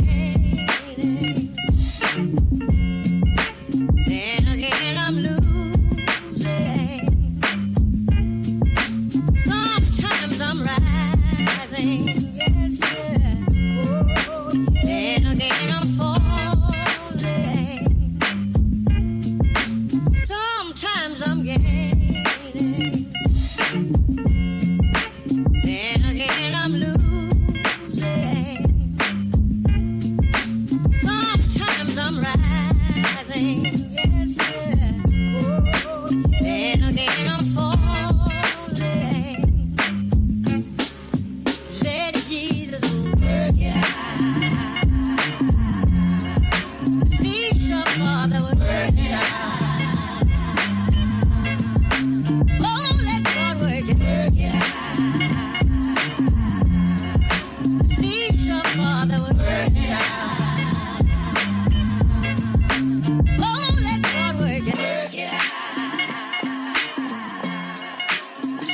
gaining. Then again I'm losing. Sometimes I'm rising. Yes, sir. Then again I'm falling. Sometimes I'm gaining. Then again I'm losing. Sometimes I'm rising. Yes, sir. Then again I'm falling. Let Jesus work it out. Please, your Father would work it out. Oh, let God work it out. Please, your Father would work it out. Oh, let God work it out.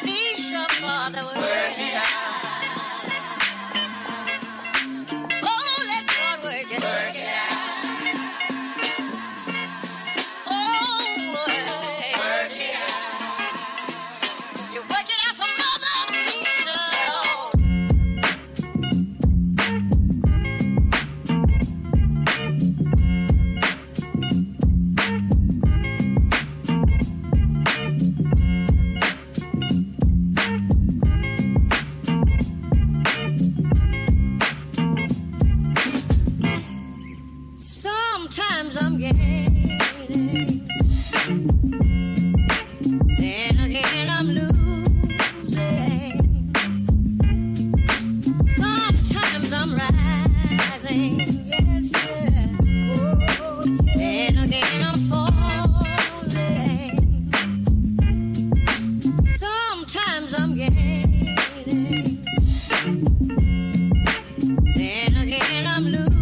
Please, your Father would work it out. Oh, let God work it out. Oh, work it out. You work it out for Mother Teresa. Sometimes I'm gaining. Then again I'm losing. Sometimes I'm rising. Yes, sir. Then again I'm falling. Sometimes I'm gaining. Then again I'm losing.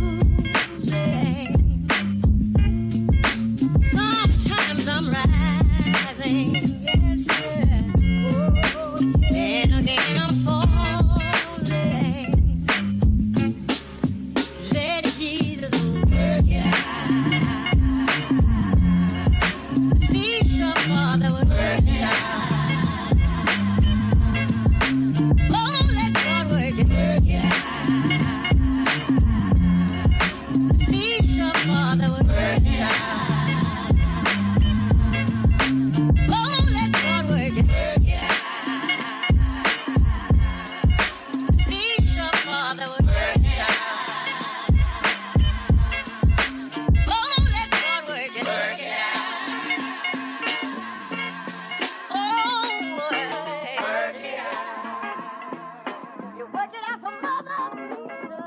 Sometimes I'm rising. Yes, sir. Then again I'm falling. Let Jesus work it out. Please, your Father would work it out. Oh, let God work it out. Please, your Father would work it out. Oh, let God work it out. Please, your Father would work it out. Oh, let God work it out. Oh, work it out. You work it out for Mother Teresa.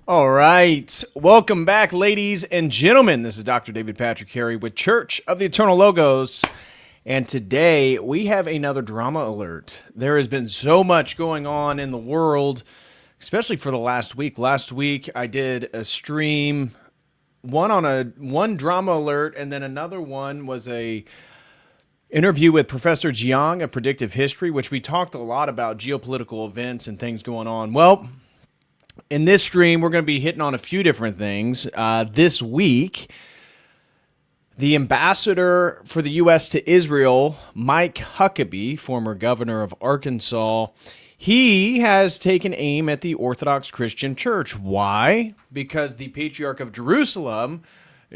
All right. Welcome back, ladies and gentlemen. This is Dr. David Patrick Harry with Church of the Eternal Logos. And today we have another drama alert. There has been so much going on in the world, especially for the last week. Last week I did a stream, one drama alert, and then another one was a interview with Professor Jiang of Predictive History, which we talked a lot about geopolitical events and things going on. Well, in this stream, we're going to be hitting on a few different things. This week, the ambassador for the U.S. to Israel, Mike Huckabee, former governor of Arkansas, he has taken aim at the Orthodox Christian Church. Why? Because the Patriarch of Jerusalem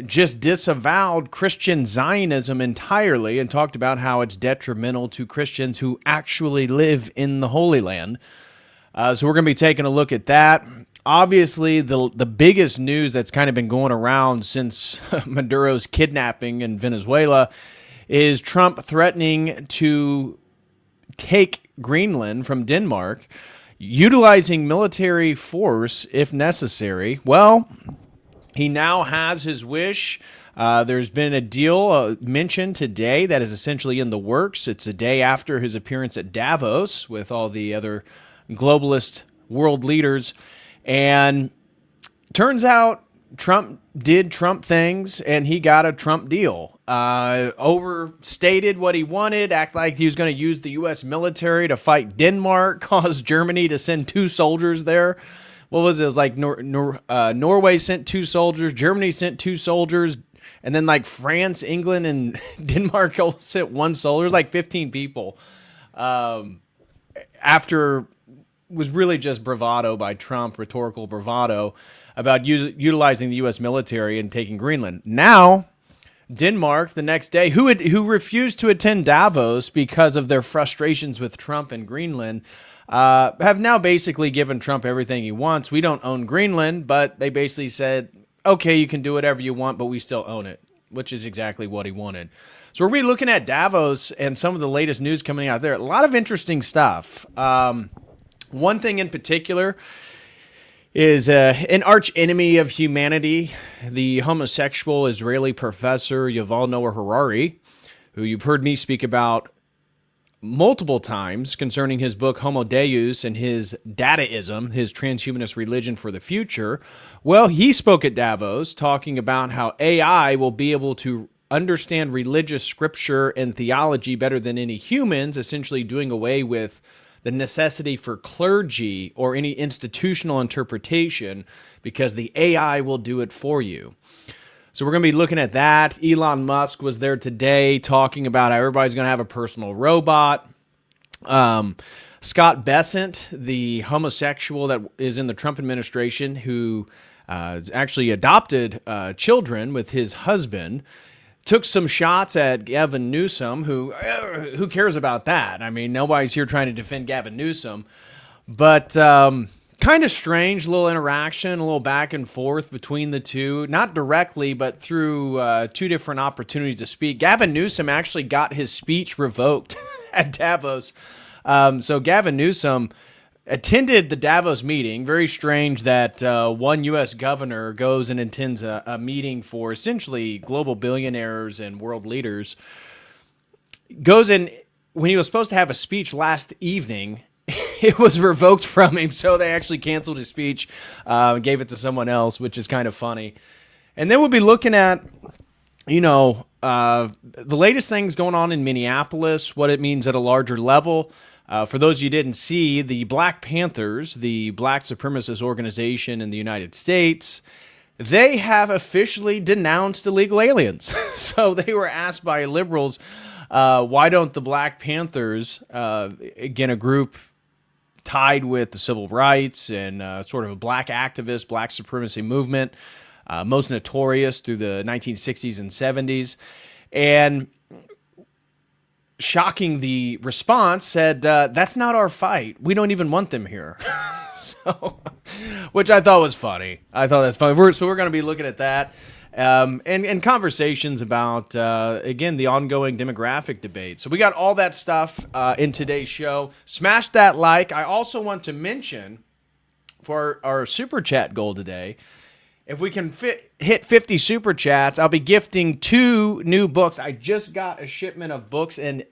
just disavowed Christian Zionism entirely and talked about how it's detrimental to Christians who actually live in the Holy Land. So we're going to be taking a look at that. Obviously, the biggest news that's kind of been going around since Maduro's kidnapping in Venezuela is Trump threatening to take Greenland from Denmark, utilizing military force if necessary. Well, he now has his wish. There's been a deal mentioned today that is essentially in the works. It's a day after his appearance at Davos with all the other globalist world leaders. And turns out Trump did Trump things, and he got a Trump deal. Overstated what he wanted, act like he was going to use the U.S. military to fight Denmark, cause Germany to send 2 soldiers there. What was it? It was like Norway sent 2 soldiers, Germany sent 2 soldiers, and then like France, England, and Denmark all sent 1 soldier. It was like 15 people. After was really just bravado by Trump, rhetorical bravado about utilizing the U.S. military and taking Greenland. Now, Denmark, the next day, who refused to attend Davos because of their frustrations with Trump and Greenland, have now basically given Trump everything he wants. We don't own Greenland, but they basically said, okay, you can do whatever you want, but we still own it, which is exactly what he wanted. So we're looking at Davos and some of the latest news coming out there. A lot of interesting stuff. One thing in particular is an arch enemy of humanity, the homosexual Israeli professor Yuval Noah Harari, who you've heard me speak about multiple times concerning his book Homo Deus and his Dadaism, his transhumanist religion for the future. Well, he spoke at Davos talking about how AI will be able to understand religious scripture and theology better than any humans, essentially doing away with the necessity for clergy or any institutional interpretation because the AI will do it for you. So we're going to be looking at that. Elon Musk was there today talking about how everybody's going to have a personal robot. Scott Bessent, the homosexual that is in the Trump administration who actually adopted children with his husband, took some shots at Gavin Newsom, who cares about that? I mean, nobody's here trying to defend Gavin Newsom. But kind of strange little interaction, a little back and forth between the two. Not directly, but through 2 different opportunities to speak. Gavin Newsom actually got his speech revoked at Davos. So Gavin Newsom attended the Davos meeting. Very strange that one U.S. governor goes and attends a meeting for essentially global billionaires and world leaders. Goes in when he was supposed to have a speech last evening. It was revoked from him, so they actually canceled his speech, gave it to someone else, which is kind of funny. And then we'll be looking at, the latest things going on in Minneapolis, what it means at a larger level. For those of you who didn't see, the Black Panthers, the black supremacist organization in the United States, they have officially denounced illegal aliens. So they were asked by liberals, why don't the Black Panthers, again, a group tied with the civil rights and sort of a black activist, black supremacy movement, most notorious through the 1960s and 70s. And shocking, the response said, that's not our fight. We don't even want them here. So, which I thought was funny. I thought that's funny. So we're going to be looking at that and conversations about, again, the ongoing demographic debate. So we got all that stuff in today's show. Smash that like. I also want to mention for our super chat goal today, if we can hit 50 super chats, I'll be gifting 2 new books. I just got a shipment of books in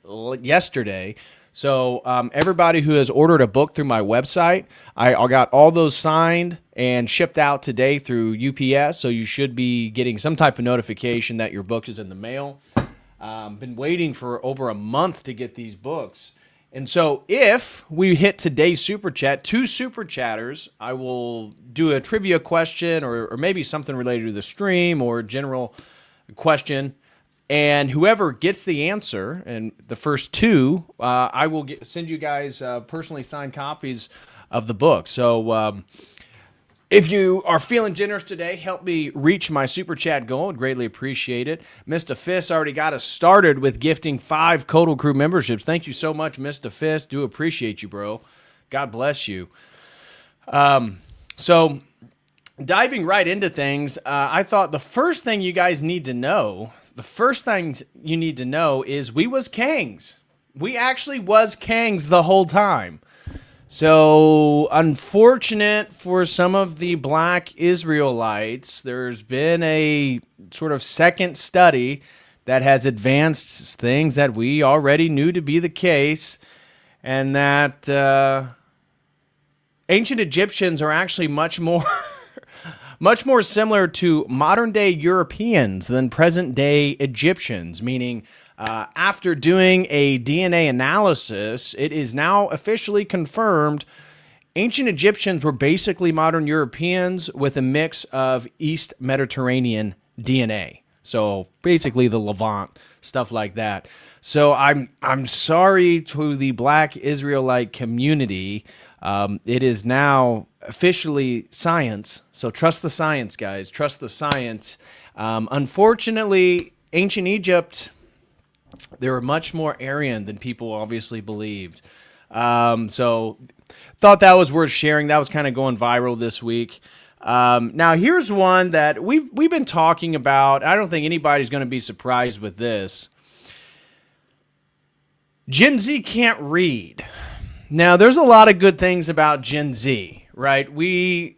yesterday. So everybody who has ordered a book through my website, I got all those signed and shipped out today through UPS. So you should be getting some type of notification that your book is in the mail. Been waiting for over a month to get these books. And so if we hit today's super chat, 2 super chatters, I will do a trivia question or maybe something related to the stream or general question. And whoever gets the answer, and the first 2, I will send you guys personally signed copies of the book. So if you are feeling generous today, help me reach my super chat goal. I'd greatly appreciate it. Mr. Fist already got us started with gifting 5 Codal Crew memberships. Thank you so much, Mr. Fist. Do appreciate you, bro. God bless you. So diving right into things, I thought the first thing you guys need to know, is we was kings. We actually was Kangs the whole time. So, unfortunate for some of the black Israelites, there's been a sort of second study that has advanced things that we already knew to be the case, and that ancient Egyptians are actually much more much more similar to modern-day Europeans than present-day Egyptians, meaning after doing a DNA analysis, it is now officially confirmed ancient Egyptians were basically modern Europeans with a mix of East Mediterranean DNA. So basically the Levant, stuff like that. So I'm sorry to the black Israelite community. It is now officially science. So trust the science, guys. Trust the science. Unfortunately, ancient Egypt, they were much more Aryan than people obviously believed. So thought that was worth sharing. That was kind of going viral this week. Now here's one that we've been talking about. I don't think anybody's going to be surprised with this. Gen Z can't read. Now there's a lot of good things about Gen Z, right? We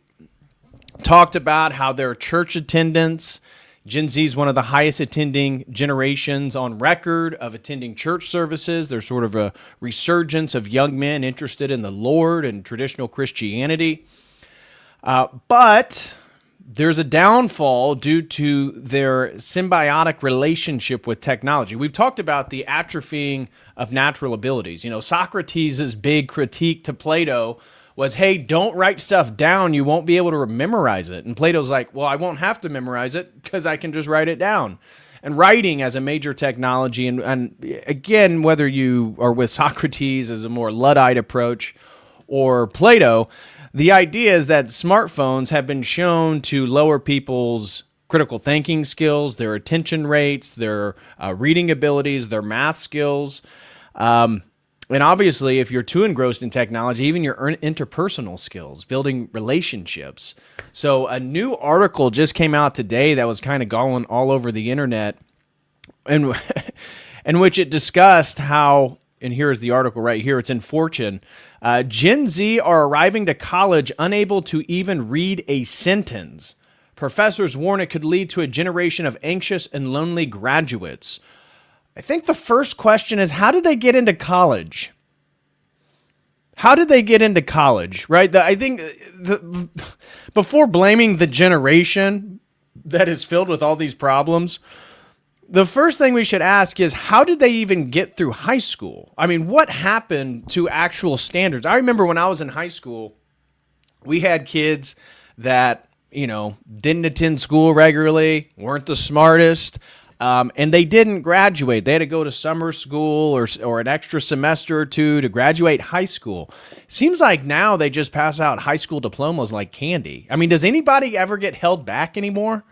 talked about how their church attendance, Gen Z is one of the highest attending generations on record of attending church services. There's sort of a resurgence of young men interested in the Lord and traditional Christianity. But there's a downfall due to their symbiotic relationship with technology. We've talked about the atrophying of natural abilities. You know, Socrates' big critique to Plato was, hey, don't write stuff down. You won't be able to memorize it. And Plato's like, well, I won't have to memorize it because I can just write it down. And writing as a major technology, and again, whether you are with Socrates as a more Luddite approach or Plato, the idea is that smartphones have been shown to lower people's critical thinking skills, their attention rates, their reading abilities, their math skills. And obviously, if you're too engrossed in technology, even your interpersonal skills, building relationships. So a new article just came out today that was kind of going all over the internet, and in which it discussed how, and here's the article right here, it's in Fortune, Gen Z are arriving to college unable to even read a sentence. Professors warn it could lead to a generation of anxious and lonely graduates. I think the first question is, how did they get into college? How did they get into college, right? I think before blaming the generation that is filled with all these problems, the first thing we should ask is, how did they even get through high school? I mean, what happened to actual standards? I remember when I was in high school, we had kids that, you know, didn't attend school regularly, weren't the smartest, and they didn't graduate. They had to go to summer school or an extra semester or two to graduate high school. Seems like now they just pass out high school diplomas like candy. I mean, does anybody ever get held back anymore?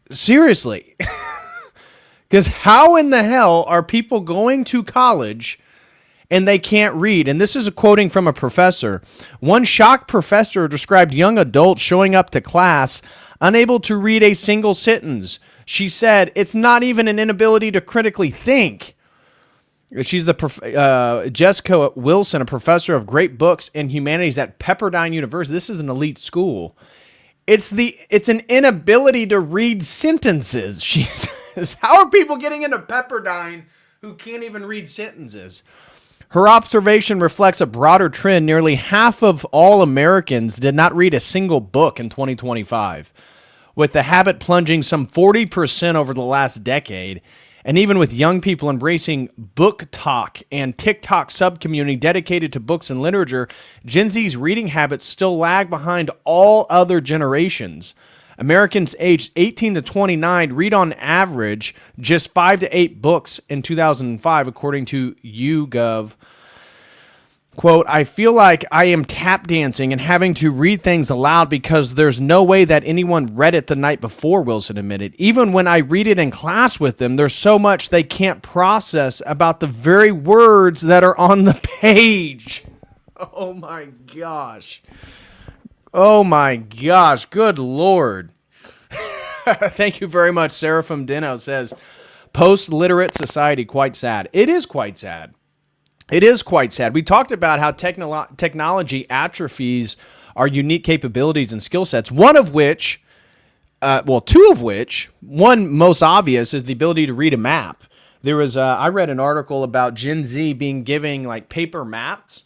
Seriously. Because how in the hell are people going to college and they can't read? And this is a quoting from a professor. One shocked professor described young adults showing up to class unable to read a single sentence. She said, it's not even an inability to critically think. She's the Jessica Wilson, a professor of great books and humanities at Pepperdine University. This is an elite school. It's an inability to read sentences, she says. How are people getting into Pepperdine who can't even read sentences? Her observation reflects a broader trend. Nearly half of all Americans did not read a single book in 2025, with the habit plunging some 40% over the last decade. And even with young people embracing book talk and TikTok subcommunity dedicated to books and literature, Gen Z's reading habits still lag behind all other generations. Americans aged 18 to 29 read on average just 5 to 8 books in 2005, according to YouGov. Quote, I feel like I am tap dancing and having to read things aloud because there's no way that anyone read it the night before, Wilson admitted. Even when I read it in class with them, there's so much they can't process about the very words that are on the page. Oh my gosh. Oh my gosh. Good Lord. Thank you very much. Sarah from Dino says, Post-literate society, quite sad. It is quite sad. It is quite sad. We talked about how technology atrophies our unique capabilities and skill sets, one of which, two of which, one most obvious is the ability to read a map. There was, I read an article about Gen Z being given like paper maps,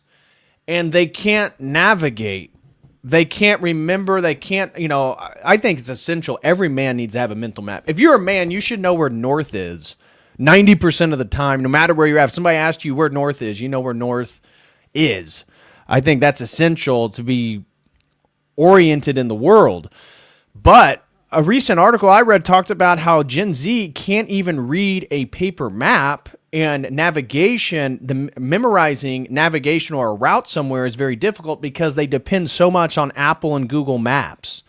and they can't navigate. They can't remember. They can't, I think it's essential. Every man needs to have a mental map. If you're a man, you should know where north is 90% of the time, no matter where you're at. If somebody asks you where north is, you know where north is. I think that's essential to be oriented in the world. But a recent article I read talked about how Gen Z can't even read a paper map, and navigation, memorizing navigation or a route somewhere is very difficult because they depend so much on Apple and Google Maps.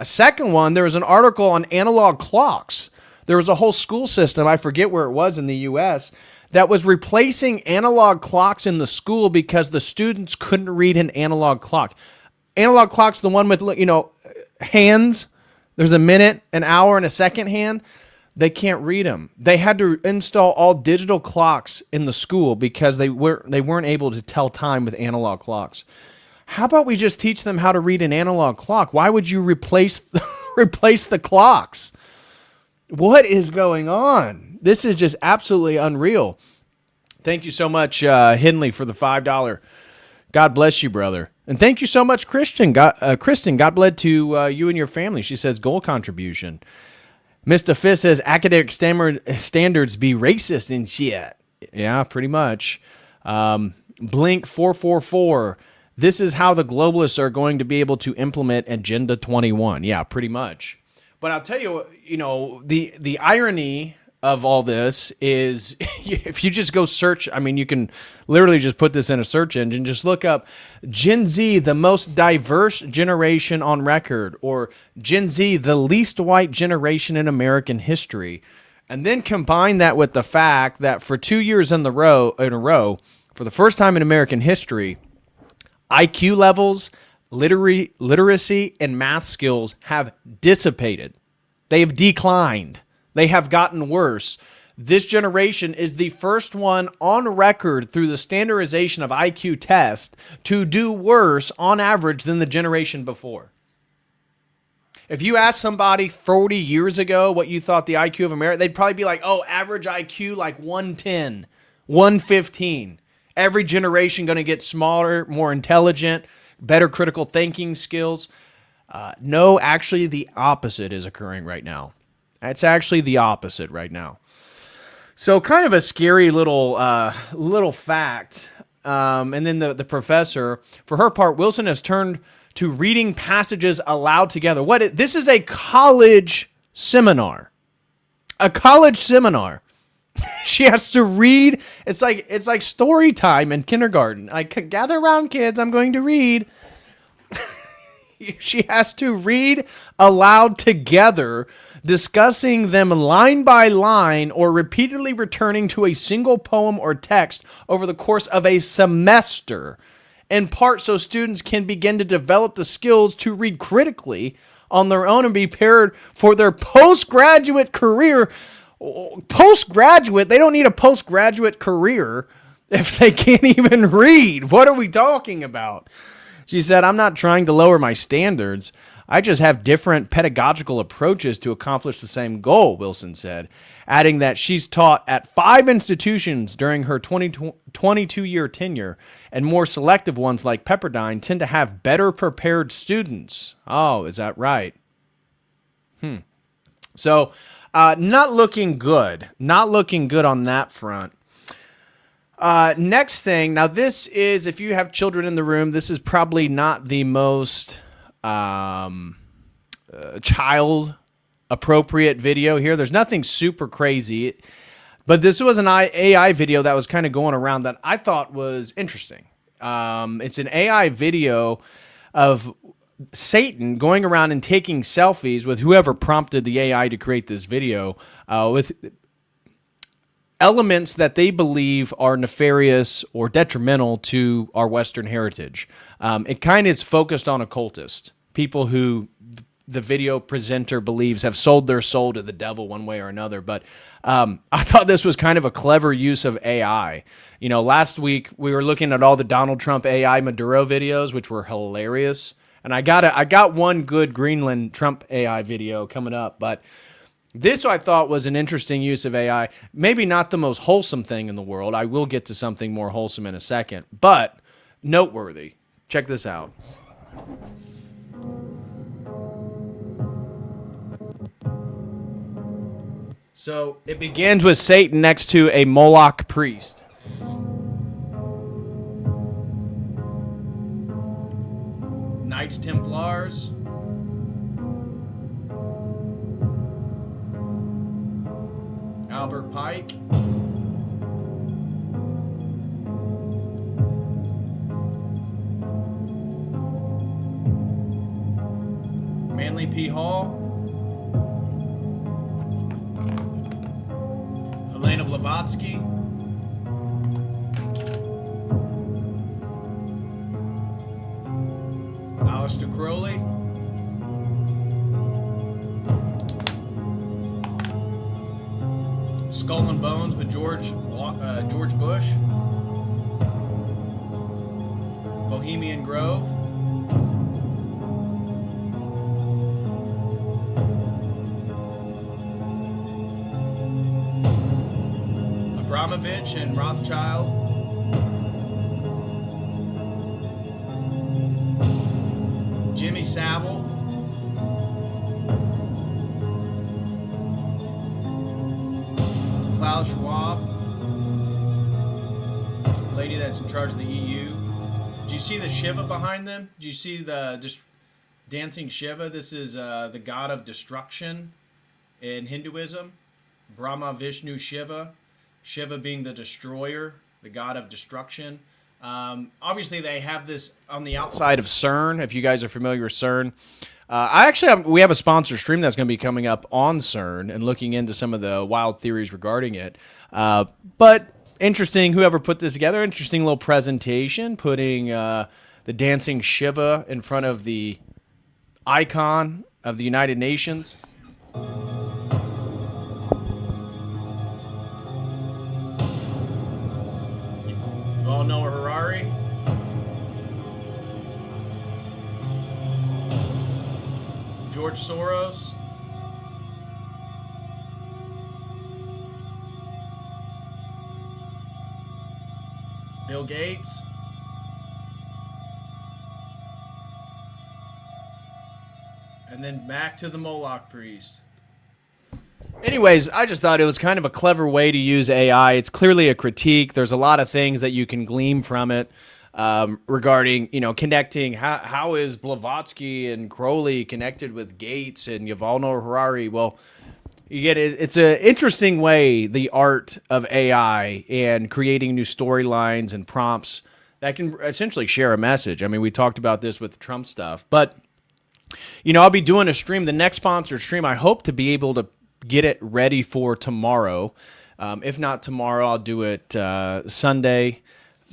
A second one, there was an article on analog clocks. There was a whole school system, I forget where it was in the U.S., that was replacing analog clocks in the school because the students couldn't read an analog clock. Analog clock's the one with, hands. There's a minute, an hour, and a second hand. They can't read them. They had to install all digital clocks in the school because they weren't able to tell time with analog clocks. How about we just teach them how to read an analog clock? Why would you replace the clocks? What is going on? This is just absolutely unreal. Thank you so much, Henley, for the $5. God bless you, brother. And thank you so much, Kristen. God bless to you and your family. She says goal contribution. Mr. Fist says academic standards be racist and shit. Yeah, pretty much. Blink 444. This is how the globalists are going to be able to implement Agenda 21. Yeah, pretty much. But I'll tell you, the irony of all this is if you just go search, you can literally just put this in a search engine, just look up Gen Z, the most diverse generation on record, or Gen Z, the least white generation in American history. And then combine that with the fact that for 2 years in a row, for the first time in American history, IQ levels, literacy, and math skills have dissipated. They have declined. They have gotten worse. This generation is the first one on record through the standardization of IQ tests to do worse on average than the generation before. If you asked somebody 40 years ago what you thought the IQ of America, they'd probably be like, average IQ like 110, 115. Every generation going to get smaller, more intelligent, better critical thinking skills. No, actually the opposite is occurring right now. It's actually the opposite right now. So kind of a scary little fact. And then the professor, for her part, Wilson has turned to reading passages aloud together. This is a college seminar. A college seminar. She has to read. It's like story time in kindergarten. Like, gather around, kids. I'm going to read. She has to read aloud together, discussing them line by line or repeatedly returning to a single poem or text over the course of a semester, in part so students can begin to develop the skills to read critically on their own and be prepared for their postgraduate career. Postgraduate? They don't need a postgraduate career if they can't even read. What are we talking about? She said, I'm not trying to lower my standards. I just have different pedagogical approaches to accomplish the same goal, Wilson said, adding that she's taught at 5 institutions during her 22-year tenure, and more selective ones like Pepperdine tend to have better prepared students. Oh, is that right? So, not looking good. Not looking good on that front. Next thing, now this is, if you have children in the room, this is probably not the most child appropriate video here. There's nothing super crazy, but this was an AI video that was kind of going around that I thought was interesting. It's an AI video of Satan going around and taking selfies with whoever prompted the AI to create this video with elements that they believe are nefarious or detrimental to our Western heritage. It kind of is focused on occultists, people who the video presenter believes have sold their soul to the devil one way or another. But I thought this was kind of a clever use of AI. Last week we were looking at all the Donald Trump AI Maduro videos, which were hilarious. And I got one good Greenland Trump AI video coming up, but this I thought was an interesting use of AI. Maybe not the most wholesome thing in the world. I will get to something more wholesome in a second, but noteworthy. Check this out. So it begins with Satan next to a Moloch priest. Knights Templars. Albert Pike. Manly P. Hall. Helena Blavatsky. Alistair Crowley. Skull and Bones with George Bush. Bohemian Grove. Abramovich and Rothschild. Jimmy Savile. Klaus Schwab. Lady that's in charge of the EU. Do you see the Shiva behind them? Do you see the just dancing Shiva? This is the god of destruction in Hinduism. Brahma, Vishnu, Shiva. Shiva being the destroyer, the god of destruction. Obviously, they have this on the outside of CERN, if you guys are familiar with CERN. We have a sponsor stream that's going to be coming up on CERN and looking into some of the wild theories regarding it. But interesting, whoever put this together, interesting little presentation, putting the dancing Shiva in front of the icon of the United Nations. All Noah Harari. George Soros. Bill Gates. And then back to the Moloch priest. Anyways, I just thought it was kind of a clever way to use AI. It's clearly a critique. There's a lot of things that you can glean from it regarding, connecting. How is Blavatsky and Crowley connected with Gates and Yuval Noah Harari? Well, you get it. It's an interesting way, the art of AI and creating new storylines and prompts that can essentially share a message. I mean, we talked about this with the Trump stuff, but, I'll be doing a stream, the next sponsored stream. I hope to be able to get it ready for tomorrow. If not tomorrow, I'll do it Sunday.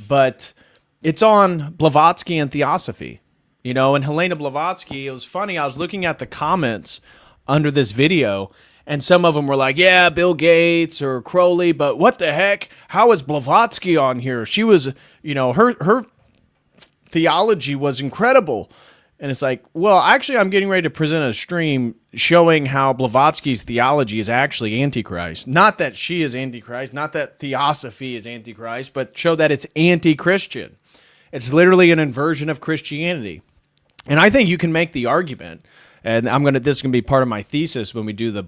But it's on Blavatsky and Theosophy. And Helena Blavatsky, it was funny. I was looking at the comments under this video, and some of them were like, yeah, Bill Gates or Crowley, but what the heck? How is Blavatsky on here? She was, her theology was incredible. And it's like, well, actually, I'm getting ready to present a stream showing how Blavatsky's theology is actually Antichrist. Not that she is Antichrist, not that Theosophy is Antichrist, but show that it's anti-Christian. It's literally an inversion of Christianity. And I think you can make the argument, and this is going to be part of my thesis when we do the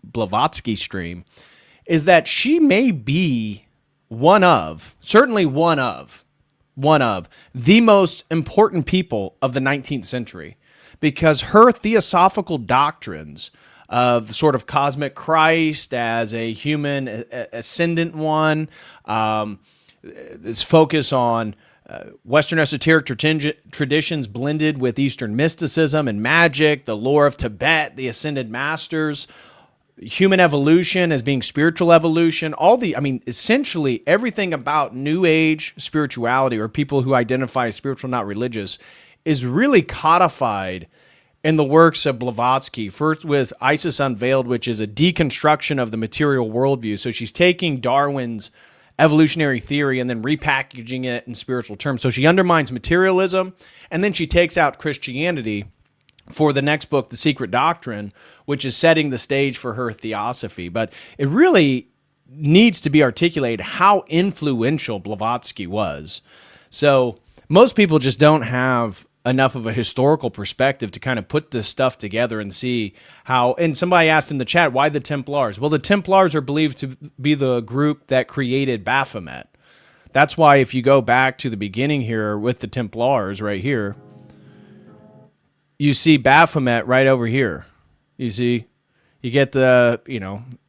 Blavatsky stream, is that she may be certainly one of the most important people of the 19th century, because her theosophical doctrines of the sort of cosmic Christ as a human ascendant one, this focus on Western esoteric traditions blended with Eastern mysticism and magic, the lore of Tibet, the ascended masters, human evolution as being spiritual evolution, essentially everything about New Age spirituality, or people who identify as spiritual, not religious, is really codified in the works of Blavatsky, first with Isis Unveiled, which is a deconstruction of the material worldview. So she's taking Darwin's evolutionary theory and then repackaging it in spiritual terms. So she undermines materialism, and then she takes out Christianity for the next book, The Secret Doctrine, which is setting the stage for her theosophy. But it really needs to be articulated how influential Blavatsky was. So most people just don't have enough of a historical perspective to kind of put this stuff together and see how, and somebody asked in the chat, why the Templars? Well, the Templars are believed to be the group that created Baphomet. That's why if you go back to the beginning here with the Templars right here, you see Baphomet right over here. You see, you get the,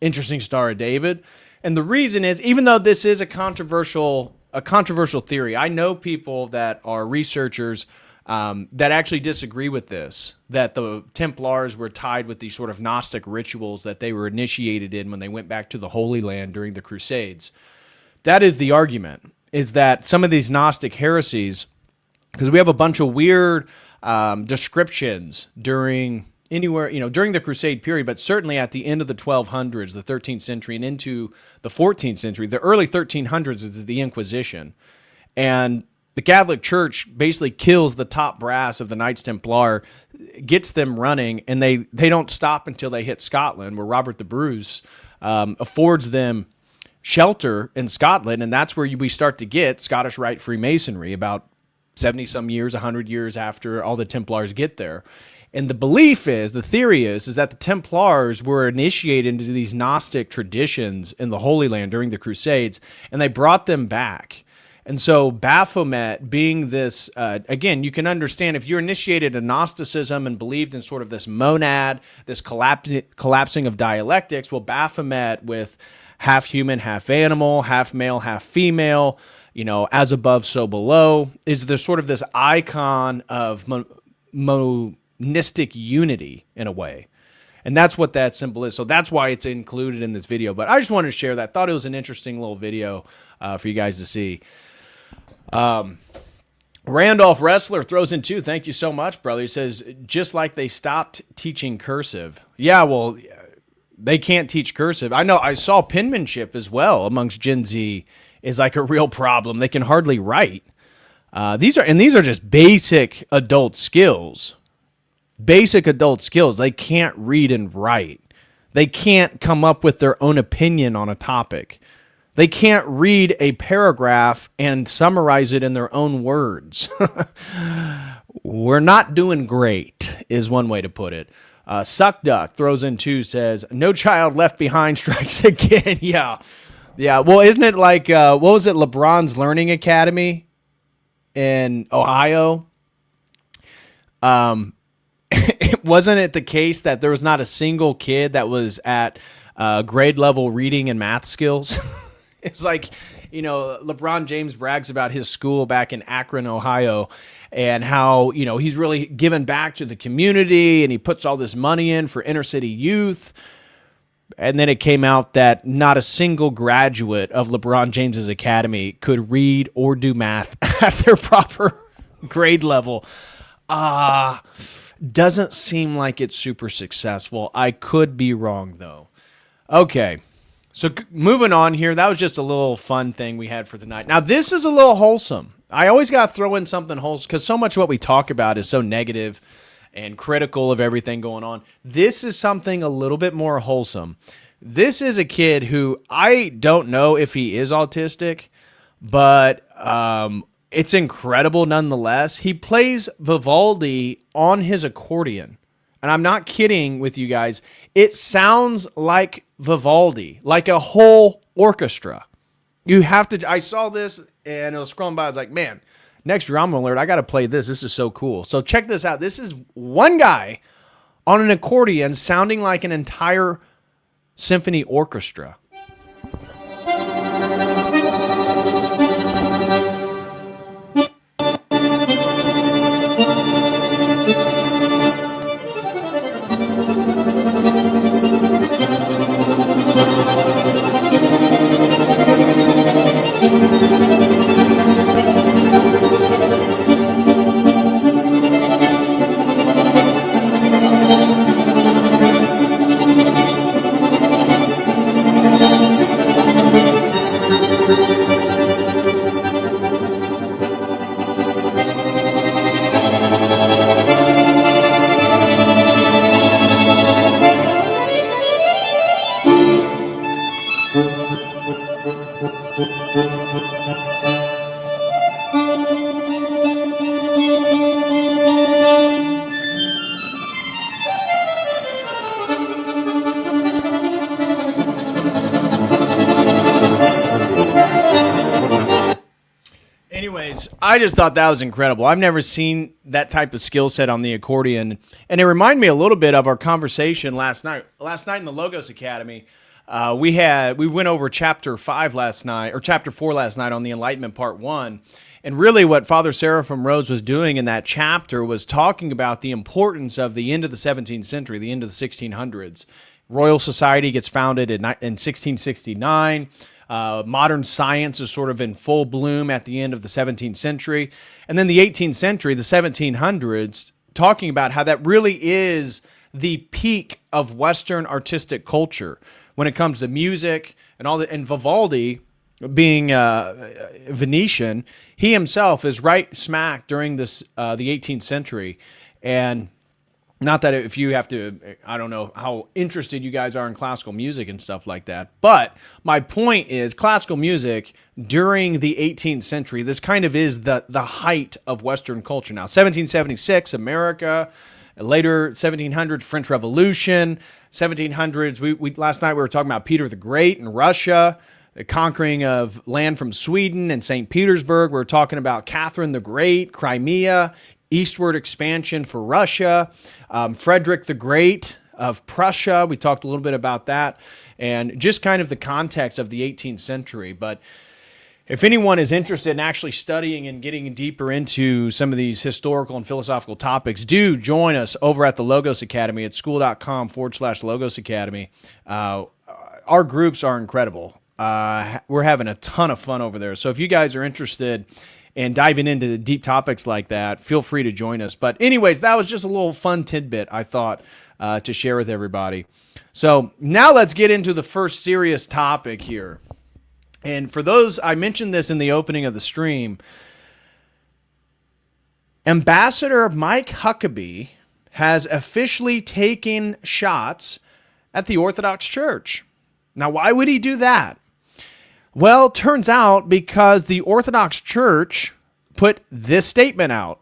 interesting Star of David. And the reason is, even though this is a controversial theory, I know people that are researchers that actually disagree with this, that the Templars were tied with these sort of Gnostic rituals that they were initiated in when they went back to the Holy Land during the Crusades. That is the argument, is that some of these Gnostic heresies, because we have a bunch of weird descriptions during the Crusade period, but certainly at the end of the 1200s, the 13th century, and into the 14th century, the early 1300s is the Inquisition. And the Catholic Church basically kills the top brass of the Knights Templar, gets them running, and they don't stop until they hit Scotland, where Robert the Bruce affords them shelter in Scotland, and that's where we start to get Scottish Rite Freemasonry about 70-some years, 100 years after all the Templars get there. And the belief is, the theory is that the Templars were initiated into these Gnostic traditions in the Holy Land during the Crusades, and they brought them back. And so Baphomet being this, again, you can understand if you're initiated in Gnosticism and believed in sort of this monad, this collapsing of dialectics, well, Baphomet with half human, half animal, half male, half female, as above, so below, is the sort of this icon of monistic unity in a way. And that's what that symbol is. So that's why it's included in this video. But I just wanted to share that. Thought it was an interesting little video for you guys to see. Randolph Wrestler throws in two. Thank you so much, brother. He says, just like they stopped teaching cursive. Yeah, well, they can't teach cursive. I know. I saw penmanship as well amongst Gen Z is like a real problem. They can hardly write. These are just basic adult skills. Basic adult skills. They can't read and write. They can't come up with their own opinion on a topic. They can't read a paragraph and summarize it in their own words. We're not doing great, is one way to put it. Suck Duck throws in two, says, no child left behind strikes again. Yeah. Well, isn't it like, what was it, LeBron's Learning Academy in Ohio? Wasn't it the case that there was not a single kid that was at grade level reading and math skills? It's like, LeBron James brags about his school back in Akron, Ohio, and how, he's really given back to the community and he puts all this money in for inner city youth. And then it came out that not a single graduate of LeBron James's academy could read or do math at their proper grade level. Doesn't seem like it's super successful. I could be wrong, though. Okay. So moving on here, that was just a little fun thing we had for tonight. Now, this is a little wholesome. I always got to throw in something wholesome because so much of what we talk about is so negative and critical of everything going on. This is something a little bit more wholesome. This is a kid who I don't know if he is autistic, but it's incredible nonetheless. He plays Vivaldi on his accordion. And I'm not kidding with you guys. It sounds like Vivaldi, like a whole orchestra. You have to, I saw this and it was scrolling by. I was like, man, next drama alert, I got to play this. This is so cool. So check this out. This is one guy on an accordion sounding like an entire symphony orchestra. I just thought that was incredible. I've never seen that type of skill set on the accordion. And it reminded me a little bit of our conversation last night. Last night in the Logos Academy, we went over chapter 5 last night, or chapter 4 last night on the Enlightenment Part 1. And really what Father Seraphim Rhodes was doing in that chapter was talking about the importance of the end of the 17th century, the end of the 1600s. Royal Society gets founded in 1669. Modern science is sort of in full bloom at the end of the 17th century. And then the 18th century, the 1700s, talking about how that really is the peak of Western artistic culture when it comes to music and all that. And Vivaldi, being Venetian, he himself is right smack during this the 18th century. And not that if you have to, I don't know how interested you guys are in classical music and stuff like that, but my point is classical music during the 18th century, this kind of is the height of Western culture. Now, 1776, America, later 1700s, French Revolution, 1700s, we last night we were talking about Peter the Great in Russia, the conquering of land from Sweden and St. Petersburg. We were talking about Catherine the Great, Crimea, eastward expansion for Russia, Frederick the Great of Prussia. We talked a little bit about that and just kind of the context of the 18th century. But if anyone is interested in actually studying and getting deeper into some of these historical and philosophical topics, do join us over at the Logos Academy at school.com/Logos Academy. Our groups are incredible. We're having a ton of fun over there. So if you guys are interested in diving into the deep topics like that, feel free to join us. But anyways, that was just a little fun tidbit I thought to share with everybody. So now let's get into the first serious topic here. And for those, I mentioned this in the opening of the stream, Ambassador Mike Huckabee has officially taken shots at the Orthodox Church. Now, why would he do that? Well, turns out because the Orthodox Church put this statement out.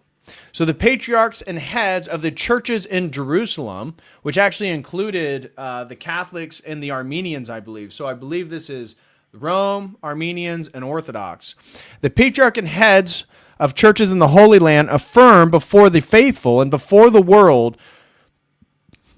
So the patriarchs and heads of the churches in Jerusalem, which actually included the Catholics and the Armenians, I believe. So I believe this is Rome, Armenians, and Orthodox. The patriarch and heads of churches in the Holy Land affirm before the faithful and before the world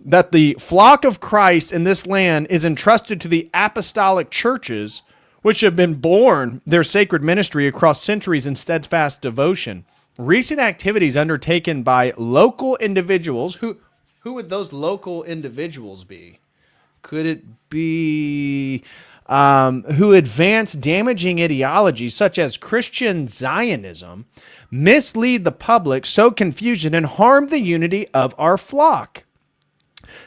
that the flock of Christ in this land is entrusted to the apostolic churches, which have been born their sacred ministry across centuries in steadfast devotion. Recent activities undertaken by local individuals, who would those local individuals be? Could it be who advance damaging ideologies such as Christian Zionism, mislead the public, sow confusion, and harm the unity of our flock?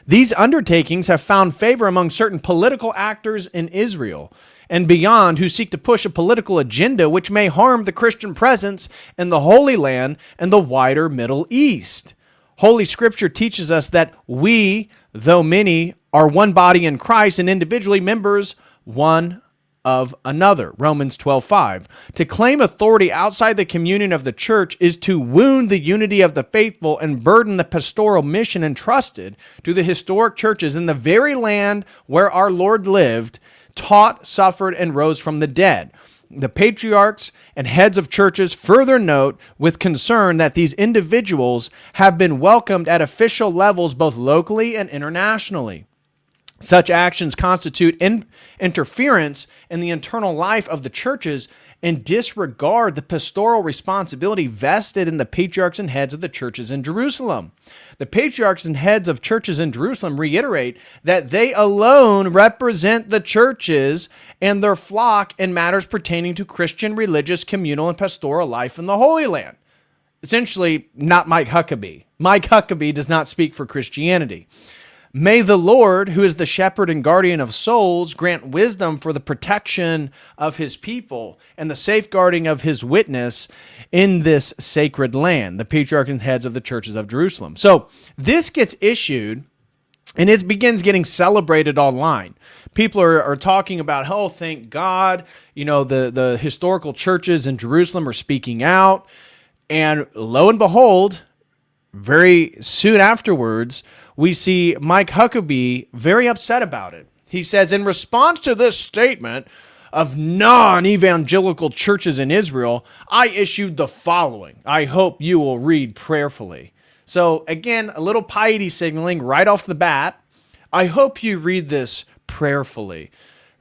These undertakings have found favor among certain political actors in Israel and beyond who seek to push a political agenda which may harm the Christian presence in the Holy Land and the wider Middle East. Holy Scripture teaches us that we, though many, are one body in Christ and individually members one of another. Romans 12:5. To claim authority outside the communion of the church is to wound the unity of the faithful and burden the pastoral mission entrusted to the historic churches in the very land where our Lord lived, taught, suffered, and rose from the dead. The patriarchs and heads of churches further note with concern that these individuals have been welcomed at official levels both locally and internationally. Such actions constitute interference in the internal life of the churches and disregard the pastoral responsibility vested in the patriarchs and heads of the churches in Jerusalem. The patriarchs and heads of churches in Jerusalem reiterate that they alone represent the churches and their flock in matters pertaining to Christian, religious, communal, and pastoral life in the Holy Land. Essentially, not Mike Huckabee. Mike Huckabee does not speak for Christianity. May the Lord, who is the shepherd and guardian of souls, grant wisdom for the protection of his people and the safeguarding of his witness in this sacred land, the patriarchs and heads of the churches of Jerusalem. So this gets issued and it begins getting celebrated online. People are talking about, oh, thank God, the historical churches in Jerusalem are speaking out. And lo and behold, very soon afterwards, we see Mike Huckabee very upset about it. He says, in response to this statement, of non-evangelical churches in Israel, I issued the following. I hope you will read prayerfully. So again, a little piety signaling right off the bat. I hope you read this prayerfully.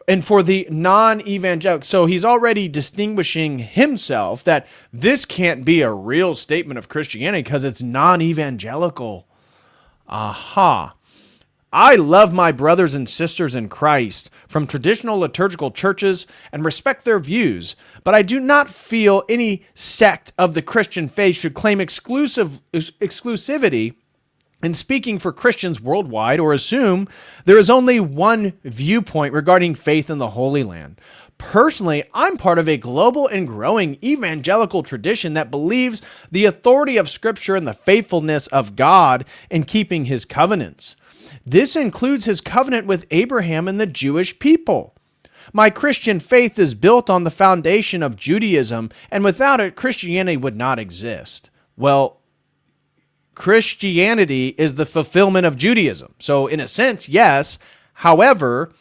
And for the non-evangelical, so he's already distinguishing himself that this can't be a real statement of Christianity because it's non-evangelical. Aha. I love my brothers and sisters in Christ from traditional liturgical churches and respect their views, but I do not feel any sect of the Christian faith should claim exclusivity in speaking for Christians worldwide or assume there is only one viewpoint regarding faith in the Holy Land. Personally, I'm part of a global and growing evangelical tradition that believes the authority of Scripture and the faithfulness of God in keeping his covenants. This includes his covenant with Abraham and the Jewish people. My Christian faith is built on the foundation of Judaism, and without it, Christianity would not exist. Well, Christianity is the fulfillment of Judaism. So in a sense, yes. However,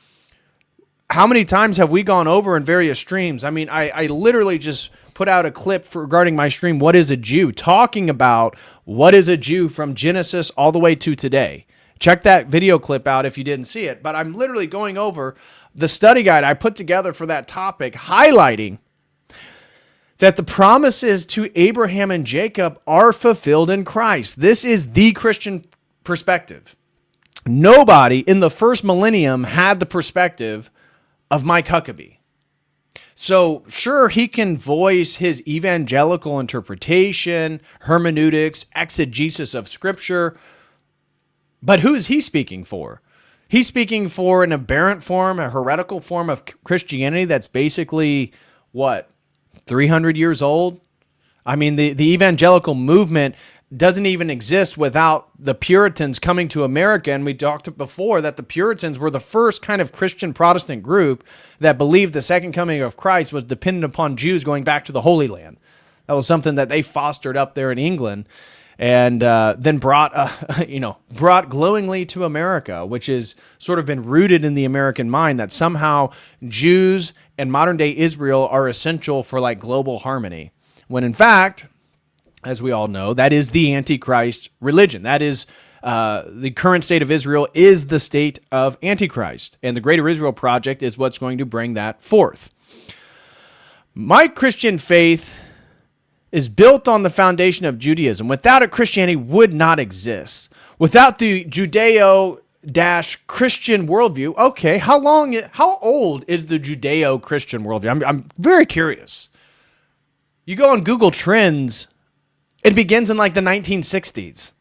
how many times have we gone over in various streams? I mean, I literally just put out a clip regarding my stream, What is a Jew? Talking about what is a Jew from Genesis all the way to today. Check that video clip out if you didn't see it. But I'm literally going over the study guide I put together for that topic, highlighting that the promises to Abraham and Jacob are fulfilled in Christ. This is the Christian perspective. Nobody in the first millennium had the perspective of Mike Huckabee. So sure, he can voice his evangelical interpretation, hermeneutics, exegesis of Scripture, but who is he speaking for? He's speaking for an aberrant form, a heretical form of Christianity that's basically, 300 years old? I mean, the evangelical movement doesn't even exist without the Puritans coming to America. And we talked before that the Puritans were the first kind of Christian Protestant group that believed the second coming of Christ was dependent upon Jews going back to the Holy Land. That was something that they fostered up there in England. And then brought glowingly to America, which has sort of been rooted in the American mind that somehow Jews and modern-day Israel are essential for like global harmony. When in fact, as we all know, that is the Antichrist religion. That is the current state of Israel is the state of Antichrist. And the Greater Israel Project is what's going to bring that forth. My Christian faith is built on the foundation of Judaism. Without it, Christianity would not exist. Without the Judeo-Christian worldview, okay, how old is the Judeo-Christian worldview? I'm very curious. You go on Google Trends, it begins in like the 1960s.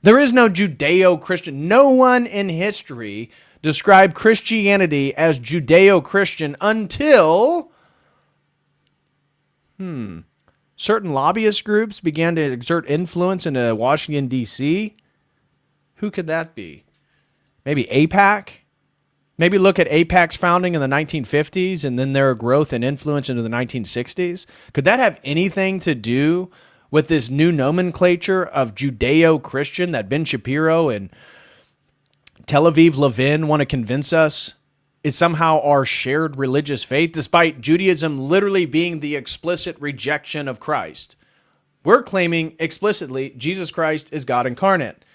There is no Judeo-Christian. No one in history described Christianity as Judeo-Christian until certain lobbyist groups began to exert influence into Washington, D.C. Who could that be? Maybe AIPAC? Maybe look at AIPAC's founding in the 1950s and then their growth and influence into the 1960s. Could that have anything to do with this new nomenclature of Judeo-Christian that Ben Shapiro and Tel Aviv Levin want to convince us is somehow our shared religious faith, despite Judaism literally being the explicit rejection of Christ? We're claiming explicitly Jesus Christ is God incarnate.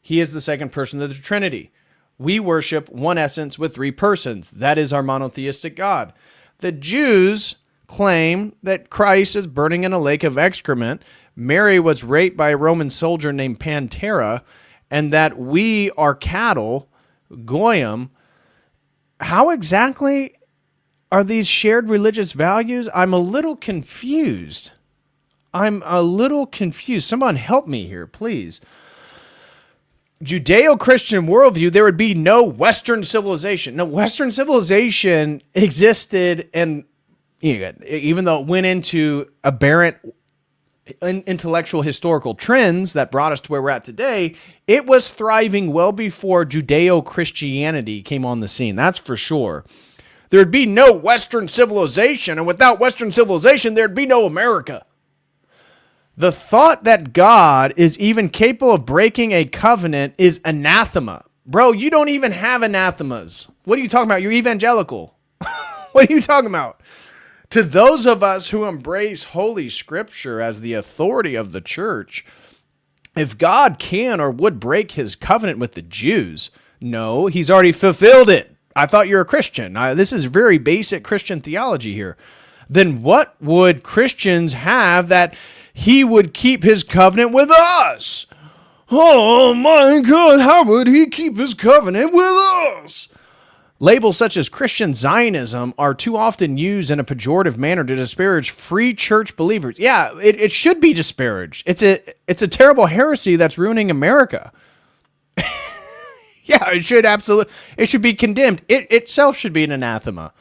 He is the second person of the Trinity. We worship one essence with three persons. That is our monotheistic God. The Jews claim that Christ is burning in a lake of excrement. Mary was raped by a Roman soldier named Pantera, and that we are cattle, Goyim. How exactly are these shared religious values? I'm a little confused. Someone help me here, please. Judeo-Christian worldview, there would be no Western civilization. No, Western civilization existed, and even though it went into aberrant intellectual historical trends that brought us to where we're at today, it was thriving well before Judeo-Christianity came on the scene. That's for sure. There'd be no Western civilization, and without Western civilization, there'd be no America. The thought that God is even capable of breaking a covenant is anathema. Bro, you don't even have anathemas. What are you talking about? You're evangelical. What are you talking about? To those of us who embrace Holy Scripture as the authority of the church, if God can or would break his covenant with the Jews, no, he's already fulfilled it. I thought you're a Christian. This is very basic Christian theology here. Then what would Christians have that he would keep his covenant with us? Oh my God, how would he keep his covenant with us? Labels such as Christian Zionism are too often used in a pejorative manner to disparage free church believers. Yeah, it should be disparaged. It's a terrible heresy that's ruining America. Yeah, it should be condemned. It itself should be an anathema,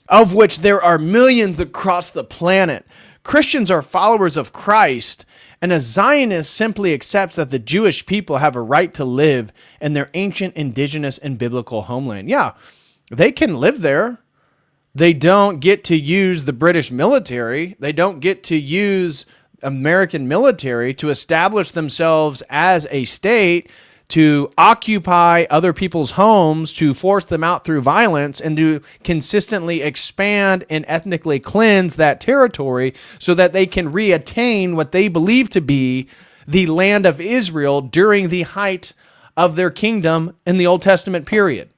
of which there are millions across the planet. Christians are followers of Christ, and a Zionist simply accepts that the Jewish people have a right to live in their ancient, indigenous, and biblical homeland. Yeah, they can live there. They don't get to use the British military. They don't get to use American military to establish themselves as a state, to occupy other people's homes, to force them out through violence, and to consistently expand and ethnically cleanse that territory so that they can reattain what they believe to be the land of Israel during the height of their kingdom in the Old Testament period.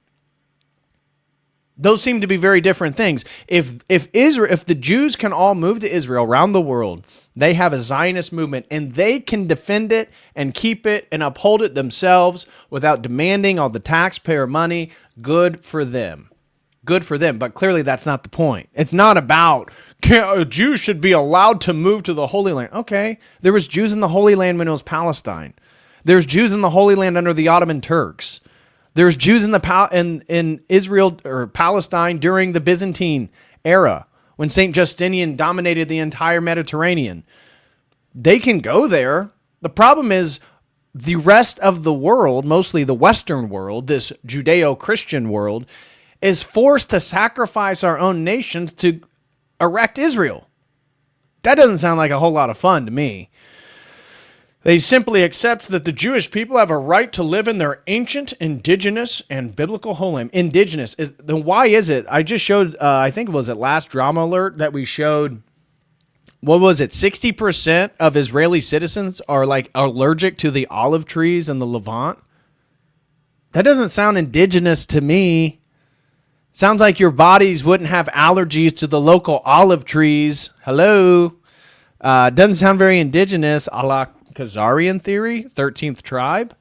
Those seem to be very different things. If the Jews can all move to Israel around the world, they have a Zionist movement, and they can defend it and keep it and uphold it themselves without demanding all the taxpayer money. Good for them. Good for them. But clearly that's not the point. It's not about Jews should be allowed to move to the Holy Land. Okay, there was Jews in the Holy Land when it was Palestine. There's Jews in the Holy Land under the Ottoman Turks. There's Jews in Israel or Palestine during the Byzantine era when St. Justinian dominated the entire Mediterranean. They can go there. The problem is the rest of the world, mostly the Western world, this Judeo-Christian world, is forced to sacrifice our own nations to erect Israel. That doesn't sound like a whole lot of fun to me. They simply accept that the Jewish people have a right to live in their ancient, indigenous, and biblical homeland. Indigenous. Then why is it? I just showed, I think it was at last Drama Alert that we showed, what was it, 60% of Israeli citizens are like allergic to the olive trees in the Levant? That doesn't sound indigenous to me. Sounds like your bodies wouldn't have allergies to the local olive trees. Hello? Doesn't sound very indigenous, a la Khazarian theory, 13th tribe.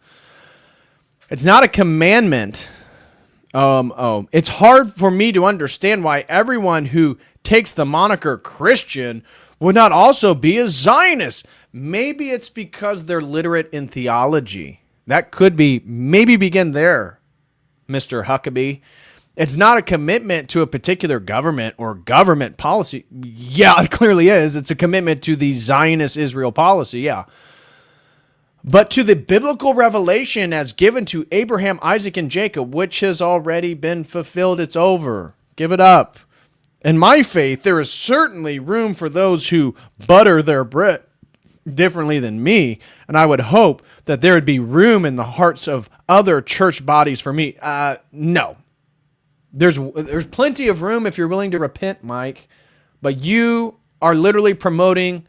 It's not a commandment. It's hard for me to understand why everyone who takes the moniker Christian would not also be a Zionist. Maybe it's because they're literate in theology. That could be, maybe begin there, Mr. Huckabee. It's not a commitment to a particular government or government policy. Yeah, it clearly is. It's a commitment to the Zionist Israel policy, yeah. But to the biblical revelation as given to Abraham, Isaac, and Jacob, which has already been fulfilled. It's over. Give it up. In my faith, there is certainly room for those who butter their bread differently than me, and I would hope that there would be room in the hearts of other church bodies for me. No. There's plenty of room if you're willing to repent, Mike, but you are literally promoting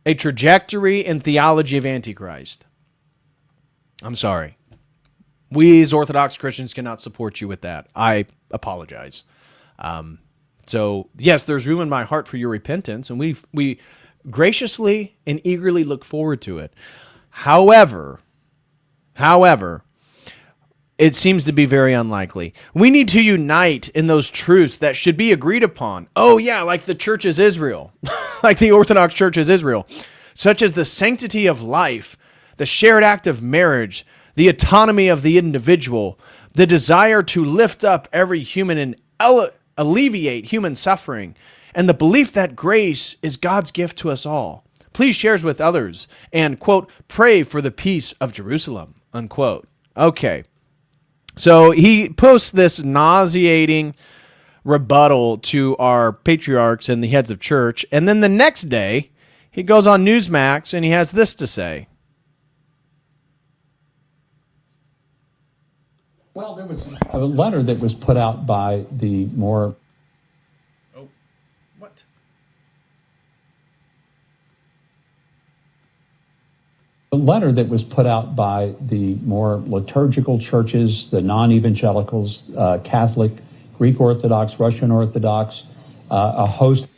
a trajectory and theology of Antichrist. I'm sorry. We as Orthodox Christians cannot support you with that. I apologize. So, yes, there's room in my heart for your repentance, and we graciously and eagerly look forward to it. However, it seems to be very unlikely. We need to unite in those truths that should be agreed upon. Oh, yeah, like the church is Israel, like the Orthodox Church is Israel, such as the sanctity of life, the shared act of marriage, the autonomy of the individual, the desire to lift up every human and alleviate human suffering, and the belief that grace is God's gift to us all. Please share with others and, quote, pray for the peace of Jerusalem, unquote. Okay. So he posts this nauseating rebuttal to our patriarchs and the heads of church, and then the next day he goes on Newsmax and he has this to say. Well, there was a letter that was put out by the more The letter that was put out by the more liturgical churches, the non-evangelicals, Catholic, Greek Orthodox, Russian Orthodox, a host.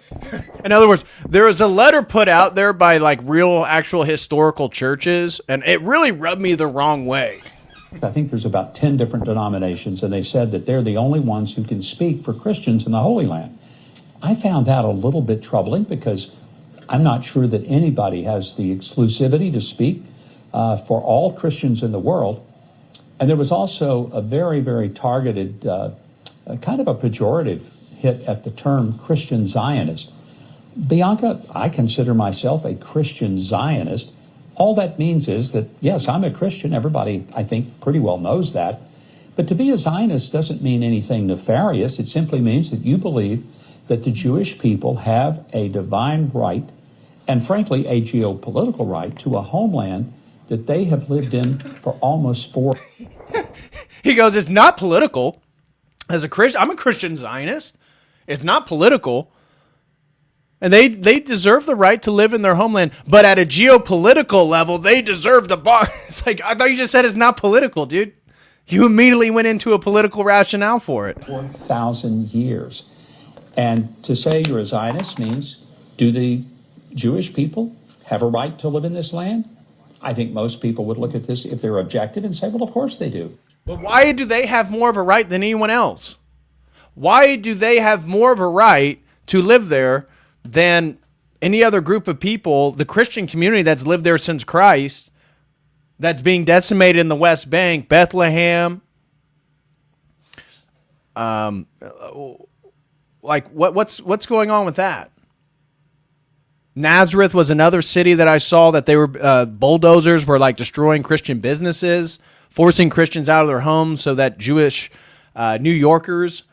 In other words, there was a letter put out there by like real, actual historical churches, and it really rubbed me the wrong way. I think there's about 10 different denominations, and they said that they're the only ones who can speak for Christians in the Holy Land. I found that a little bit troubling because I'm not sure that anybody has the exclusivity to speak for all Christians in the world. And there was also a very, very targeted, kind of a pejorative hit at the term Christian Zionist. Bianca, I consider myself a Christian Zionist. All that means is that, yes, I'm a Christian. Everybody, I think, pretty well knows that. But to be a Zionist doesn't mean anything nefarious. It simply means that you believe that the Jewish people have a divine right, and frankly, a geopolitical right to a homeland that they have lived in for almost 4. He goes, it's not political. As a Christian, I'm a Christian Zionist. It's not political. And they deserve the right to live in their homeland, but at a geopolitical level, they deserve the bar. It's like, I thought you just said it's not political, dude. You immediately went into a political rationale for it. 4,000 years. And to say you're a Zionist means, do the Jewish people have a right to live in this land? I think most people would look at this, if they're objective, and say, well, of course they do. But why do they have more of a right than anyone else? Why do they have more of a right to live there than any other group of people, the Christian community that's lived there since Christ, that's being decimated in the West Bank, Bethlehem? Like what's going on with that? Nazareth was another city that I saw that they were bulldozers were like destroying Christian businesses, forcing Christians out of their homes so that Jewish New Yorkers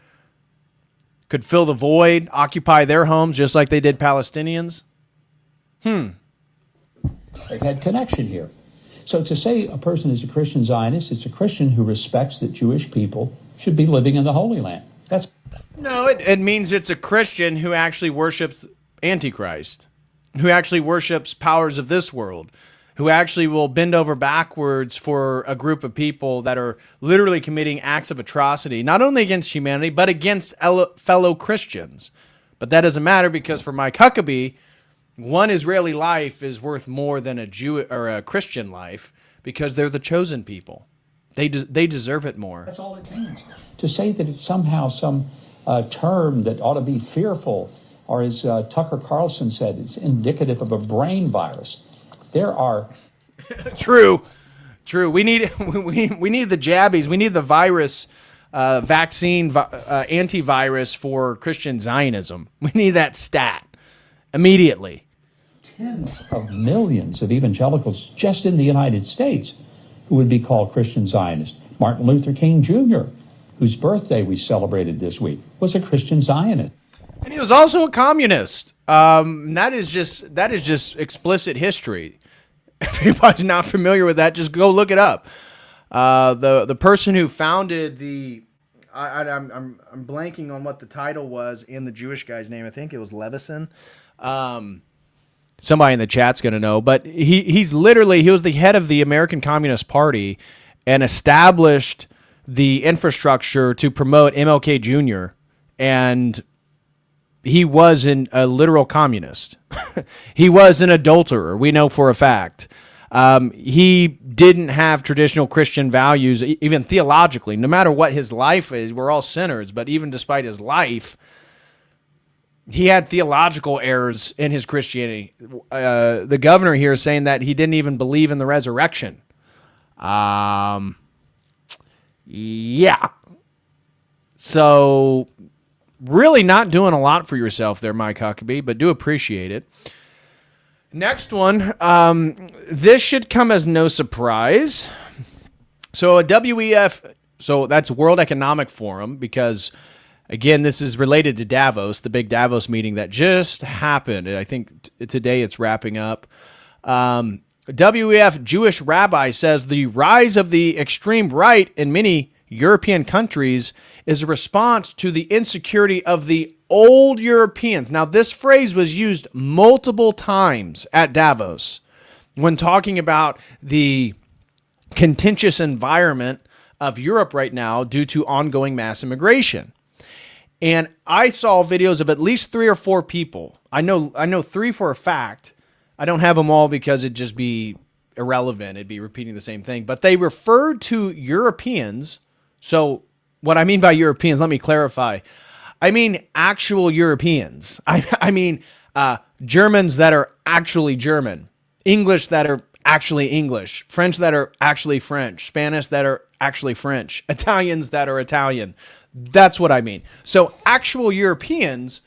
could fill the void, occupy their homes just like they did Palestinians. They've had connection here. So to say a person is a Christian Zionist, it's a Christian who respects that Jewish people should be living in the Holy Land. No, it means it's a Christian who actually worships Antichrist, who actually worships powers of this world, who actually will bend over backwards for a group of people that are literally committing acts of atrocity, not only against humanity, but against fellow Christians. But that doesn't matter because for Mike Huckabee, one Israeli life is worth more than a Jew or a Christian life because they're the chosen people. They deserve it more. That's all it means. To say that it's somehow some term that ought to be fearful, or as Tucker Carlson said, it's indicative of a brain virus. There are true. We need the jabbies. We need the virus vaccine antivirus for Christian Zionism. We need that stat immediately. Tens of millions of evangelicals just in the United States who would be called Christian Zionists. Martin Luther King Jr., whose birthday we celebrated this week, was a Christian Zionist. And he was also a communist. That is just explicit history. If anybody's not familiar with that, just go look it up. The person who founded I'm blanking on what the title was in the Jewish guy's name. I think it was Levison. Somebody in the chat's going to know, but he was the head of the American Communist Party and established the infrastructure to promote MLK Jr. and he was a literal communist. He was an adulterer. We know for a fact. He didn't have traditional Christian values, even theologically. No matter what his life is, we're all sinners. But even despite his life, he had theological errors in his Christianity. The governor here is saying that he didn't even believe in the resurrection. Yeah. So really not doing a lot for yourself there, Mike Huckabee, but do appreciate it. Next one. This should come as no surprise. So a WEF, so that's World Economic Forum, because again, this is related to Davos, the big Davos meeting that just happened. I think today it's wrapping up. WEF Jewish rabbi says the rise of the extreme right in many European countries is a response to the insecurity of the old Europeans. Now, this phrase was used multiple times at Davos. when talking about the contentious environment of Europe right now due to ongoing mass immigration. And I saw videos of at least 3 or 4 people. I know 3 for a fact. I don't have them all because it'd just be irrelevant. It'd be repeating the same thing. But they referred to Europeans. So what I mean by Europeans, let me clarify. I mean actual Europeans. I mean Germans that are actually German, English that are actually English, French that are actually French, Spanish that are actually French, Italians that are Italian. That's what I mean. So actual Europeans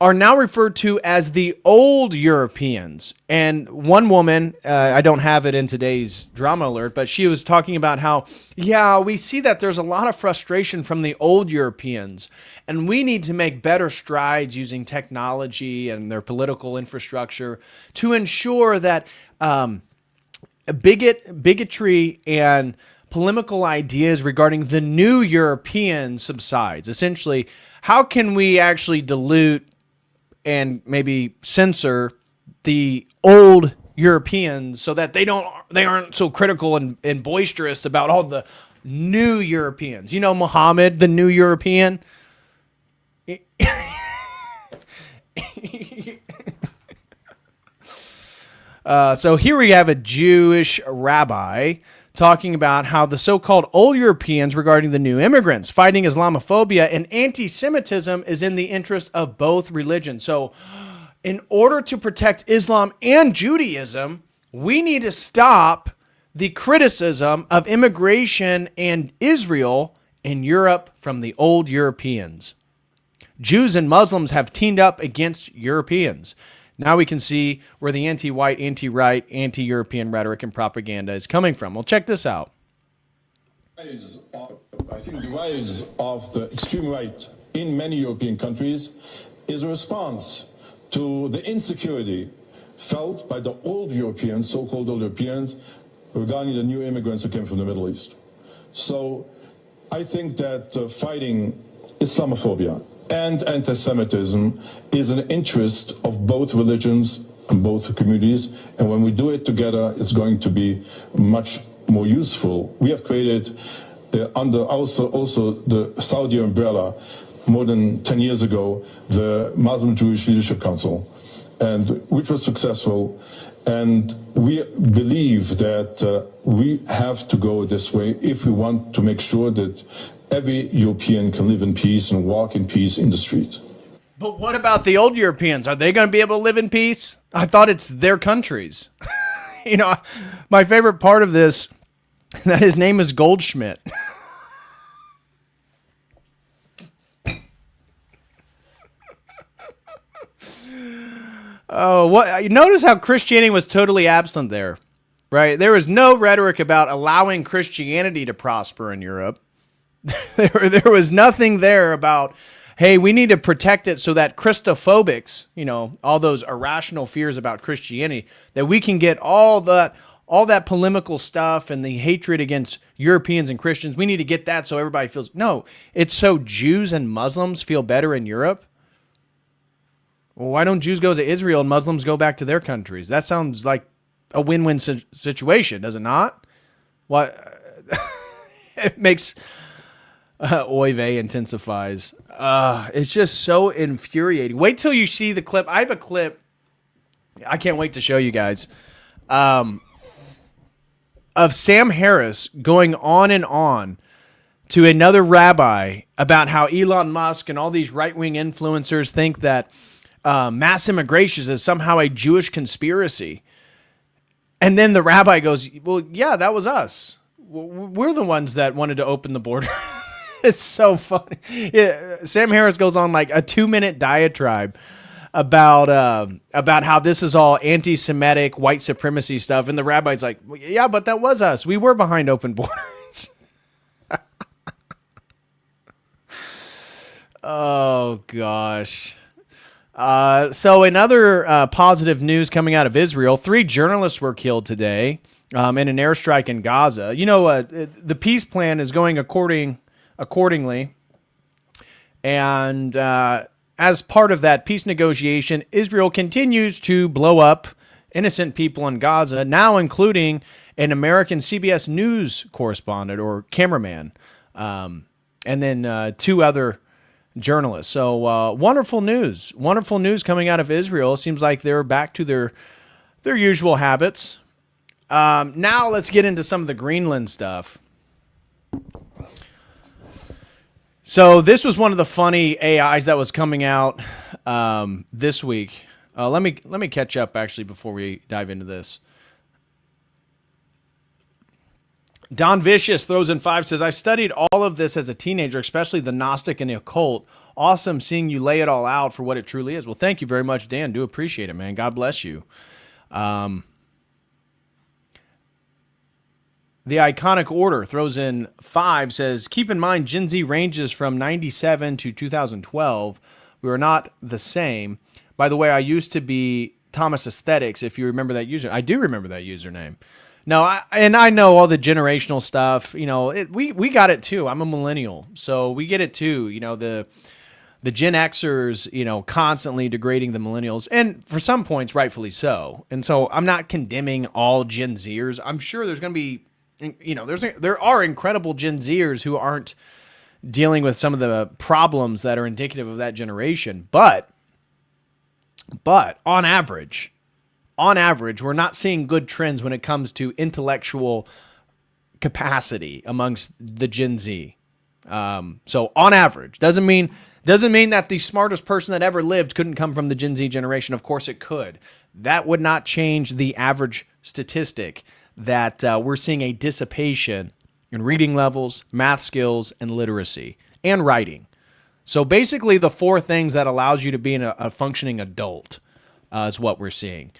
are now referred to as the old Europeans. And one woman, I don't have it in today's drama alert, but she was talking about how, yeah, we see that there's a lot of frustration from the old Europeans, and we need to make better strides using technology and their political infrastructure to ensure that bigotry and polemical ideas regarding the new Europeans subsides. Essentially, how can we actually dilute and maybe censor the old Europeans so that they aren't so critical and boisterous about all the new Europeans? You know, Muhammad, the new European. So here we have a Jewish rabbi talking about how the so-called old Europeans regarding the new immigrants, fighting Islamophobia and anti-Semitism is in the interest of both religions. So in order to protect Islam and Judaism, we need to stop the criticism of immigration and Israel in Europe from the old Europeans. Jews and Muslims have teamed up against Europeans. Now we can see where the anti-white, anti-right, anti-European rhetoric and propaganda is coming from. Well, check this out. I think the rise of the extreme right in many European countries is a response to the insecurity felt by the old Europeans, so-called old Europeans, regarding the new immigrants who came from the Middle East. So I think that fighting Islamophobia and anti-Semitism is an interest of both religions and both communities. And when we do it together, it's going to be much more useful. We have created, under also the Saudi umbrella, more than 10 years ago, the Muslim Jewish Leadership Council, and which was successful. And we believe that we have to go this way if we want to make sure that every European can live in peace and walk in peace in the streets. But what about the old Europeans? Are they going to be able to live in peace? I thought it's their countries. You know, my favorite part of this, that his name is Goldschmidt. Oh, what? Notice how Christianity was totally absent there, right? There was no rhetoric about allowing Christianity to prosper in Europe. There was nothing there about, hey, we need to protect it so that Christophobics, you know, all those irrational fears about Christianity, that we can get all that polemical stuff and the hatred against Europeans and Christians. We need to get that so everybody feels. No, it's so Jews and Muslims feel better in Europe. Well, why don't Jews go to Israel and Muslims go back to their countries? That sounds like a win-win situation, does it not? What? It makes oy vey intensifies. It's just so infuriating. Wait till you see the clip. I have a clip. I can't wait to show you guys. Of Sam Harris going on and on to another rabbi about how Elon Musk and all these right-wing influencers think that mass immigration is somehow a Jewish conspiracy. And then the rabbi goes, well, yeah, that was us. We're the ones that wanted to open the border. It's so funny. Yeah, Sam Harris goes on like a 2-minute diatribe about how this is all anti-Semitic white supremacy stuff. And the rabbi's like, well, yeah, but that was us. We were behind open borders. Oh, gosh. So in other positive news coming out of Israel, 3 journalists were killed today in an airstrike in Gaza. You know, the peace plan is going accordingly. And as part of that peace negotiation, Israel continues to blow up innocent people in Gaza, now including an American CBS News correspondent or cameraman, and then 2 other journalists. So wonderful news coming out of Israel. Seems like they're back to their usual habits. Now let's get into some of the Greenland stuff. So this was one of the funny AIs that was coming out this week. Let me catch up actually before we dive into this. Don Vicious throws in 5, says, I studied all of this as a teenager, especially the Gnostic and the occult. Awesome seeing you lay it all out for what it truly is. Well, thank you very much, Dan. Do appreciate it, man. God bless you. The Iconic Order throws in 5, says, keep in mind Gen Z ranges from 97 to 2012. We are not the same. By the way, I used to be Thomas Aesthetics, if you remember that user. I do remember that username. No, I know all the generational stuff. You know, we got it too. I'm a millennial, so we get it too. You know, the Gen Xers, you know, constantly degrading the millennials, and for some points, rightfully so. And so I'm not condemning all Gen Zers. I'm sure there's going to be, you know, there are incredible Gen Zers who aren't dealing with some of the problems that are indicative of that generation. But on average, we're not seeing good trends when it comes to intellectual capacity amongst the Gen Z. So on average, doesn't mean that the smartest person that ever lived couldn't come from the Gen Z generation. Of course it could. That would not change the average statistic that we're seeing a dissipation in reading levels, math skills, and literacy, and writing. So basically the 4 things that allows you to be a functioning adult is what we're seeing.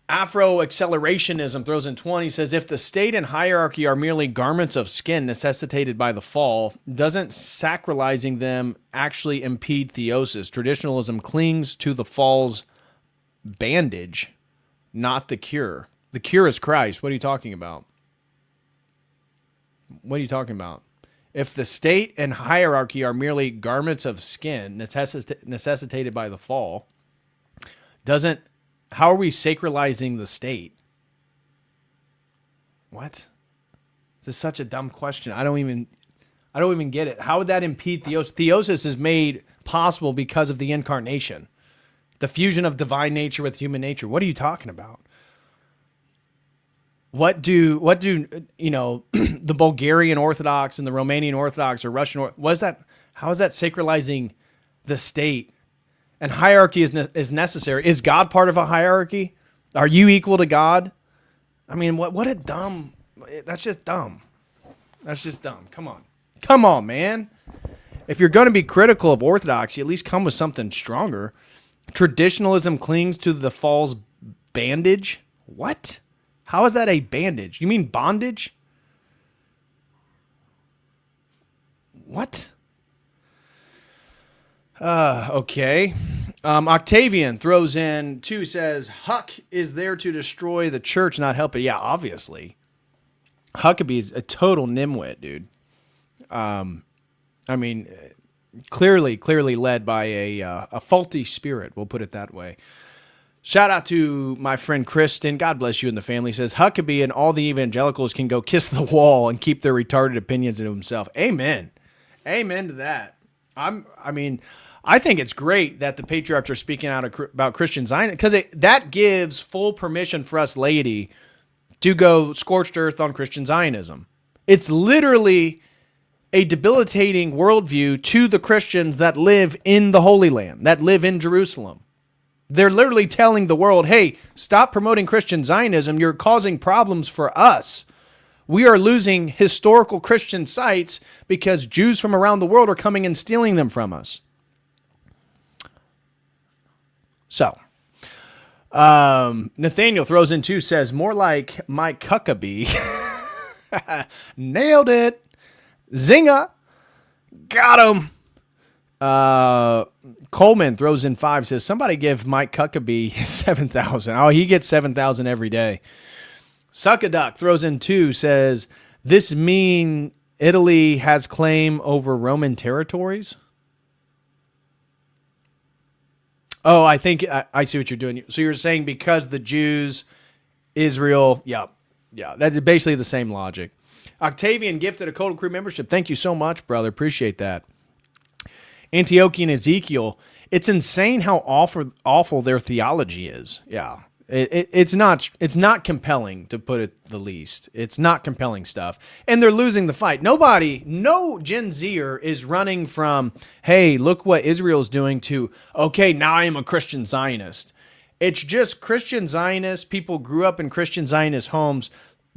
Afro-accelerationism throws in 20, says, if the state and hierarchy are merely garments of skin necessitated by the fall, doesn't sacralizing them actually impede theosis? Traditionalism clings to the fall's bandage, not the cure. The cure is Christ. What are you talking about? What are you talking about? If the state and hierarchy are merely garments of skin necessitated by the fall, how are we sacralizing the state? What? This is such a dumb question. I don't even get it. How would that impede theosis? Theosis is made possible because of the incarnation, the fusion of divine nature with human nature. What are you talking about? What do you know, the Bulgarian Orthodox and the Romanian Orthodox or Russian how is that sacralizing the state? And hierarchy is necessary. Is God part of a hierarchy? Are you equal to God? I mean, what a dumb, that's just dumb. That's just dumb. Come on, man. If you're going to be critical of orthodoxy, at least come with something stronger. Traditionalism clings to the fall's bandage. What? How is that a bandage? You mean bondage? What? Okay. Octavian throws in 2, says, Huck is there to destroy the church, not help it. Yeah, obviously. Huckabee is a total nimwit, dude. I mean, clearly led by a faulty spirit. We'll put it that way. Shout out to my friend Kristen. God bless you and the family. Says Huckabee and all the evangelicals can go kiss the wall and keep their retarded opinions to himself. Amen. Amen to that. I think it's great that the patriarchs are speaking out about Christian Zionism because that gives full permission for us laity to go scorched earth on Christian Zionism. It's literally a debilitating worldview to the Christians that live in the Holy Land, that live in Jerusalem. They're literally telling the world, hey, stop promoting Christian Zionism. You're causing problems for us. We are losing historical Christian sites because Jews from around the world are coming and stealing them from us. So, Nathaniel throws in 2, says, more like Mike Huckabee. Nailed it. Zinga. Got him. Coleman throws in 5, says, somebody give Mike Huckabee 7,000. Oh, he gets 7,000 every day. Suckaduck throws in 2, says, this mean Italy has claim over Roman territories? Oh, I think I see what you're doing. So you're saying because the Jews, Israel, yeah, that's basically the same logic. Octavian gifted a Code Crew membership. Thank you so much, brother. Appreciate that. Antiochian Ezekiel, it's insane how awful their theology is. Yeah. It's not compelling, to put it the least. It's not compelling stuff. And they're losing the fight. No Gen Zer is running from, hey, look what Israel's doing, to, okay, now I am a Christian Zionist. It's just Christian Zionists, people grew up in Christian Zionist homes,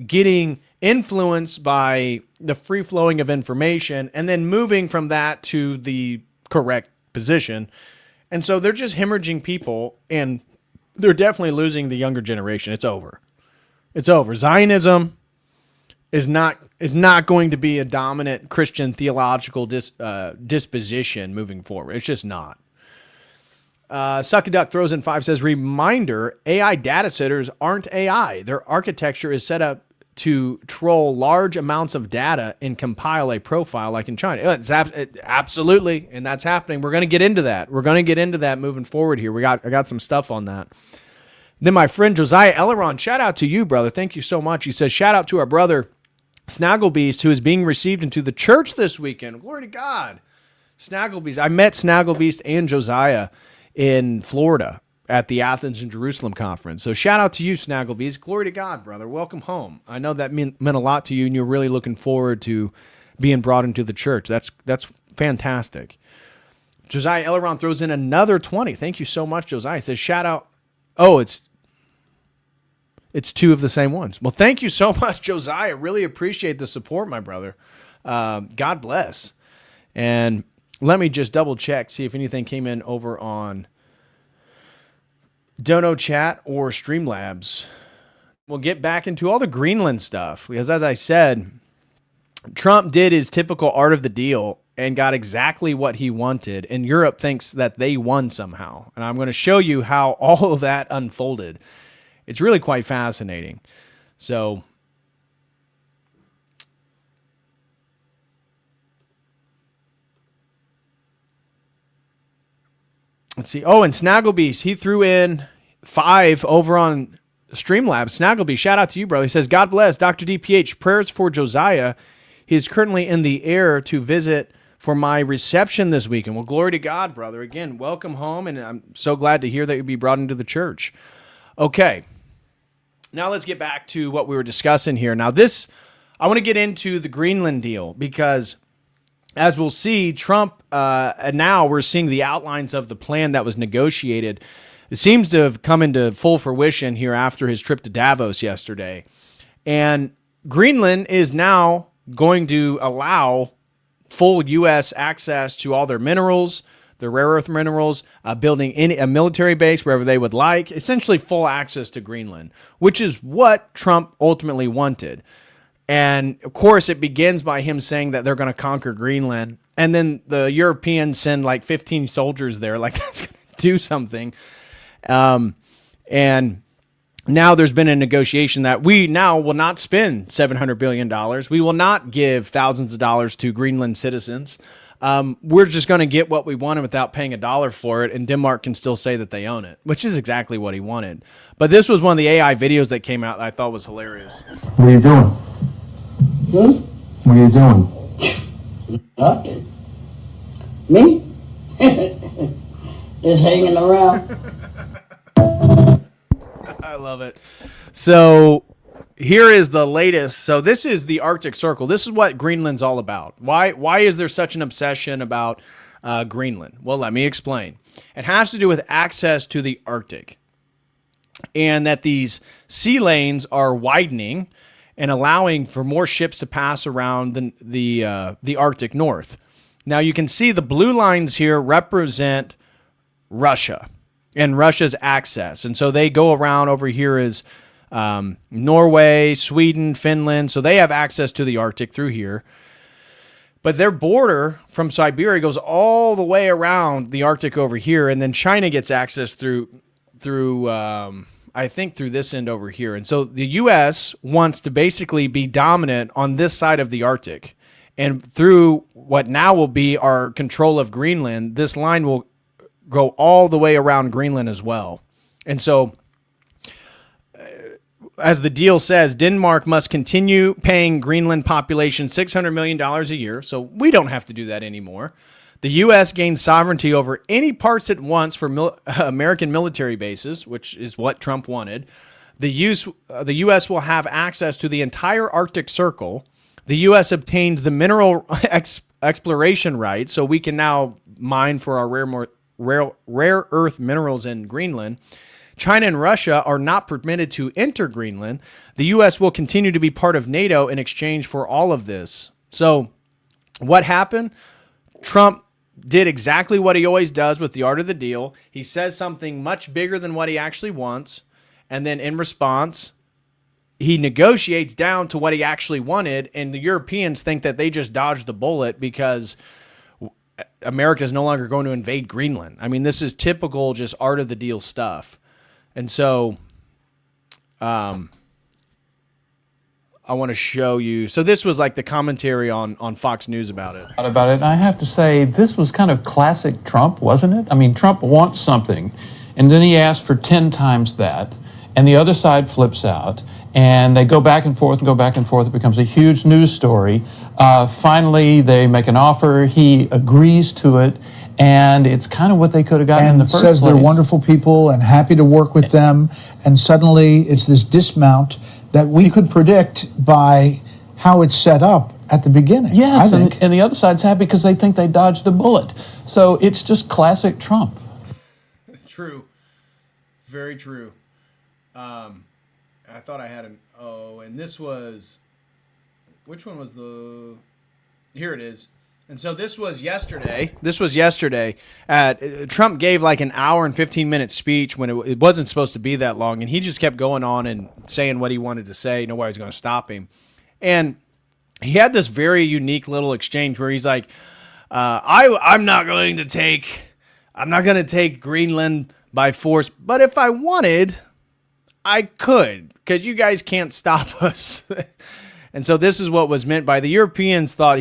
getting influenced by the free flowing of information and then moving from that to the correct position. And so they're just hemorrhaging people, and they're definitely losing the younger generation. It's over. It's over. Zionism is not going to be a dominant Christian theological disposition moving forward. It's just not. Suckaduck throws in 5, says, reminder, AI data setters aren't AI. Their architecture is set up to troll large amounts of data and compile a profile like in China. Absolutely, and that's happening. We're going to get into that. We're going to get into that moving forward here. I got some stuff on that. Then my friend Josiah Elleron, shout out to you, brother. Thank you so much. He says, shout out to our brother Snagglebeast, who is being received into the church this weekend. Glory to God. Snagglebeast. I met Snagglebeast and Josiah in Florida at the Athens and Jerusalem conference. So shout out to you, Snagglebees. Glory to God, brother. Welcome home. I know that meant a lot to you, and you're really looking forward to being brought into the church. That's fantastic. Josiah Elleron throws in another 20. Thank you so much, Josiah. He says, shout out. Oh, it's 2 of the same ones. Well, thank you so much, Josiah. Really appreciate the support, my brother. God bless. And let me just double check, see if anything came in over on Dono Chat or Streamlabs. We'll get back into all the Greenland stuff, because as I said, Trump did his typical art of the deal and got exactly what he wanted, and Europe thinks that they won somehow. And I'm going to show you how all of that unfolded. It's really quite fascinating. So let's see. Oh, and Snagglebeast, he threw in 5 over on Streamlabs. Snagglebeast, shout out to you, brother. He says, God bless Dr. DPH. Prayers for Josiah. He is currently in the air to visit for my reception this weekend. Well, glory to God, brother. Again, welcome home, and I'm so glad to hear that you'll be brought into the church. Okay. Now let's get back to what we were discussing here. Now I want to get into the Greenland deal, because as we'll see, Trump, now we're seeing the outlines of the plan that was negotiated. It seems to have come into full fruition here after his trip to Davos yesterday. And Greenland is now going to allow full U.S. access to all their minerals, their rare earth minerals, building a military base wherever they would like, essentially full access to Greenland, which is what Trump ultimately wanted. And of course, it begins by him saying that they're going to conquer Greenland. And then the Europeans send like 15 soldiers there, like that's going to do something. And now there's been a negotiation that we now will not spend $700 billion. We will not give thousands of dollars to Greenland citizens. We're just going to get what we wanted without paying $1 for it, and Denmark can still say that they own it, which is exactly what he wanted. But this was one of the AI videos that came out that I thought was hilarious. What are you doing? What are you doing? Nothing. Me? Just hanging around. I love it. So here is the latest. So this is the Arctic Circle. This is what Greenland's all about. Why is there such an obsession about Greenland? Well, let me explain. It has to do with access to the Arctic, and that these sea lanes are widening and allowing for more ships to pass around the Arctic North. Now you can see the blue lines here represent Russia and Russia's access. And so they go around. Over here is Norway, Sweden, Finland. So they have access to the Arctic through here. But their border from Siberia goes all the way around the Arctic over here. And then China gets access through I think through this end over here. And so the U.S. wants to basically be dominant on this side of the Arctic. And through what now will be our control of Greenland, this line will go all the way around Greenland as well. And so, as the deal says, Denmark must continue paying Greenland population $600 million a year, so we don't have to do that anymore. The U.S. gains sovereignty over any parts it wants for American military bases, which is what Trump wanted. The U.S. will have access to the entire Arctic Circle. The U.S. obtains the mineral exploration rights, so we can now mine for our rare earth minerals in Greenland. China and Russia are not permitted to enter Greenland. The U.S. will continue to be part of NATO in exchange for all of this. So what happened? Trump did exactly what he always does with the art of the deal. He says something much bigger than what he actually wants, and then in response, he negotiates down to what he actually wanted, and the Europeans think that they just dodged the bullet because America is no longer going to invade Greenland. I mean, this is typical just art of the deal stuff. And so I want to show you. So this was like the commentary on Fox News about it. And I have to say, this was kind of classic Trump, wasn't it? I mean, Trump wants something, and then he asks for 10 times that, and the other side flips out, and they go back and forth and go back and forth. It becomes a huge news story. Finally, they make an offer. He agrees to it. And it's kind of what they could have gotten in the first place. And says they're wonderful people and happy to work with them. And suddenly it's this dismount that we could predict by how it's set up at the beginning. Yes, and the other side's happy because they think they dodged a bullet. So it's just classic Trump. True. Very true. I thought I had an... Oh, and this was... Which one was the... Here it is. And so this was yesterday. Trump gave like an hour and 15-minute speech when it wasn't supposed to be that long, and he just kept going on and saying what he wanted to say. Nobody's going to stop him. And he had this very unique little exchange where he's like, I'm not going to take Greenland by force, but if I wanted, I could, because you guys can't stop us. And so this is what was meant by the Europeans thought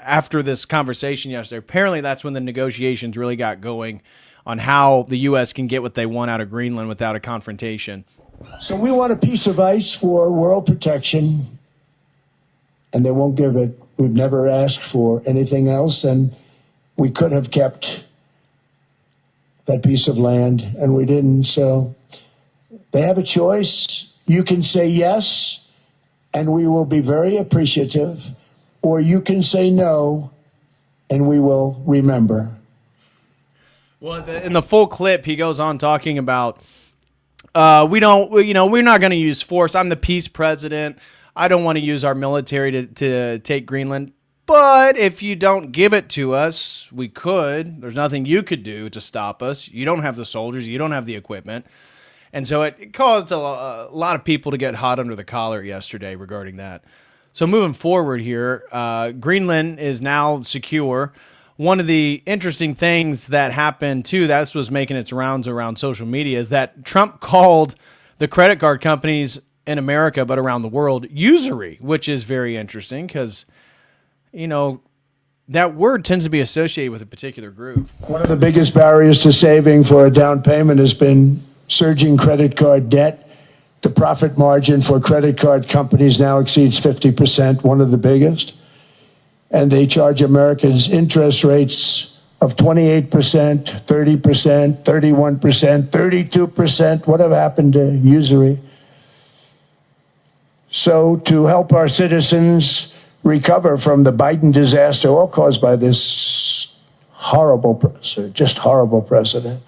after this conversation yesterday, apparently that's when the negotiations really got going on how the U.S. can get what they want out of Greenland without a confrontation. So we want a piece of ice for world protection, and they won't give it. We've never asked for anything else, and we could have kept that piece of land, and we didn't. So they have a choice. You can say yes, and we will be very appreciative, or you can say no, and we will remember. Well, in the full clip, he goes on talking about, we're not going to use force. I'm the peace president. I don't want to use our military to take Greenland. But if you don't give it to us, we could. There's nothing you could do to stop us. You don't have the soldiers. You don't have the equipment. And so it caused a lot of people to get hot under the collar yesterday regarding that. So moving forward here, Greenland is now secure. One of the interesting things that happened, too, that was making its rounds around social media, is that Trump called the credit card companies in America, but around the world, usury, which is very interesting because, that word tends to be associated with a particular group. One of the biggest barriers to saving for a down payment has been surging credit card debt. The profit margin for credit card companies now exceeds 50%, one of the biggest. And they charge Americans interest rates of 28%, 30%, 31%, 32%. Whatever happened to usury? So to help our citizens recover from the Biden disaster, all caused by this horrible precedent,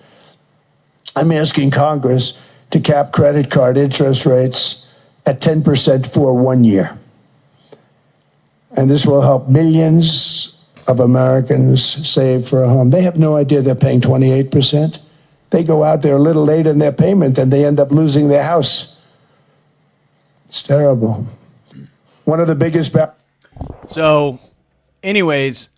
I'm asking Congress to cap credit card interest rates at 10% for 1 year. And this will help millions of Americans save for a home. They have no idea they're paying 28%. They go out there a little late in their payment and they end up losing their house. It's terrible. One of the biggest... So, anyways...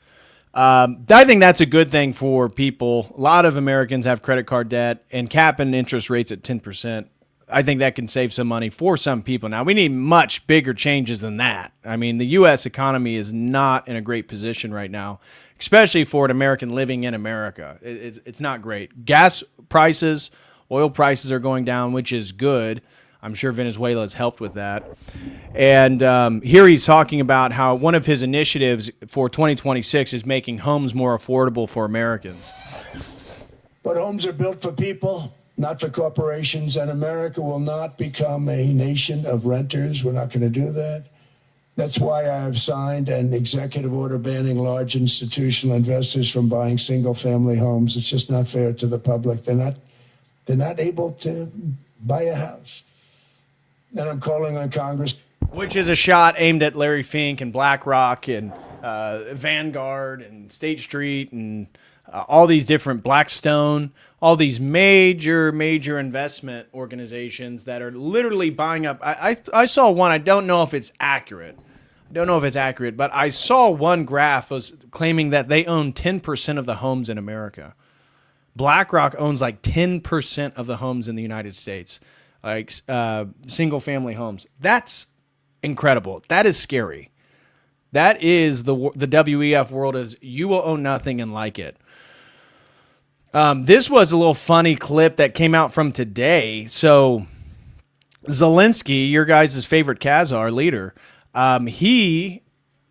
I think that's a good thing for people. A lot of Americans have credit card debt, and capping interest rates at 10%. I think that can save some money for some people. Now, we need much bigger changes than that. I mean, the U.S. economy is not in a great position right now, especially for an American living in America. It's not great. Gas prices, oil prices are going down, which is good. I'm sure Venezuela has helped with that. And here he's talking about how one of his initiatives for 2026 is making homes more affordable for Americans. But homes are built for people, not for corporations, and America will not become a nation of renters. We're not going to do that. That's why I have signed an executive order banning large institutional investors from buying single-family homes. It's just not fair to the public. They're not able to buy a house. And I'm calling on Congress. Which is a shot aimed at Larry Fink and BlackRock and Vanguard and State Street and all these different Blackstone, all these major investment organizations that are literally buying up. I saw one. I don't know if it's accurate. But I saw one graph was claiming that they own 10% of the homes in America. BlackRock owns like 10% of the homes in the United States, like single-family homes. That's incredible. That is scary. That is the WEF world is you will own nothing and like it. This was a little funny clip that came out from today. So Zelensky, your guys' favorite Khazar leader, he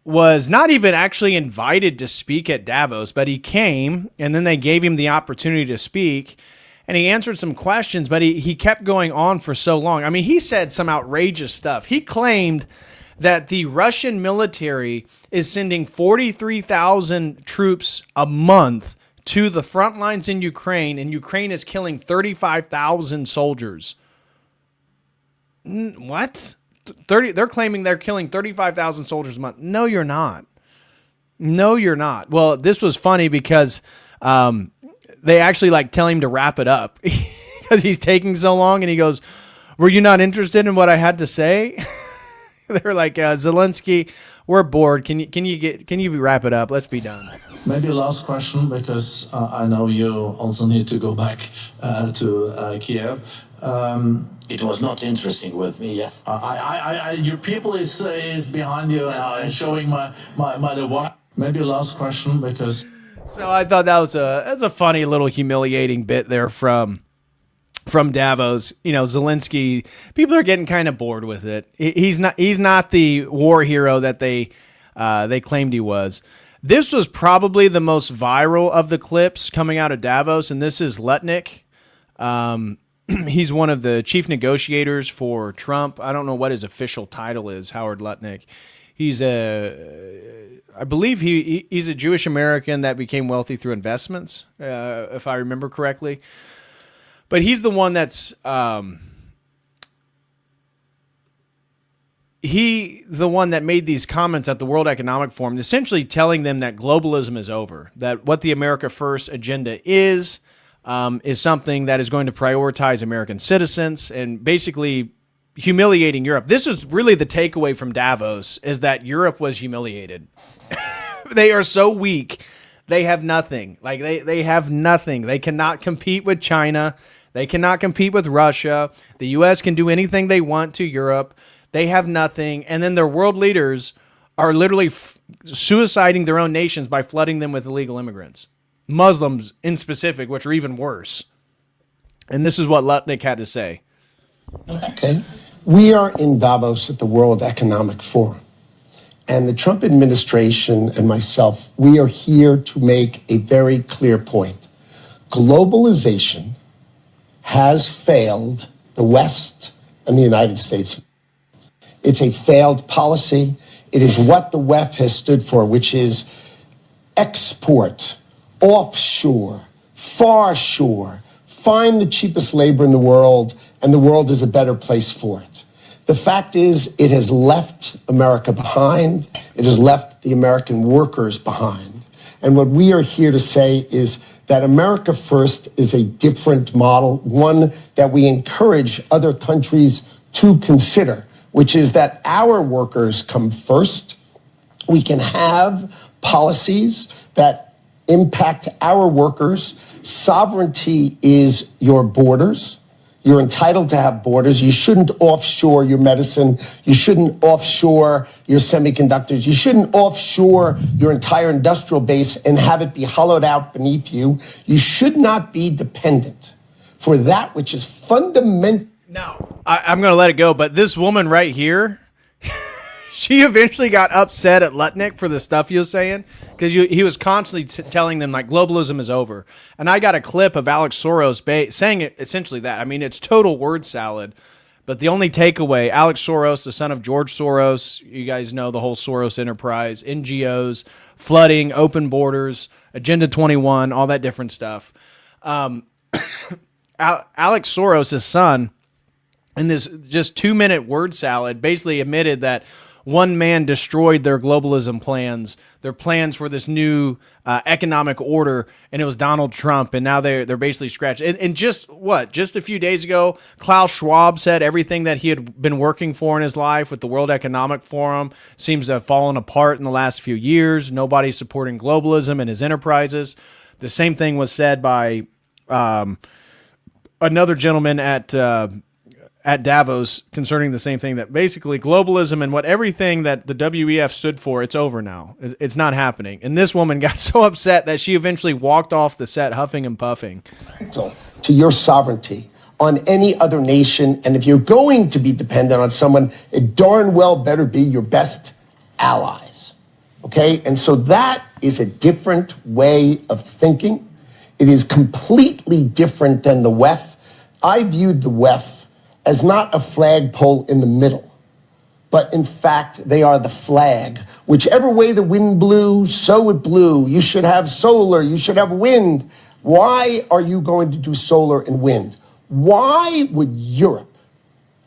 was not even actually invited to speak at Davos, but he came, and then they gave him the opportunity to speak, and he answered some questions, but he kept going on for so long. I mean, he said some outrageous stuff. He claimed that the Russian military is sending 43,000 troops a month to the front lines in Ukraine, and Ukraine is killing 35,000 soldiers. What? They're claiming they're killing 35,000 soldiers a month. No, you're not. Well, this was funny because they actually tell him to wrap it up because he's taking so long, and he goes, "Were you not interested in what I had to say?" They're like, Zelensky, we're bored. Can you wrap it up? Let's be done. Maybe last question, because I know you also need to go back to Kiev. It was not interesting with me, yes. Your people is behind you and showing my the. Maybe last question, because. So I thought that's a funny little humiliating bit there from Davos. You know, Zelensky, people are getting kind of bored with it. He's not the war hero that they claimed he was. This was probably the most viral of the clips coming out of Davos, and this is Lutnick. He's one of the chief negotiators for Trump. I don't know what his official title is, Howard Lutnick. I believe he's a Jewish American that became wealthy through investments, if I remember correctly. But he's the one that's the one that made these comments at the World Economic Forum, essentially telling them that globalism is over, that what the America First agenda is something that is going to prioritize American citizens and basically humiliating Europe. This is really the takeaway from Davos, is that Europe was humiliated. They are so weak. They have nothing. They have nothing. They cannot compete with China. They cannot compete with Russia. The U.S. can do anything they want to Europe. They have nothing. And then their world leaders are literally suiciding their own nations by flooding them with illegal immigrants. Muslims in specific, which are even worse. And this is what Lutnick had to say. Okay. We are in Davos at the World Economic Forum. And the Trump administration and myself, we are here to make a very clear point. Globalization has failed the West and the United States. It's a failed policy. It is what the WEF has stood for, which is export, offshore, far shore, find the cheapest labor in the world, and the world is a better place for it. The fact is, it has left America behind. It has left the American workers behind. And what we are here to say is that America First is a different model, one that we encourage other countries to consider, which is that our workers come first. We can have policies that impact our workers. Sovereignty is your borders. You're entitled to have borders. You shouldn't offshore your medicine. You shouldn't offshore your semiconductors. You shouldn't offshore your entire industrial base and have it be hollowed out beneath you. You should not be dependent for that which is fundamental. Now, I'm going to let it go, but this woman right here, she eventually got upset at Lutnick for the stuff he was saying, because he was constantly telling them, like, globalism is over. And I got a clip of Alex Soros saying it, essentially that. I mean, it's total word salad. But the only takeaway, Alex Soros, the son of George Soros, you guys know the whole Soros enterprise, NGOs, flooding, open borders, Agenda 21, all that different stuff. Alex Soros, his son, in this just 2-minute word salad, basically admitted that one man destroyed their globalism plans, their plans for this new economic order, and it was Donald Trump. And now they're basically scratched. And just a few days ago, Klaus Schwab said everything that he had been working for in his life with the World Economic Forum seems to have fallen apart in the last few years. Nobody's supporting globalism and his enterprises. The same thing was said by another gentleman at Davos concerning the same thing, that basically globalism and everything that the WEF stood for, it's over now. It's not happening. And this woman got so upset that she eventually walked off the set huffing and puffing. To your sovereignty on any other nation. And if you're going to be dependent on someone, it darn well better be your best allies. Okay? And so that is a different way of thinking. It is completely different than the WEF. I viewed the WEF as not a flagpole in the middle, but in fact, they are the flag. Whichever way the wind blew, so it blew. You should have solar, you should have wind. Why are you going to do solar and wind? Why would Europe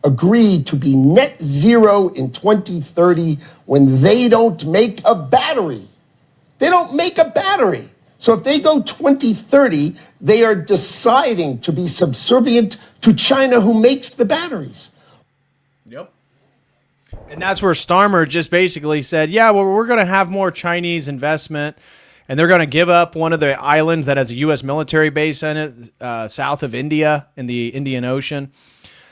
agree to be net zero in 2030 when they don't make a battery? They don't make a battery. So if they go 2030, they are deciding to be subservient to China, who makes the batteries. Yep. And that's where Starmer just basically said, yeah, well, we're going to have more Chinese investment, and they're going to give up one of the islands that has a U.S. military base in it, south of India, in the Indian Ocean.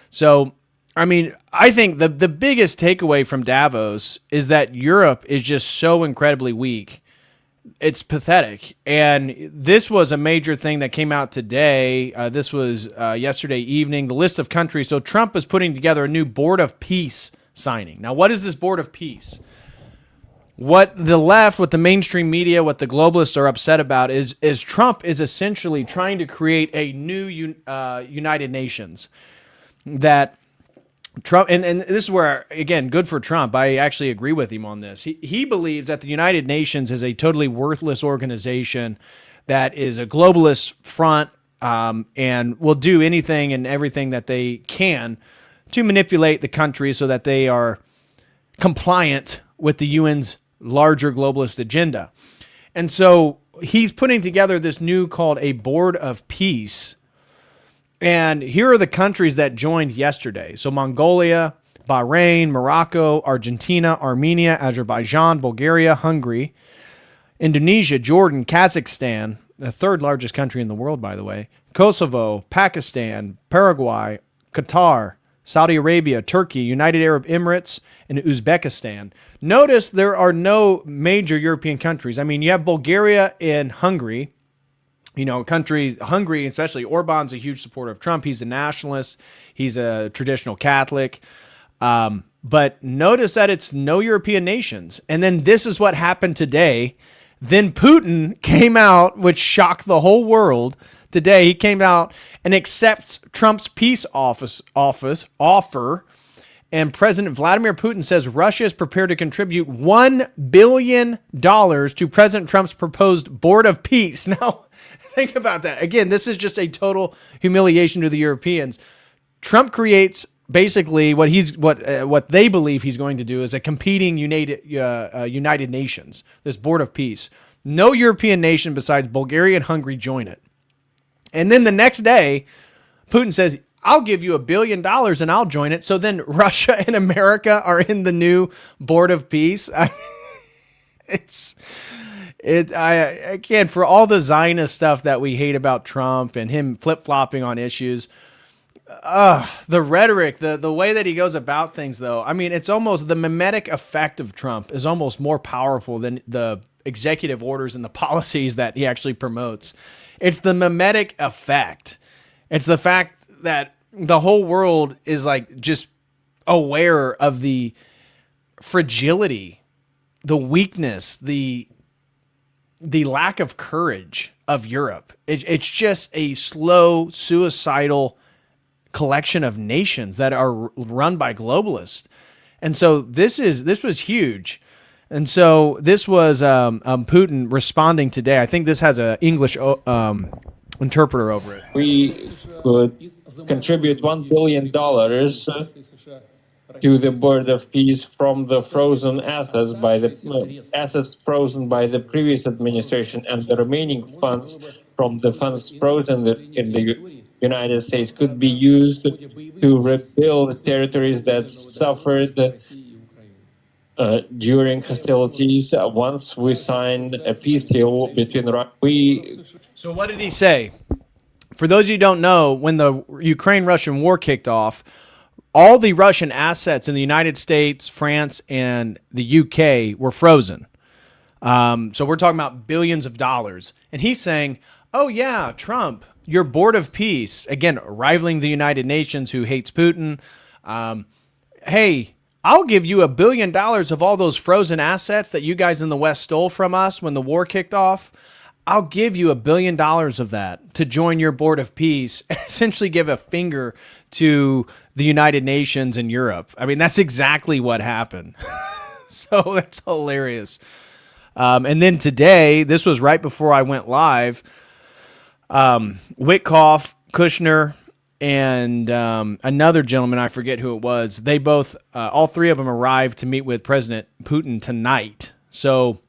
So, I mean, I think the biggest takeaway from Davos is that Europe is just so incredibly weak. It's pathetic. And this was a major thing that came out today. This was yesterday evening, the list of countries. So Trump is putting together a new Board of Peace signing. Now, what is this Board of Peace? What the left, what the mainstream media, what the globalists are upset about is Trump is essentially trying to create a new United Nations that Trump, and this is where, again, good for Trump. I actually agree with him on this. He believes that the United Nations is a totally worthless organization that is a globalist front and will do anything and everything that they can to manipulate the country so that they are compliant with the UN's larger globalist agenda. And so he's putting together this new called a Board of Peace. And here are the countries that joined yesterday. So Mongolia, Bahrain, Morocco, Argentina, Armenia, Azerbaijan, Bulgaria, Hungary, Indonesia, Jordan, Kazakhstan, the third largest country in the world, by the way, Kosovo, Pakistan, Paraguay, Qatar, Saudi Arabia, Turkey, United Arab Emirates, and Uzbekistan. Notice there are no major European countries. I mean, you have Bulgaria and Hungary. You know, countries, Hungary, especially Orban's a huge supporter of Trump. He's a nationalist. He's a traditional Catholic. But notice that it's no European nations. And then this is what happened today. Then Putin came out, which shocked the whole world. Today, he came out and accepts Trump's peace offer. And President Vladimir Putin says Russia is prepared to contribute $1 billion to President Trump's proposed Board of Peace. Now, think about that. Again, this is just a total humiliation to the Europeans. Trump creates basically what they believe he's going to do is a competing United Nations, this Board of Peace. No European nation besides Bulgaria and Hungary join it. And then the next day, Putin says, I'll give you $1 billion and I'll join it. So then Russia and America are in the new Board of Peace. I can't, for all the Zionist stuff that we hate about Trump and him flip-flopping on issues, The rhetoric, the way that he goes about things, though, I mean, it's almost the mimetic effect of Trump is almost more powerful than the executive orders and the policies that he actually promotes. It's the mimetic effect. It's the fact that the whole world is like just aware of the fragility, the weakness, the lack of courage of Europe. It's just a slow, suicidal collection of nations that are run by globalists. And so this was huge. And so this was Putin responding today. I think this has an English interpreter over it. We could contribute $1 billion to the Board of Peace from the frozen assets by the assets frozen by the previous administration, and the remaining funds from the funds frozen in the United States could be used to rebuild territories that suffered during hostilities. Once we signed a peace deal between So what did he say? For those of you who don't know, when the Ukraine-Russian war kicked off, all the Russian assets in the United States, France, and the UK were frozen. So we're talking about billions of dollars. And he's saying, oh yeah, Trump, your Board of Peace, again, rivaling the United Nations who hates Putin. Hey, I'll give you $1 billion of all those frozen assets that you guys in the West stole from us when the war kicked off. I'll give you $1 billion of that to join your Board of Peace and essentially give a finger to the United Nations and Europe. I mean, that's exactly what happened. So that's hilarious. And then today, this was right before I went live, Witkoff, Kushner, and another gentleman, I forget who it was, they both, all three of them arrived to meet with President Putin tonight. So,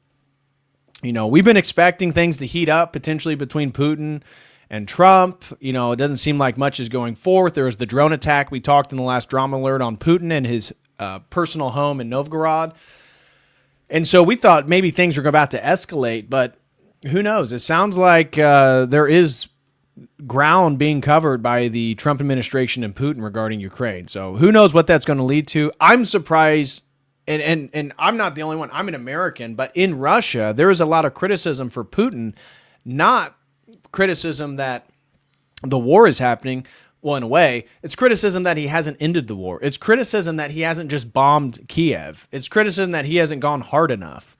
you know, we've been expecting things to heat up potentially between Putin and Trump. You know, it doesn't seem like much is going forth. There was the drone attack we talked in the last drama alert on Putin and his personal home in Novgorod. And so we thought maybe things were about to escalate, but who knows? It sounds like there is ground being covered by the Trump administration and Putin regarding Ukraine. So who knows what that's going to lead to? I'm surprised. And I'm not the only one. I'm an American, but in Russia, there is a lot of criticism for Putin, not criticism that the war is happening. Well, in a way, it's criticism that he hasn't ended the war. It's criticism that he hasn't just bombed Kiev. It's criticism that he hasn't gone hard enough.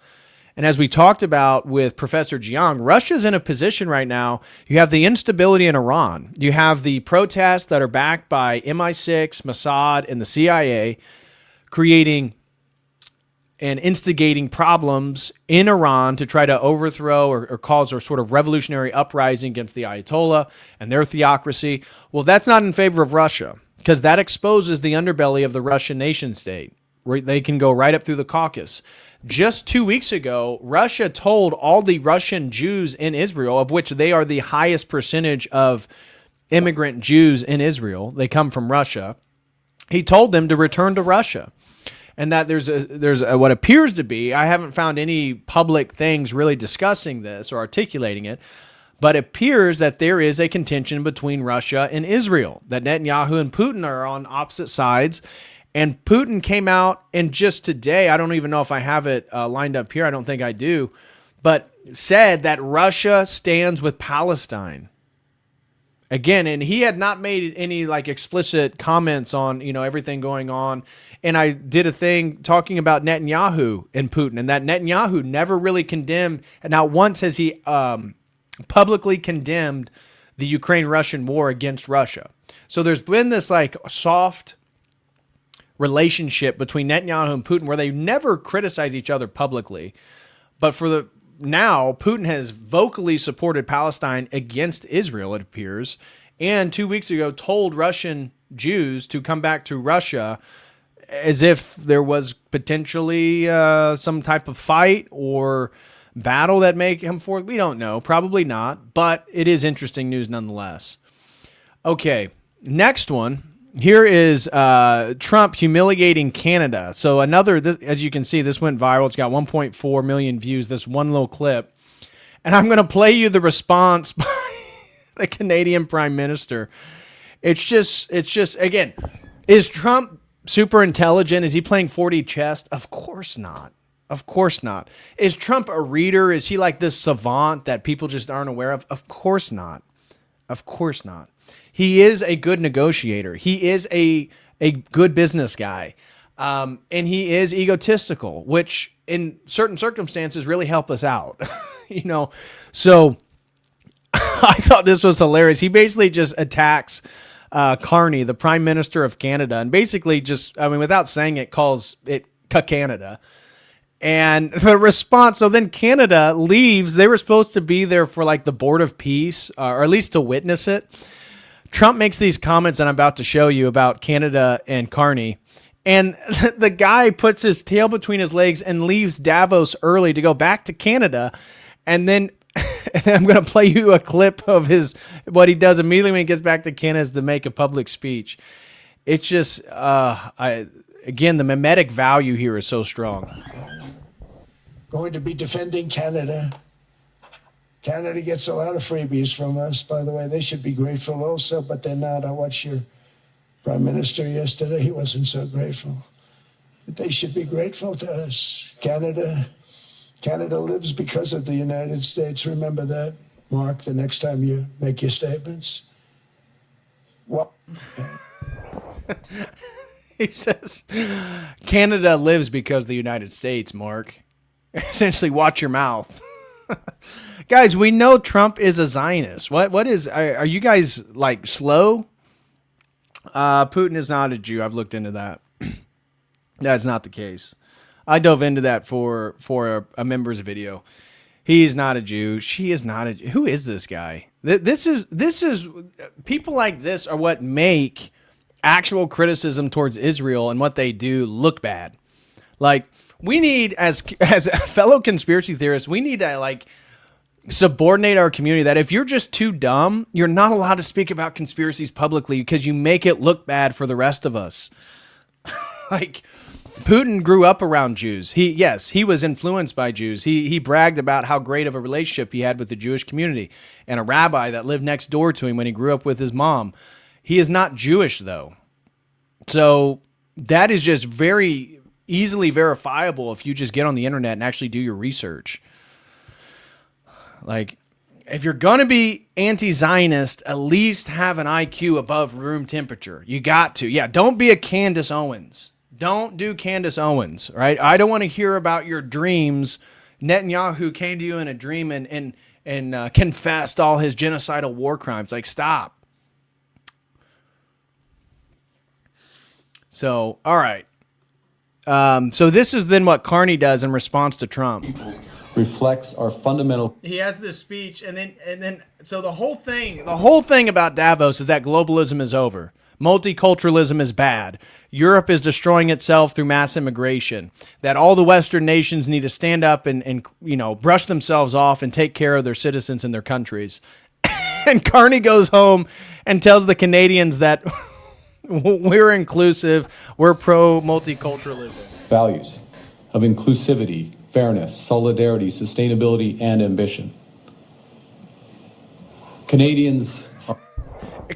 And as we talked about with Professor Jiang, Russia's in a position right now. You have the instability in Iran. You have the protests that are backed by MI6, Mossad, and the CIA, creating and instigating problems in Iran to try to overthrow or cause a sort of revolutionary uprising against the Ayatollah and their theocracy. Well, that's not in favor of Russia, because that exposes the underbelly of the Russian nation state, where they can go right up through the Caucasus. Just 2 weeks ago, Russia told all the Russian Jews in Israel, of which they are the highest percentage of immigrant Jews in Israel, they come from Russia, he told them to return to Russia. And that there's what appears to be, I haven't found any public things really discussing this or articulating it, but it appears that there is a contention between Russia and Israel, that Netanyahu and Putin are on opposite sides. And Putin came out and just today, I don't even know if I have it lined up here, I don't think I do, but said that Russia stands with Palestine. Again, and he had not made any like explicit comments on, you know, everything going on. And I did a thing talking about Netanyahu and Putin, and that Netanyahu never really condemned, and not once has he publicly condemned the Ukraine-Russian war against Russia. So there's been this like soft relationship between Netanyahu and Putin where they never criticize each other publicly. But now Putin has vocally supported Palestine against Israel, it appears, and 2 weeks ago told Russian Jews to come back to Russia as if there was potentially some type of fight or battle that may come forth. We don't know. Probably not. But it is interesting news nonetheless. Okay, next one. Here is Trump humiliating Canada. So as you can see, this went viral. It's got 1.4 million views, this one little clip. And I'm going to play you the response by the Canadian Prime Minister. It's just again, is Trump super intelligent? Is he playing 4D chess? Of course not. Of course not. Is Trump a reader? Is he like this savant that people just aren't aware of? Of course not. Of course not. He is a good negotiator. He is a good business guy. And he is egotistical, which in certain circumstances really help us out. So I thought this was hilarious. He basically just attacks Carney, the Prime Minister of Canada, and basically just, without saying it, calls it Canada. And the response, so then Canada leaves. They were supposed to be there for like the Board of Peace, or at least to witness it. Trump makes these comments, and I'm about to show you, about Canada and Carney. And the guy puts his tail between his legs and leaves Davos early to go back to Canada. And then I'm going to play you a clip of what he does immediately when he gets back to Canada is to make a public speech. It's just, again, the mimetic value here is so strong. Going to be defending Canada. Canada gets a lot of freebies from us, by the way. They should be grateful also, but they're not. I watched your Prime Minister yesterday. He wasn't so grateful. But they should be grateful to us. Canada lives because of the United States. Remember that, Mark, the next time you make your statements. Well, he says, Canada lives because of the United States, Mark. Essentially, watch your mouth. Guys, we know Trump is a Zionist. Are you guys like slow? Putin is not a Jew. I've looked into that. That's not the case. I dove into that for a members video. He's not a Jew. She is not a Jew. Who is this guy? This is people like this are what make actual criticism towards Israel and what they do look bad. Like, we need, as fellow conspiracy theorists, we need to subordinate our community that if you're just too dumb, you're not allowed to speak about conspiracies publicly because you make it look bad for the rest of us. Putin grew up around Jews. He was influenced by Jews. He bragged about how great of a relationship he had with the Jewish community and a rabbi that lived next door to him when he grew up with his mom. He is not Jewish, though. So that is just very easily verifiable if you just get on the internet and actually do your research. If you're going to be anti-Zionist, at least have an IQ above room temperature. You got to. Yeah, don't be a Candace Owens. Don't do Candace Owens, right? I don't want to hear about your dreams. Netanyahu came to you in a dream and confessed all his genocidal war crimes. Stop. So, all right. So this is then what Carney does in response to Trump. Reflects our fundamental. He has this speech, and then so the whole thing about Davos is that globalism is over. Multiculturalism is bad. Europe is destroying itself through mass immigration. That all the Western nations need to stand up and brush themselves off and take care of their citizens in their countries. And Carney goes home and tells the Canadians that we're inclusive, we're pro-multiculturalism. Values of inclusivity, fairness, solidarity, sustainability, and ambition. Canadians are...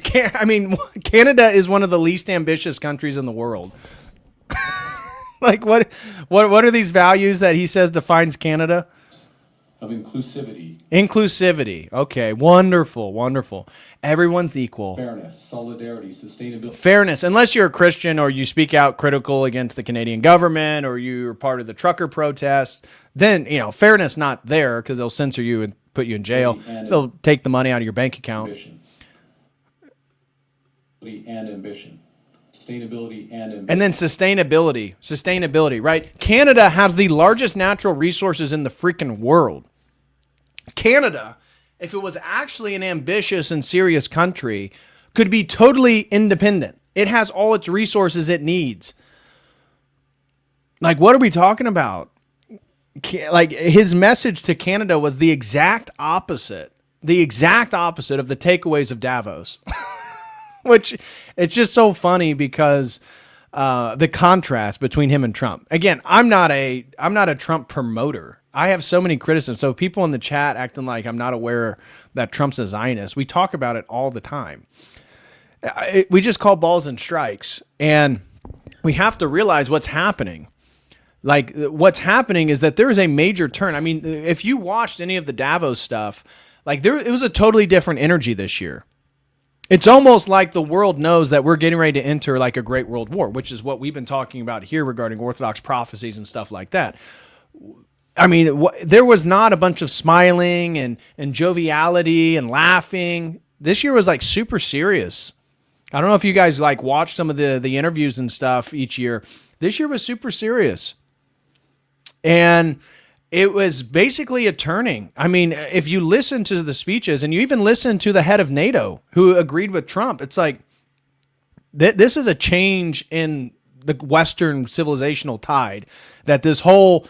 Canada is one of the least ambitious countries in the world. What are these values that he says defines Canada? Of inclusivity. Inclusivity. Okay, wonderful. Everyone's equal. Fairness, solidarity, sustainability. Fairness, unless you're a Christian or you speak out critical against the Canadian government or you're part of the trucker protest, then, fairness not there because they'll censor you and put you in jail. They'll take the money out of your bank account. Ambition. And ambition. Sustainability and ambition. And then sustainability, right? Canada has the largest natural resources in the freaking world. Canada, if it was actually an ambitious and serious country, could be totally independent. It has all its resources it needs. What are we talking about? His message to Canada was the exact opposite of the takeaways of Davos. Which it's just so funny because the contrast between him and Trump. Again, I'm not a Trump promoter. I have so many criticisms. So people in the chat acting like I'm not aware that Trump's a Zionist. We talk about it all the time. We just call balls and strikes, and we have to realize what's happening. Like, what's happening is that there is a major turn. I mean, if you watched any of the Davos stuff, like it was a totally different energy this year. It's almost like the world knows that we're getting ready to enter like a great world war, which is what we've been talking about here regarding Orthodox prophecies and stuff like that. I mean, there was not a bunch of smiling and joviality and laughing. This year was like super serious. I don't know if you guys like watch some of the interviews and stuff each year. This year was super serious. And it was basically a turning. I mean, if you listen to the speeches and you even listen to the head of NATO who agreed with Trump, it's like this is a change in the Western civilizational tide, that this whole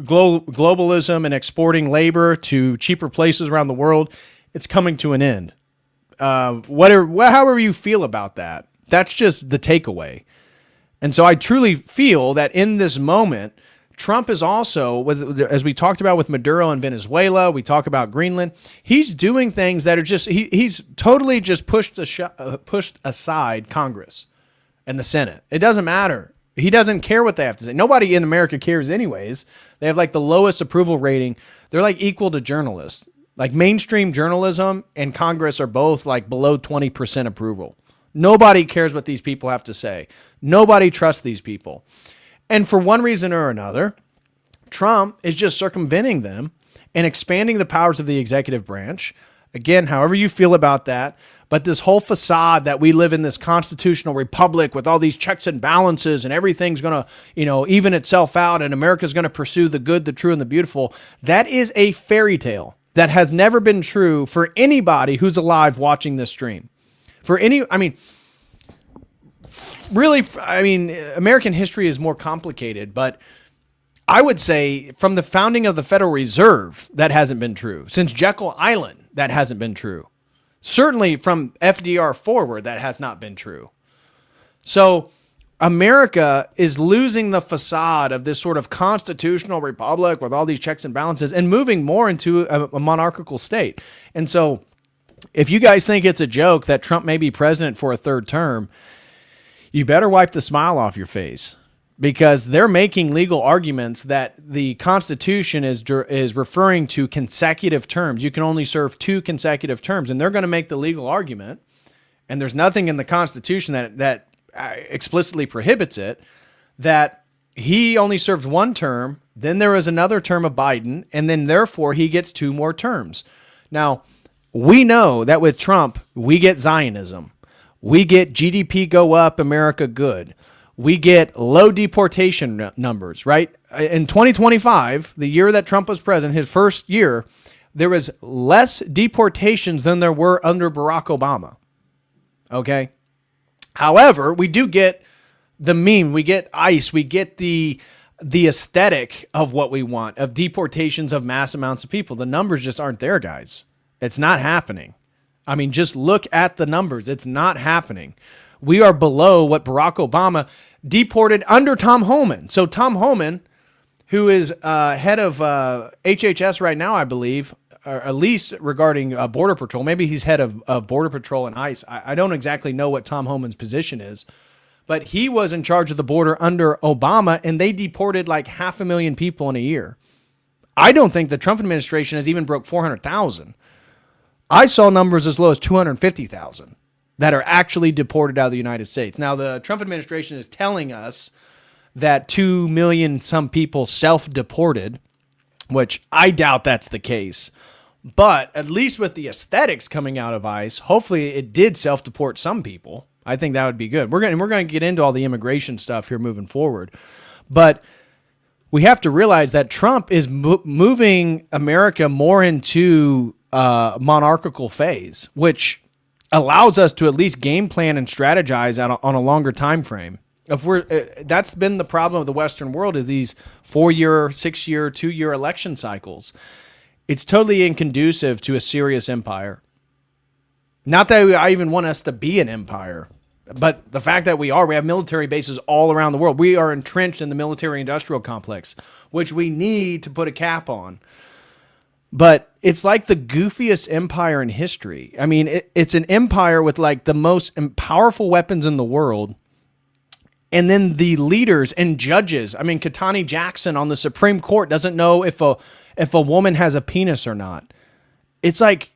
globalism and exporting labor to cheaper places around the world, it's coming to an end. However you feel about that, that's just the takeaway. And so I truly feel that in this moment, Trump is also, as we talked about with Maduro in Venezuela, we talk about Greenland, he's doing things that are just, he's totally just pushed aside Congress and the Senate. It doesn't matter. He doesn't care what they have to say. Nobody in America cares anyways. They have like the lowest approval rating. They're like equal to journalists. Like mainstream journalism and Congress are both like below 20% approval. Nobody cares what these people have to say. Nobody trusts these people. And for one reason or another, Trump is just circumventing them and expanding the powers of the executive branch. Again, however you feel about that, but this whole facade that we live in this constitutional republic with all these checks and balances and everything's going to, even itself out and America's going to pursue the good, the true, and the beautiful, that is a fairy tale that has never been true for anybody who's alive watching this stream. American history is more complicated, but I would say from the founding of the Federal Reserve, that hasn't been true. Since Jekyll Island, that hasn't been true. Certainly from FDR forward, that has not been true. So America is losing the facade of this sort of constitutional republic with all these checks and balances and moving more into a monarchical state. And so if you guys think it's a joke that Trump may be president for a third term, you better wipe the smile off your face, because they're making legal arguments that the Constitution is referring to consecutive terms. You can only serve 2 consecutive terms, and they're going to make the legal argument, and there's nothing in the Constitution that explicitly prohibits it, that he only served 1 term, then there is another term of Biden, and then therefore he gets 2 more terms. Now, we know that with Trump, we get Zionism. We get GDP go up, America good. We get low deportation numbers, right? In 2025, the year that Trump was president, his first year, there was less deportations than there were under Barack Obama. Okay? However, we do get the meme, we get ICE, we get the aesthetic of what we want, of deportations of mass amounts of people. The numbers just aren't there, guys. It's not happening. I mean, just look at the numbers. It's not happening. We are below what Barack Obama deported under Tom Homan. So Tom Homan, who is head of HHS right now, I believe, or at least regarding Border Patrol. Maybe he's head of Border Patrol and ICE. I don't exactly know what Tom Homan's position is, but he was in charge of the border under Obama, and they deported like 500,000 people in a year. I don't think the Trump administration has even broke 400,000. I saw numbers as low as 250,000 that are actually deported out of the United States. Now, the Trump administration is telling us that 2 million some people self-deported, which I doubt that's the case. But at least with the aesthetics coming out of ICE, hopefully it did self-deport some people. I think that would be good. We're going to get into all the immigration stuff here moving forward. But we have to realize that Trump is moving America more into monarchical phase, which allows us to at least game plan and strategize on a longer time frame. That's been the problem of the Western world, is these 4-year, 6-year, 2-year election cycles. It's totally inconducive to a serious empire. Not that I even want us to be an empire, but the fact that we have military bases all around the world. We are entrenched in the military industrial complex, which we need to put a cap on. But it's like the goofiest empire in history. I mean, it's an empire with like the most powerful weapons in the world. And then the leaders and judges. I mean, Ketanji Jackson on the Supreme Court doesn't know if a woman has a penis or not. It's like,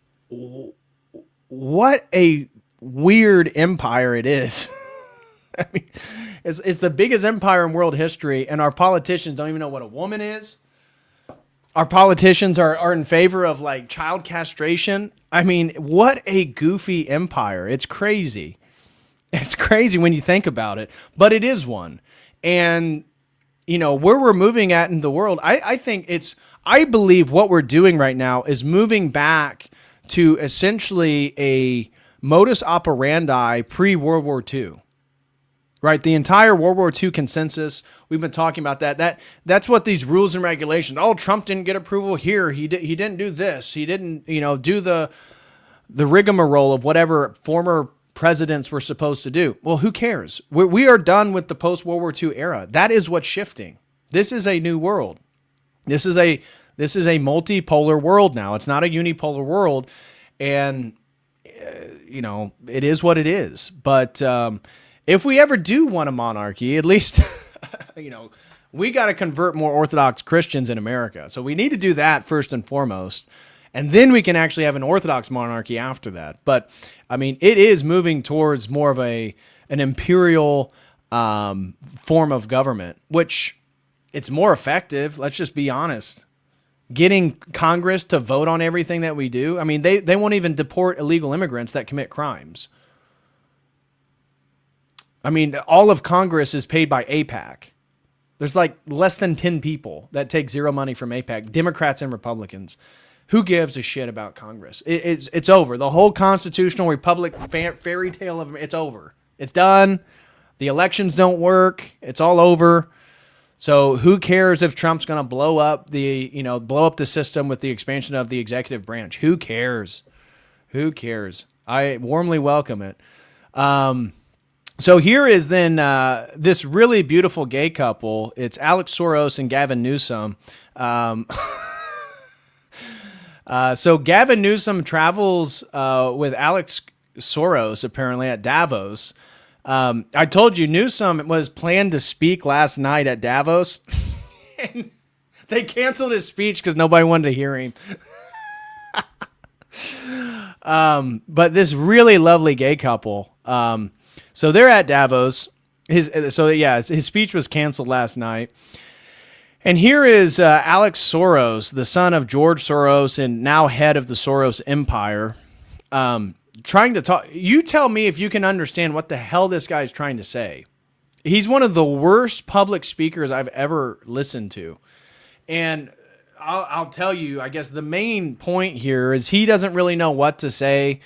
what a weird empire it is. I mean, it's the biggest empire in world history, and our politicians don't even know what a woman is. Our politicians are in favor of like child castration. I mean, what a goofy empire. It's crazy. It's crazy when you think about it, but it is one. And, you know, where we're moving at in the world, I believe what we're doing right now is moving back to essentially a modus operandi pre-World War II. Right, the entire World War II consensus, we've been talking about that. That's what these rules and regulations. Oh, Trump didn't get approval here. He didn't do this. He didn't, do the rigmarole of whatever former presidents were supposed to do. Well, who cares? We are done with the post-World War II era. That is what's shifting. This is a new world. This is a multipolar world now. It's not a unipolar world, and it is what it is. But if we ever do want a monarchy, at least, we got to convert more Orthodox Christians in America. So we need to do that first and foremost. And then we can actually have an Orthodox monarchy after that. But, I mean, it is moving towards more of an imperial form of government, which it's more effective. Let's just be honest. Getting Congress to vote on everything that we do. I mean, they won't even deport illegal immigrants that commit crimes. I mean, all of Congress is paid by AIPAC. There's like less than 10 people that take zero money from AIPAC, Democrats and Republicans. Who gives a shit about Congress? It's over. The whole constitutional republic fairy tale of it's over. It's done. The elections don't work. It's all over. So who cares if Trump's going to blow up the system with the expansion of the executive branch? Who cares? Who cares? I warmly welcome it. So here is then this really beautiful gay couple. It's Alex Soros and Gavin Newsom. So Gavin Newsom travels with Alex Soros apparently at Davos. I told you Newsom was planned to speak last night at Davos. And they canceled his speech because nobody wanted to hear him. But this really lovely gay couple. So they're at Davos. His speech was canceled last night. And here is Alex Soros, the son of George Soros and now head of the Soros empire, trying to talk. You tell me if you can understand what the hell this guy is trying to say. He's one of the worst public speakers I've ever listened to. And I'll tell you, I guess the main point here is he doesn't really know what to say.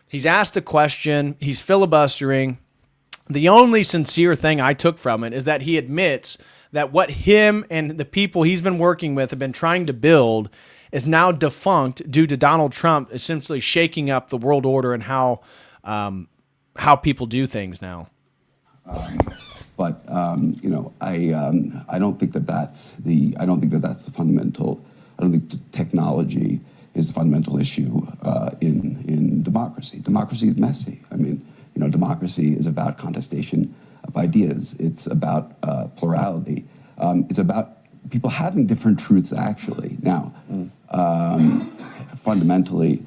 He's asked a question. He's filibustering. The only sincere thing I took from it is that he admits that what him and the people he's been working with have been trying to build is now defunct due to Donald Trump essentially shaking up the world order and how people do things now. I don't think that's the fundamental. I don't think the technology is the fundamental issue in democracy. Democracy is messy. I mean, democracy is about contestation of ideas. It's about plurality. It's about people having different truths, actually. Now, fundamentally,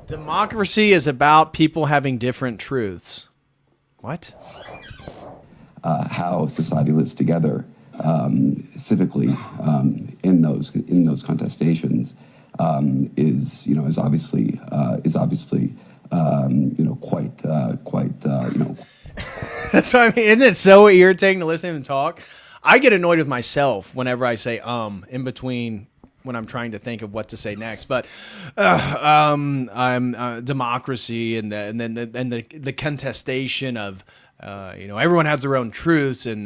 democracy is about people having different truths. What? How society lives together civically in those contestations is obviously quite. That's what I mean. Isn't it so irritating to listen to him talk? I get annoyed with myself whenever I say in between when I'm trying to think of what to say next. But I'm democracy and the contestation of everyone has their own truths, and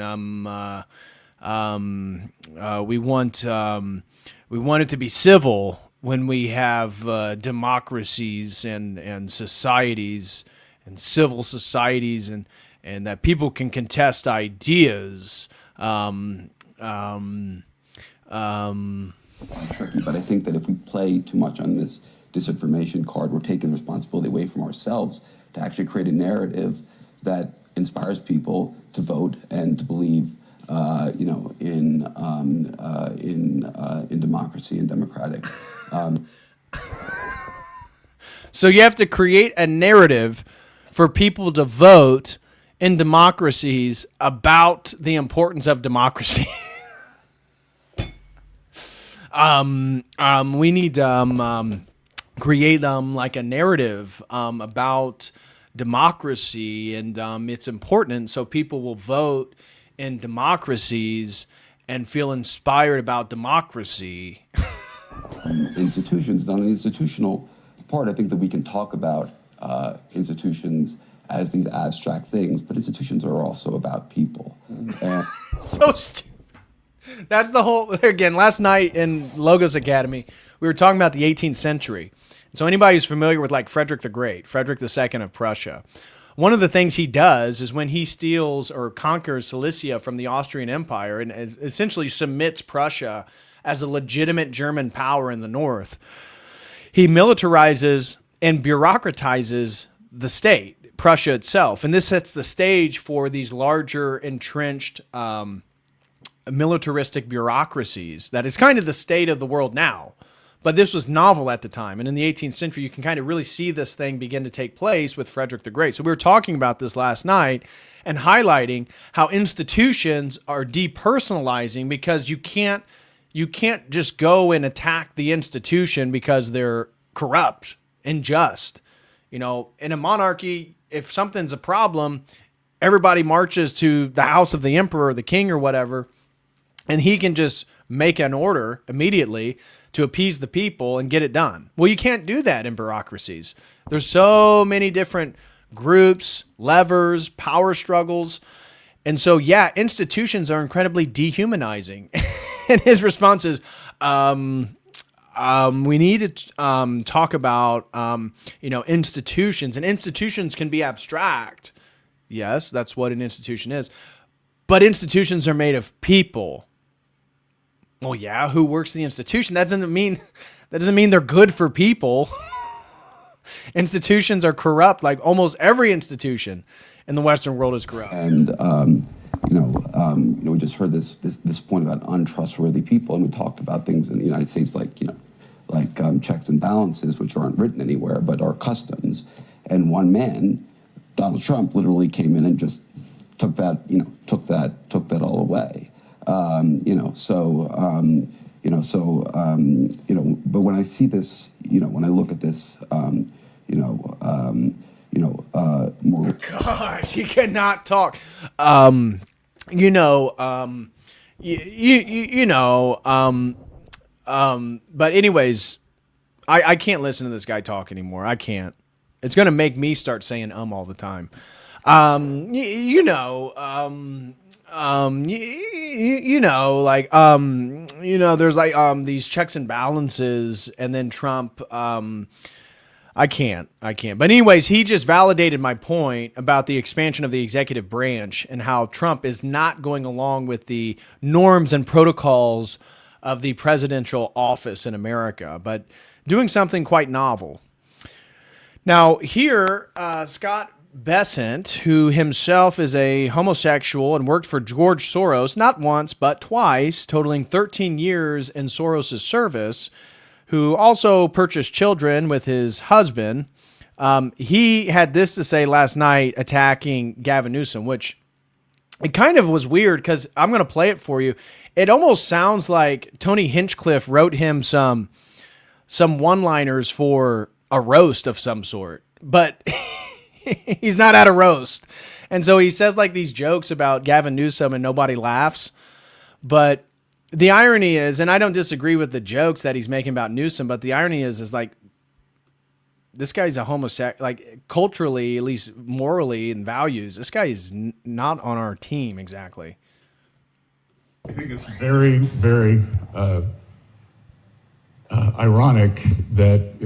we want it to be civil when we have democracies and societies and civil societies and that people can contest ideas. tricky. But I think that if we play too much on this disinformation card, we're taking responsibility away from ourselves to actually create a narrative that inspires people to vote and to believe, in democracy and democratic. So you have to create a narrative for people to vote in democracies about the importance of democracy. We need to create like a narrative about democracy and its importance, so people will vote in democracies and feel inspired about democracy. Institutions, on the institutional part, I think that we can talk about institutions as these abstract things, but institutions are also about people. And So stupid. That's the whole, again, last night in Logos Academy, we were talking about the 18th century. So anybody who's familiar with like Frederick the Great, Frederick II of Prussia, one of the things he does is when he steals or conquers Silesia from the Austrian Empire and essentially submits Prussia as a legitimate German power in the north, he militarizes and bureaucratizes the state, Prussia itself. And this sets the stage for these larger entrenched militaristic bureaucracies that is kind of the state of the world now. But this was novel at the time. And in the 18th century, you can kind of really see this thing begin to take place with Frederick the Great. So we were talking about this last night and highlighting how institutions are depersonalizing, because you can't just go and attack the institution because they're corrupt, unjust. You know, in a monarchy, if something's a problem, everybody marches to the house of the emperor or the king or whatever, and he can just make an order immediately to appease the people and get it done. Well, you can't do that in bureaucracies. There's so many different groups, levers, power struggles. And so, yeah, institutions are incredibly dehumanizing. And his response is, we need to talk about, institutions. And institutions can be abstract. Yes, that's what an institution is. But institutions are made of people. Well, yeah, who works the institution? That doesn't mean they're good for people. Institutions are corrupt, like almost every institution in the Western world is corrupt. And we just heard this point about untrustworthy people, and we talked about things in the United States like checks and balances, which aren't written anywhere but are customs. And one man, Donald Trump, literally came in and just took that all away. But when I see this, when I look at this, more. Gosh, he cannot talk. But anyways, I can't listen to this guy talk anymore. I can't. It's going to make me start saying all the time. There's like these checks and balances, and then Trump, I can't. But anyways, he just validated my point about the expansion of the executive branch and how Trump is not going along with the norms and protocols of the presidential office in America, but doing something quite novel. Now here, Scott Bessent, who himself is a homosexual and worked for George Soros not once but twice, totaling 13 years in Soros' service, who also purchased children with his husband, he had this to say last night attacking Gavin Newsom, which it kind of was weird because I'm going to play it for you. It almost sounds like Tony Hinchcliffe wrote him some one-liners for a roast of some sort, but he's not at a roast. And so he says like these jokes about Gavin Newsom and nobody laughs. But the irony is, and I don't disagree with the jokes that he's making about Newsom, but the irony is like, this guy's a homosexual, like culturally, at least morally and values, this guy is not on our team exactly. I think it's very, very ironic that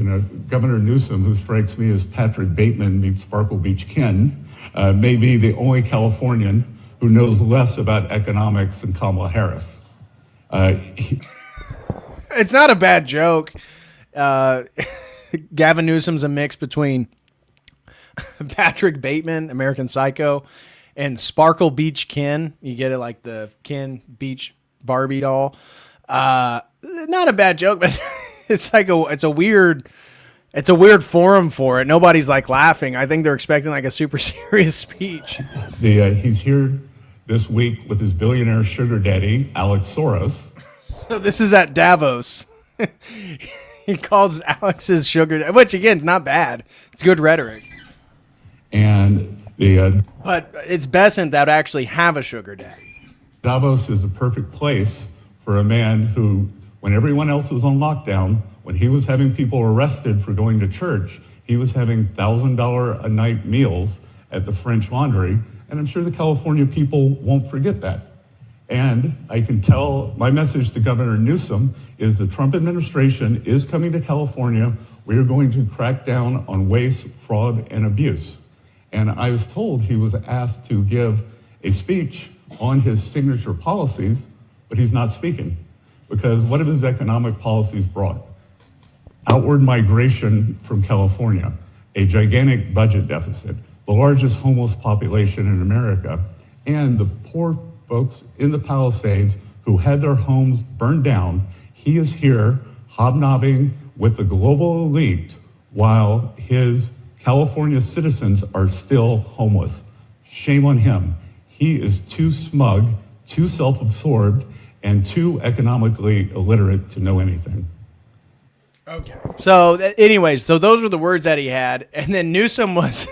Governor Newsom, who strikes me as Patrick Bateman meets Sparkle Beach Ken, may be the only Californian who knows less about economics than Kamala Harris. It's not a bad joke. Gavin Newsom's a mix between Patrick Bateman, American Psycho, and Sparkle Beach Ken. You get it, like the Ken Beach Barbie doll. Not a bad joke, but it's a weird forum for it. Nobody's like laughing. I think they're expecting like a super serious speech. He's here this week with his billionaire sugar daddy, Alex Soros. So this is at Davos. He calls Alex his sugar daddy, which again is not bad. It's good rhetoric. And but it's Besant that would actually have a sugar daddy. Davos is a perfect place for a man who, when everyone else was on lockdown, when he was having people arrested for going to church, he was having $1,000 a night meals at the French Laundry, and I'm sure the California people won't forget that. And I can tell my message to Governor Newsom is the Trump administration is coming to California. We are going to crack down on waste, fraud, and abuse. And I was told he was asked to give a speech on his signature policies, but he's not speaking because what have his economic policies brought? Outward migration from California, a gigantic budget deficit, the largest homeless population in America, and the poor folks in the Palisades who had their homes burned down. He is here hobnobbing with the global elite while his California citizens are still homeless. Shame on him. He is too smug, too self-absorbed, and too economically illiterate to know anything. Okay. So anyways, so those were the words that he had. And then Newsom was,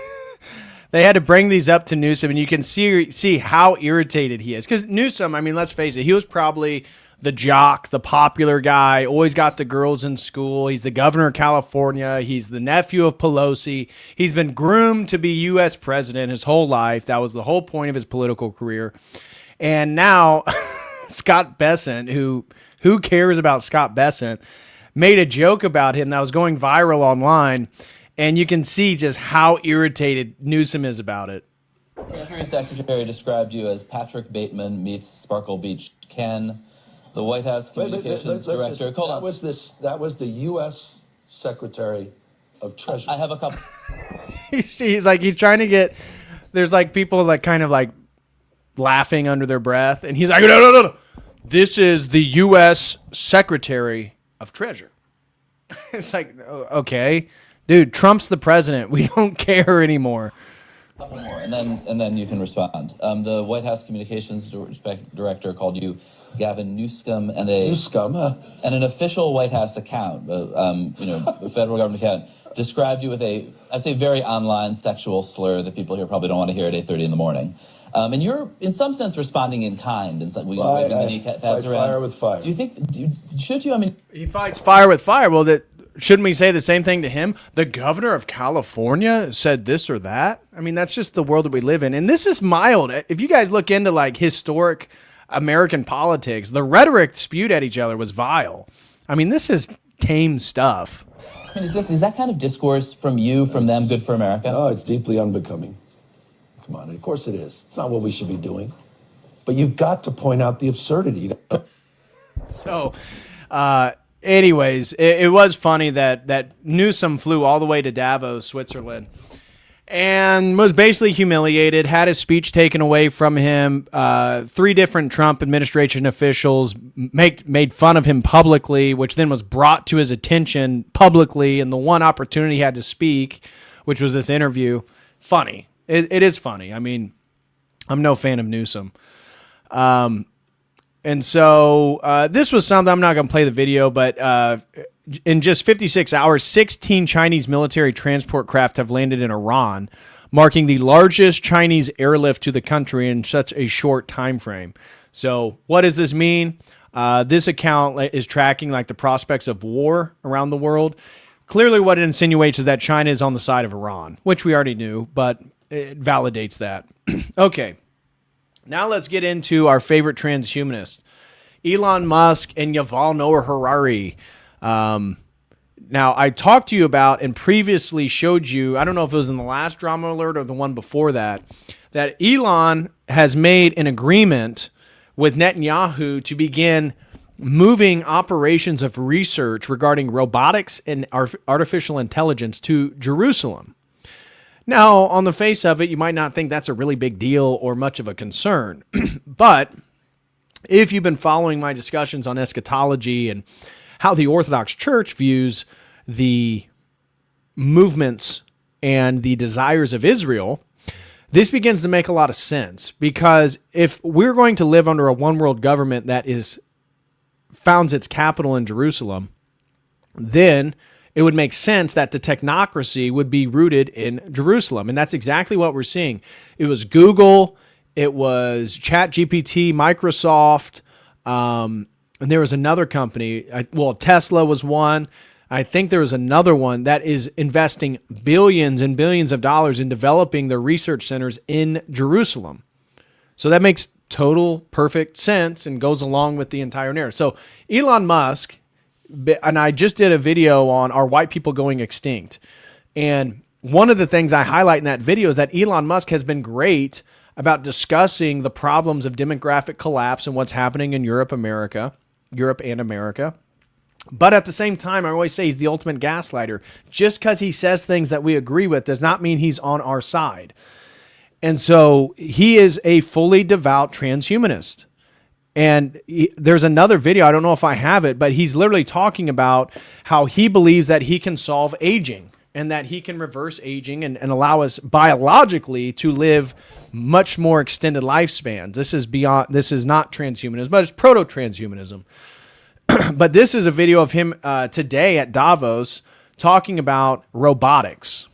they had to bring these up to Newsom, and you can see how irritated he is. Because Newsom, I mean, let's face it, he was probably the jock, the popular guy, always got the girls in school. He's the governor of California. He's the nephew of Pelosi. He's been groomed to be U.S. president his whole life. That was the whole point of his political career. And now Scott Bessent, who cares about Scott Bessent, made a joke about him that was going viral online. And you can see just how irritated Newsom is about it. Treasury Secretary described you as Patrick Bateman meets Sparkle Beach Ken. The White House Communications Director. That was the U.S. Secretary of Treasury. I have a couple. He's trying to get. There's like people like kind of like laughing under their breath, and he's like, no. This is the U.S. Secretary of Treasury. It's like, okay, dude, Trump's the president. We don't care anymore. Couple more, and then you can respond. The White House Communications Director called you Gavin Newsom and an official White House account, a federal government account, described you with I'd say very online sexual slur that people here probably don't want to hear at 8:30 in the morning. And you're in some sense responding in kind, and waving the knee pads around. Fire with fire. Do you think? Should you? I mean, he fights fire with fire. Well, shouldn't we say the same thing to him? The governor of California said this or that. I mean, that's just the world that we live in. And this is mild. If you guys look into like historic American politics, the rhetoric spewed at each other was vile. I mean, this is tame stuff. I mean, is that kind of discourse from you, from them, good for America? No, it's deeply unbecoming. Come on, of course it is. It's not what we should be doing. But you've got to point out the absurdity. So, anyways, it was funny that Newsom flew all the way to Davos, Switzerland, and was basically humiliated, had his speech taken away from him. 3 different Trump administration officials made fun of him publicly, which then was brought to his attention publicly, and the one opportunity he had to speak, which was this interview. Funny. It is funny. I mean, I'm no fan of Newsom. And so this was something, I'm not going to play the video, but in just 56 hours, 16 Chinese military transport craft have landed in Iran, marking the largest Chinese airlift to the country in such a short time frame. So what does this mean? This account is tracking like the prospects of war around the world. Clearly what it insinuates is that China is on the side of Iran, which we already knew, but it validates that. Okay. Now let's get into our favorite transhumanists, Elon Musk and Yuval Noah Harari. Now, I talked to you about and previously showed you, I don't know if it was in the last drama alert or the one before that Elon has made an agreement with Netanyahu to begin moving operations of research regarding robotics and artificial intelligence to Jerusalem. Now, on the face of it, you might not think that's a really big deal or much of a concern, but if you've been following my discussions on eschatology and how the Orthodox Church views the movements and the desires of Israel, this begins to make a lot of sense, because if we're going to live under a one-world government that founds its capital in Jerusalem, then it would make sense that the technocracy would be rooted in Jerusalem. And that's exactly what we're seeing. It was Google, it was ChatGPT, Microsoft, and there was another company. Tesla was one. I think there was another one that is investing billions and billions of dollars in developing their research centers in Jerusalem. So that makes total perfect sense and goes along with the entire narrative. So Elon Musk, and I just did a video on Are White People Going Extinct? And one of the things I highlight in that video is that Elon Musk has been great about discussing the problems of demographic collapse and what's happening in Europe and America. But at the same time, I always say he's the ultimate gaslighter. Just because he says things that we agree with does not mean he's on our side. And so he is a fully devout transhumanist. And there's another video, I don't know if I have it, but he's literally talking about how he believes that he can solve aging and that he can reverse aging and allow us biologically to live much more extended lifespans. This is not transhumanism, but it's proto-transhumanism. But this is a video of him today at Davos talking about robotics.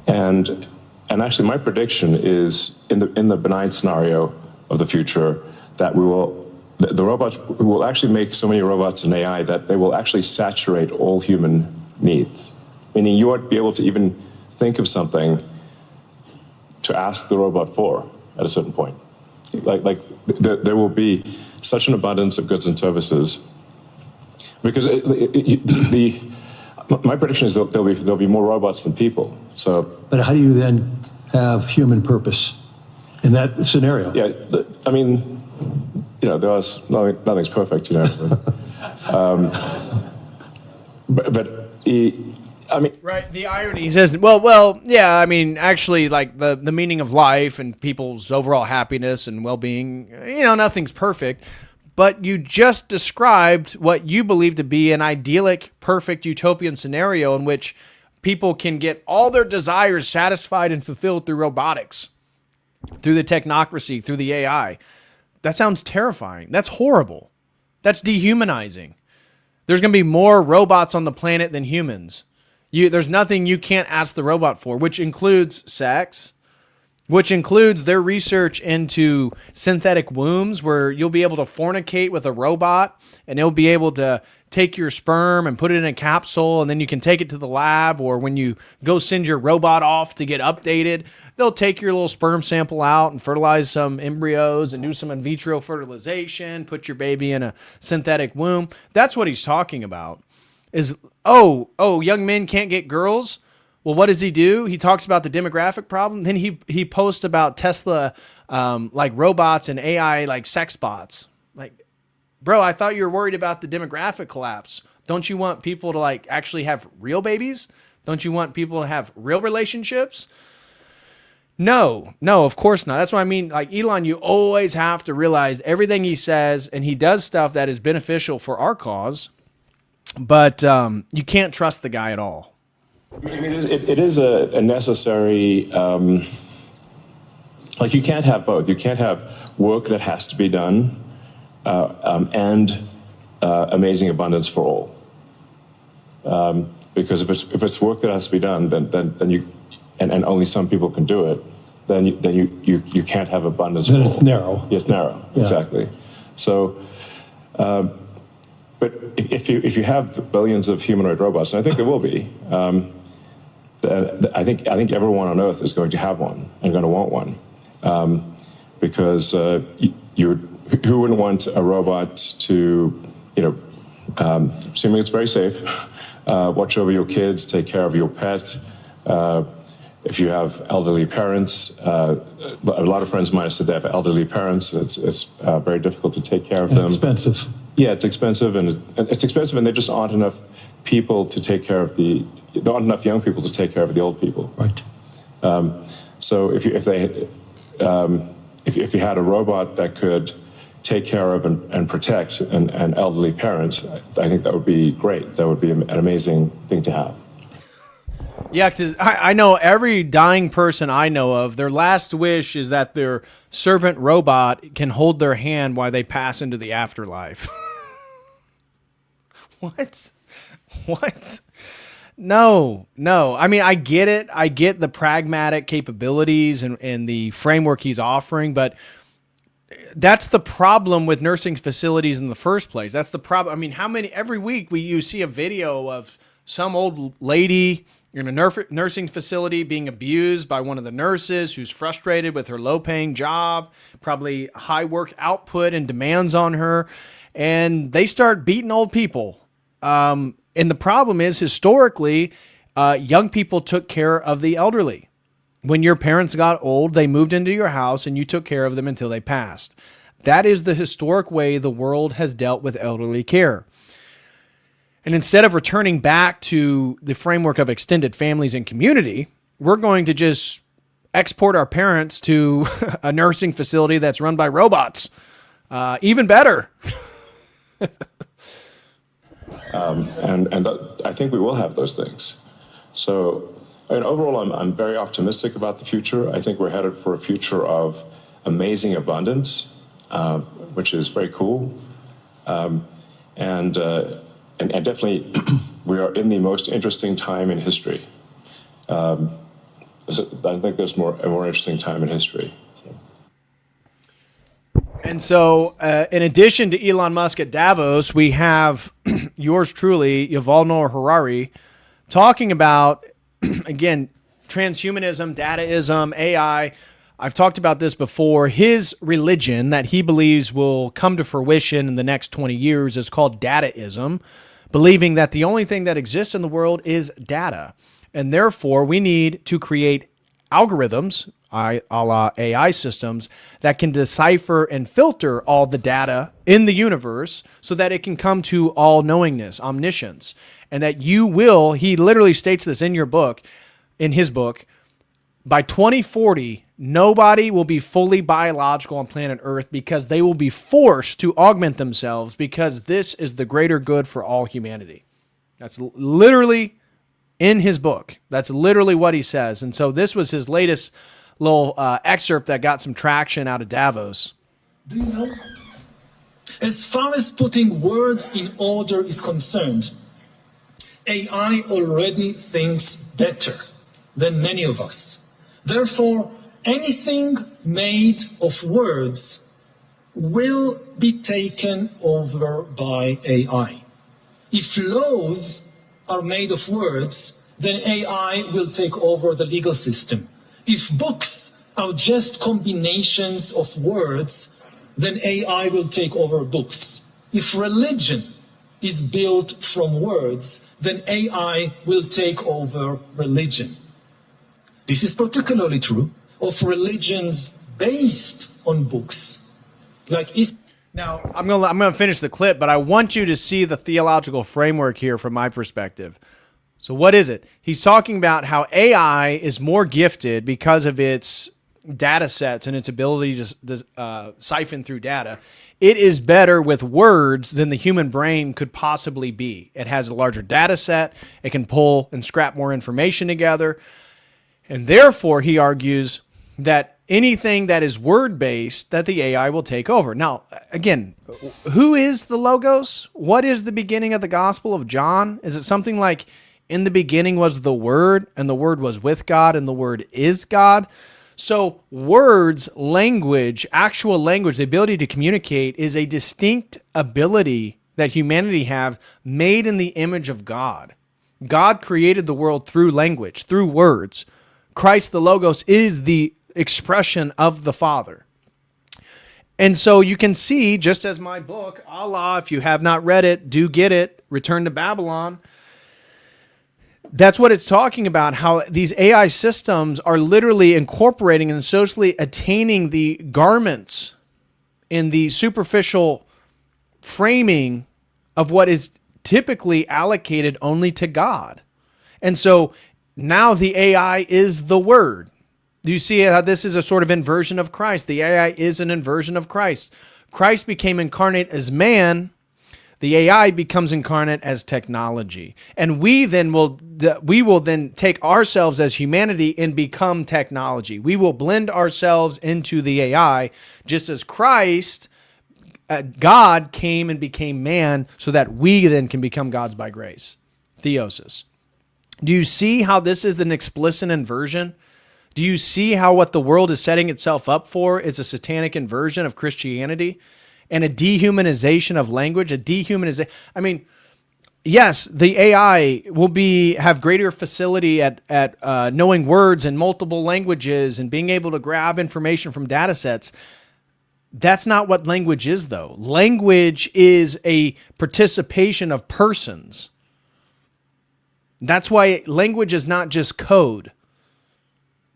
And actually, my prediction is in the benign scenario of the future that the robots will actually make so many robots and AI that they will actually saturate all human needs. Meaning you won't be able to even think of something to ask the robot for at a certain point. There will be such an abundance of goods and services, because my prediction is there'll be more robots than people. So, but how do you then have human purpose in that scenario? Yeah, I mean, nothing's perfect, Right, the irony, he says, yeah, I mean, actually, like the meaning of life and people's overall happiness and well-being, nothing's perfect, but you just described what you believe to be an idyllic, perfect utopian scenario in which people can get all their desires satisfied and fulfilled through robotics, through the technocracy, through the AI. That sounds terrifying. That's horrible. That's dehumanizing. There's going to be more robots on the planet than humans. There's nothing you can't ask the robot for, which includes sex, which includes their research into synthetic wombs, where you'll be able to fornicate with a robot and it'll be able to take your sperm and put it in a capsule, and then you can take it to the lab, or when you go send your robot off to get updated, they'll take your little sperm sample out and fertilize some embryos and do some in vitro fertilization, put your baby in a synthetic womb. That's what he's talking about. Is, young men can't get girls? Well, what does he do? He talks about the demographic problem. Then he posts about Tesla, like robots and AI, like sex bots. Like, bro, I thought you were worried about the demographic collapse. Don't you want people to like actually have real babies? Don't you want people to have real relationships? No, of course not. That's what I mean. Like Elon, you always have to realize everything he says, and he does stuff that is beneficial for our cause, but you can't trust the guy at all. I mean, it is a necessary, like you can't have both. You can't have work that has to be done and amazing abundance for all. Because if it's work that has to be done, then you, and only some people can do it, then you can't have abundance for all. Then it's narrow. It's narrow, yeah. Exactly. So, but if you have billions of humanoid robots, and I think there will be, I think everyone on Earth is going to have one and going to want one, because who wouldn't want a robot to, assuming it's very safe, watch over your kids, take care of your pet, if you have elderly parents, a lot of friends of mine have said they have elderly parents. It's very difficult to take care of them. Expensive. Yeah, it's expensive, and there just aren't enough people to take care of there aren't enough young people to take care of the old people. Right. So if you had a robot that could take care of and protect an elderly parent, I think that would be great. That would be an amazing thing to have. Yeah, because I know every dying person I know of, their last wish is that their servant robot can hold their hand while they pass into the afterlife. What? No. I mean, I get it. I get the pragmatic capabilities and the framework he's offering, but that's the problem with nursing facilities in the first place. That's the problem. I mean, every week you see a video of some old lady in a nursing facility being abused by one of the nurses who's frustrated with her low-paying job, probably high work output and demands on her, and they start beating old people. And the problem is, historically, young people took care of the elderly. When your parents got old, they moved into your house and you took care of them until they passed. That is the historic way the world has dealt with elderly care. And instead of returning back to the framework of extended families and community, we're going to just export our parents to a nursing facility that's run by robots. Even better. And I think we will have those things. So, overall, I'm very optimistic about the future. I think we're headed for a future of amazing abundance, which is very cool. And definitely, we are in the most interesting time in history. I think there's a more interesting time in history. And so, in addition to Elon Musk at Davos, we have yours truly, Yuval Noah Harari, talking about, again, transhumanism, dataism, AI. I've talked about this before. His religion that he believes will come to fruition in the next 20 years is called dataism, believing that the only thing that exists in the world is data. And therefore, we need to create algorithms, a la AI systems, that can decipher and filter all the data in the universe so that it can come to all knowingness, omniscience. And that you will, he literally states this in his book, by 2040, nobody will be fully biological on planet Earth because they will be forced to augment themselves because this is the greater good for all humanity. That's literally in his book. That's literally what he says. And so this was his latest little excerpt that got some traction out of Davos. Do you know? As far as putting words in order is concerned, AI already thinks better than many of us. Therefore, anything made of words will be taken over by AI. If laws are made of words, then AI will take over the legal system. If books are just combinations of words, then AI will take over books. If religion is built from words, then AI will take over religion. This is particularly true of religions based on books. Now, I'm gonna finish the clip, but I want you to see the theological framework here from my perspective. So what is it? He's talking about how AI is more gifted because of its data sets and its ability to siphon through data. It is better with words than the human brain could possibly be. It has a larger data set. It can pull and scrap more information together. And therefore, he argues that anything that is word-based, that the AI will take over. Now, again, who is the Logos? What is the beginning of the Gospel of John? Is it something like, in the beginning was the Word, and the Word was with God, and the Word is God? So words, language, actual language, the ability to communicate is a distinct ability that humanity have made in the image of God. God created the world through language, through words. Christ, the Logos, is the expression of the Father. And so you can see, just as my book, Allah, if you have not read it, do get it, Return to Babylon, That's what it's talking about, how these AI systems are literally incorporating and socially attaining the garments in the superficial framing of what is typically allocated only to God. And so now the AI is the Word. Do you see how this is a sort of inversion of Christ? The AI is an inversion of Christ. Christ became incarnate as man. The AI becomes incarnate as technology. And we will then take ourselves as humanity and become technology. We will blend ourselves into the AI, just as Christ, God, came and became man so that we then can become gods by grace. Theosis. Do you see how this is an explicit inversion? Do you see how what the world is setting itself up for is a satanic inversion of Christianity? And a dehumanization of language, a dehumanization. I mean, yes, the AI will have greater facility at knowing words in multiple languages and being able to grab information from data sets. That's not what language is, though. Language is a participation of persons. That's why language is not just code.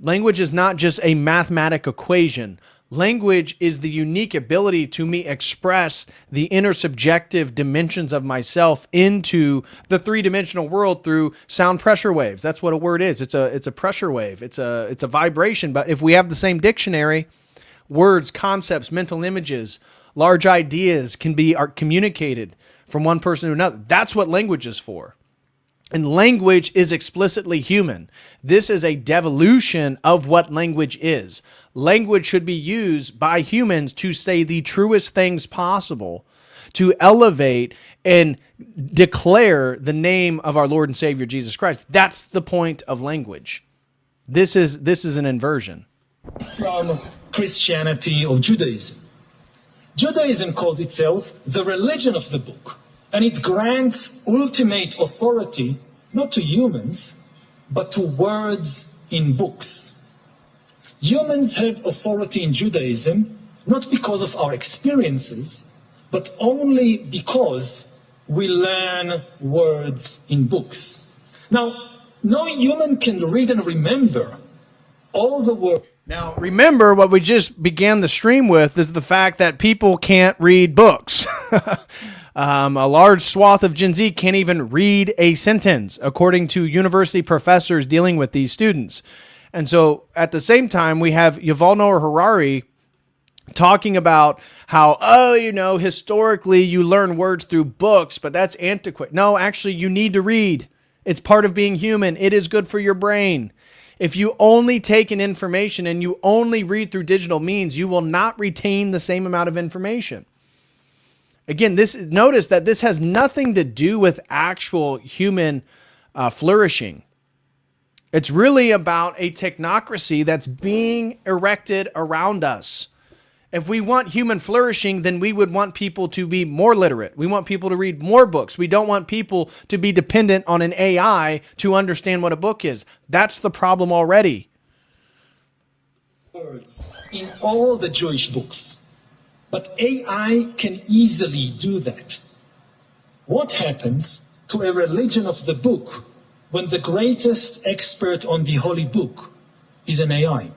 Language is not just a mathematic equation. Language is the unique ability to me express the intersubjective dimensions of myself into the three-dimensional world through sound pressure waves. That's what a word is. It's a pressure wave. It's a vibration. But if we have the same dictionary, words, concepts, mental images, large ideas are communicated from one person to another. That's what language is for. And language is explicitly human. This is a devolution of what language is. Language should be used by humans to say the truest things possible, to elevate and declare the name of our Lord and Savior Jesus Christ. That's the point of language. This is an inversion. From Christianity or Judaism. Judaism calls itself the religion of the book. And it grants ultimate authority, not to humans, but to words in books. Humans have authority in Judaism, not because of our experiences, but only because we learn words in books. Now, no human can read and remember all the words. Now, remember what we just began the stream with is the fact that people can't read books. A large swath of Gen Z can't even read a sentence, according to university professors dealing with these students. And so at the same time, we have Yuval Noah Harari talking about how, historically you learn words through books, but that's antiquated. No, actually, you need to read. It's part of being human. It is good for your brain. If you only take in information and you only read through digital means, you will not retain the same amount of information. Again, notice that this has nothing to do with actual human flourishing. It's really about a technocracy that's being erected around us. If we want human flourishing, then we would want people to be more literate. We want people to read more books. We don't want people to be dependent on an AI to understand what a book is. That's the problem already. Words in all the Jewish books. But AI can easily do that. What happens to a religion of the book when the greatest expert on the holy book is an AI?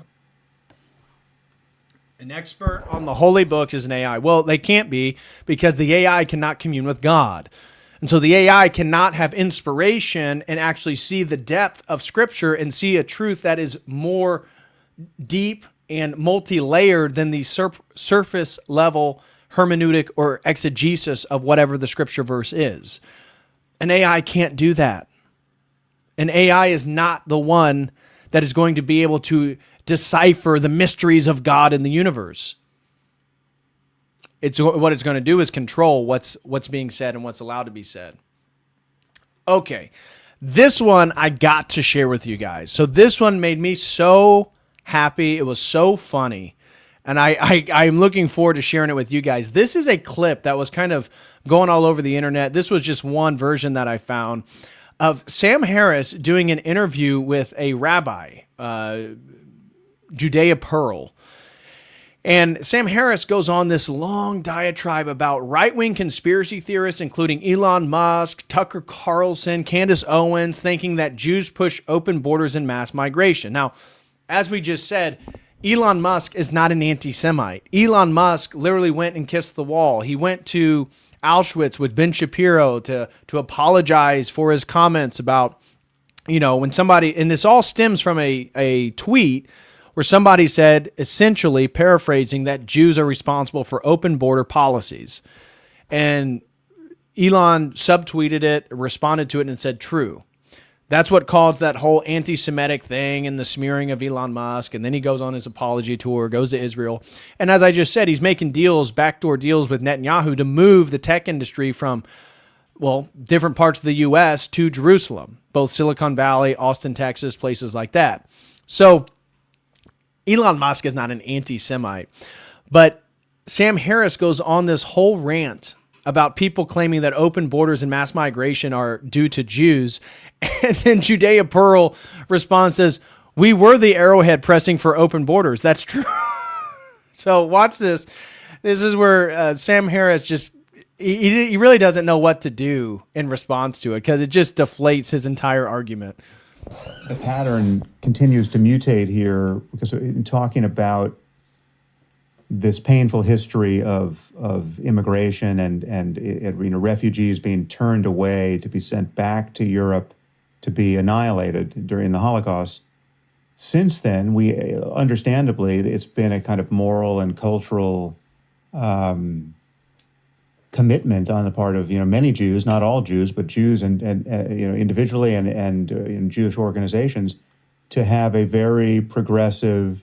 An expert on the holy book is an AI. Well, they can't be, because the AI cannot commune with God. And so the AI cannot have inspiration and actually see the depth of Scripture and see a truth that is more deep and multi-layered than the surface level hermeneutic or exegesis of whatever the Scripture verse is. An AI can't do that. An AI is not the one that is going to be able to decipher the mysteries of God in the universe. What it's going to do is control what's being said and what's allowed to be said. Okay, this one I got to share with you guys. So this one made me so happy. It was so funny. And I'm looking forward to sharing it with you guys. This is a clip that was kind of going all over the internet. This was just one version that I found of Sam Harris doing an interview with a rabbi, Judea Pearl. And Sam Harris goes on this long diatribe about right-wing conspiracy theorists, including Elon Musk, Tucker Carlson, Candace Owens, thinking that Jews push open borders and mass migration. Now, as we just said, Elon Musk is not an anti-Semite. Elon Musk literally went and kissed the wall. He went to Auschwitz with Ben Shapiro to apologize for his comments about, when somebody, and this all stems from a tweet where somebody said, essentially paraphrasing, that Jews are responsible for open border policies. And Elon subtweeted it, responded to it, and said, true. That's what caused that whole anti-Semitic thing and the smearing of Elon Musk. And then he goes on his apology tour, goes to Israel. And as I just said, he's making deals, backdoor deals with Netanyahu to move the tech industry from, different parts of the U.S. to Jerusalem, both Silicon Valley, Austin, Texas, places like that. So Elon Musk is not an anti-Semite. But Sam Harris goes on this whole rant about people claiming that open borders and mass migration are due to Jews. And then Judea Pearl responds, says, we were the arrowhead pressing for open borders. That's true. So watch this. This is where Sam Harris just, he really doesn't know what to do in response to it, because it just deflates his entire argument. The pattern continues to mutate here, because in talking about this painful history of immigration and refugees being turned away to be sent back to Europe to be annihilated during the Holocaust. Since then, we understandably, it's been a kind of moral and cultural commitment on the part of many Jews, not all Jews, but Jews and individually and in Jewish organizations, to have a very progressive,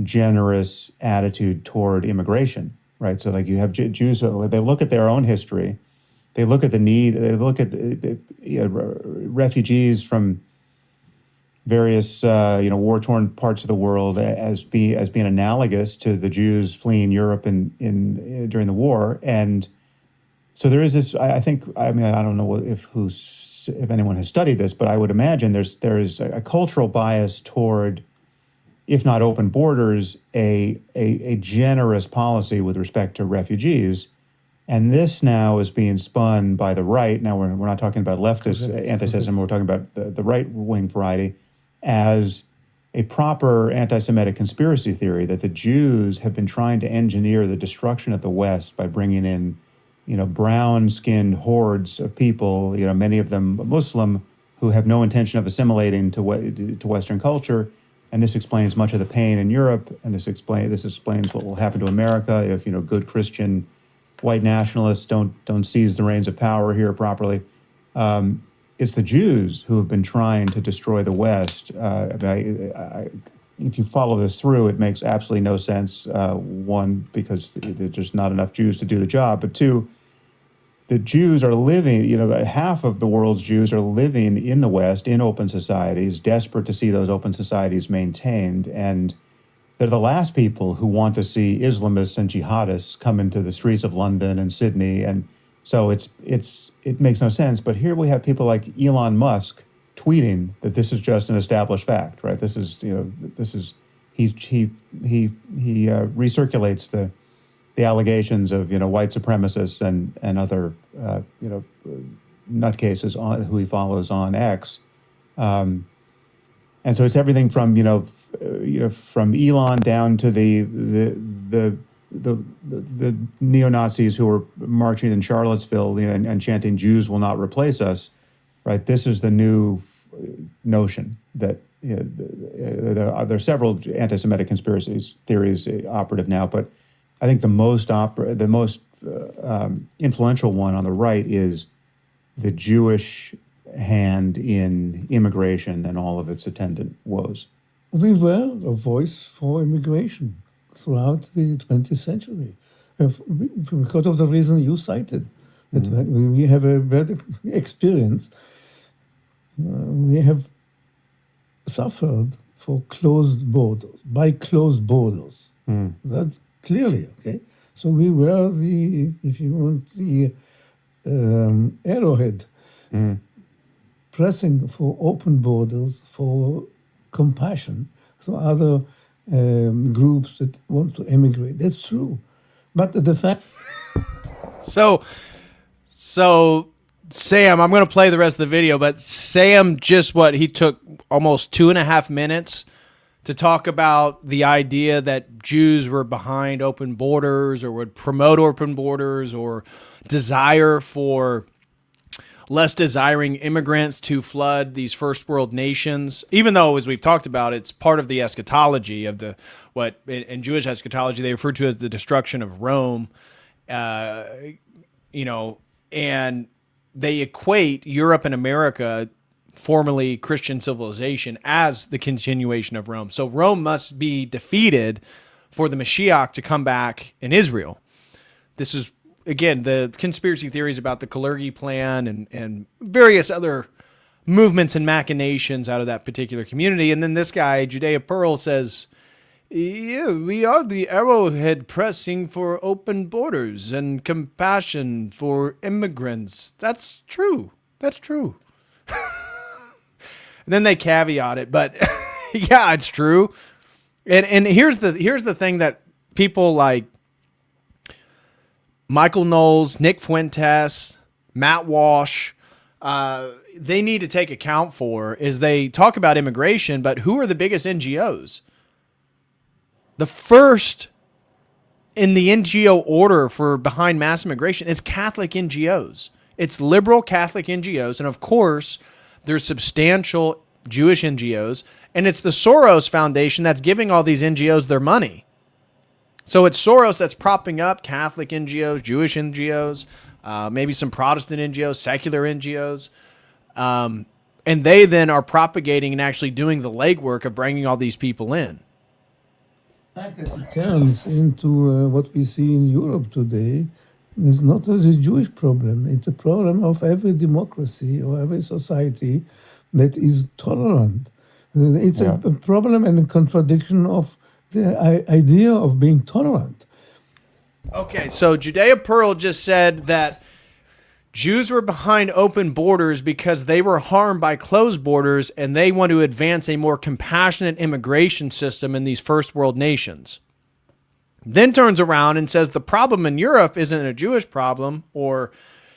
generous attitude toward immigration, right? So like you have Jews, they look at their own history, they look at the need, they look at refugees from various war-torn parts of the world as being analogous to the Jews fleeing Europe during the war. And so there is this, I don't know if anyone has studied this, but I would imagine there is a cultural bias toward, if not open borders, a generous policy with respect to refugees. And this now is being spun by the right. Now we're not talking about leftist anti-Semitism, we're talking about the right-wing variety, as a proper anti-Semitic conspiracy theory that the Jews have been trying to engineer the destruction of the West by bringing in, brown-skinned hordes of people, many of them Muslim, who have no intention of assimilating to Western culture. And this explains much of the pain in Europe, and this explains what will happen to America if good Christian white nationalists don't seize the reins of power here properly. It's the Jews who have been trying to destroy the West. If you follow this through, it makes absolutely no sense. One, because there's just not enough Jews to do the job, but two, the Jews are living, half of the world's Jews are living in the West, in open societies, desperate to see those open societies maintained. And they're the last people who want to see Islamists and jihadists come into the streets of London and Sydney. And so it makes no sense. But here we have people like Elon Musk tweeting that this is just an established fact, right? He recirculates the allegations of white supremacists and other nutcases who he follows on X, and so it's everything from from Elon down to the neo-Nazis who were marching in Charlottesville and chanting "Jews will not replace us," right? This is the new notion that there are several anti-Semitic conspiracy theories operative now, but I think the most influential one on the right is the Jewish hand in immigration and all of its attendant woes. We were a voice for immigration throughout the 20th century, because of the reason you cited. That we have a bad experience. We have suffered for closed borders, by closed borders. That's clearly, okay? So we were the, if you want, the arrowhead, pressing for open borders, for compassion, so other groups that want to emigrate. That's true. But the fact... So Sam, I'm going to play the rest of the video, but Sam he took almost 2.5 minutes to talk about the idea that Jews were behind open borders or would promote open borders or desire for less desiring immigrants to flood these first world nations, even though, as we've talked about, it's part of the eschatology of what in Jewish eschatology they refer to as the destruction of Rome, and they equate Europe and America, formerly Christian civilization, as the continuation of Rome. So Rome must be defeated for the Mashiach to come back in Israel. This is, again, the conspiracy theories about the Kalergi plan and various other movements and machinations out of that particular community. And then this guy, Judea Pearl, says, yeah, we are the arrowhead pressing for open borders and compassion for immigrants. That's true. That's true. And then they caveat it, but yeah, it's true. And here's the thing that people like Michael Knowles, Nick Fuentes, Matt Walsh, they need to take account for is they talk about immigration, but who are the biggest NGOs? The first in the NGO order for behind mass immigration is Catholic NGOs. It's liberal Catholic NGOs, and of course, there's substantial Jewish NGOs, and it's the Soros Foundation that's giving all these NGOs their money. So it's Soros that's propping up Catholic NGOs, Jewish NGOs, maybe some Protestant NGOs, secular NGOs, and they then are propagating and actually doing the legwork of bringing all these people in. It turns into what we see in Europe today. It's not a Jewish problem. It's a problem of every democracy or every society that is tolerant. It's a problem and a contradiction of the idea of being tolerant. Okay, so Judea Pearl just said that Jews were behind open borders because they were harmed by closed borders and they want to advance a more compassionate immigration system in these first world nations. Then turns around and says the problem in Europe isn't a Jewish problem, or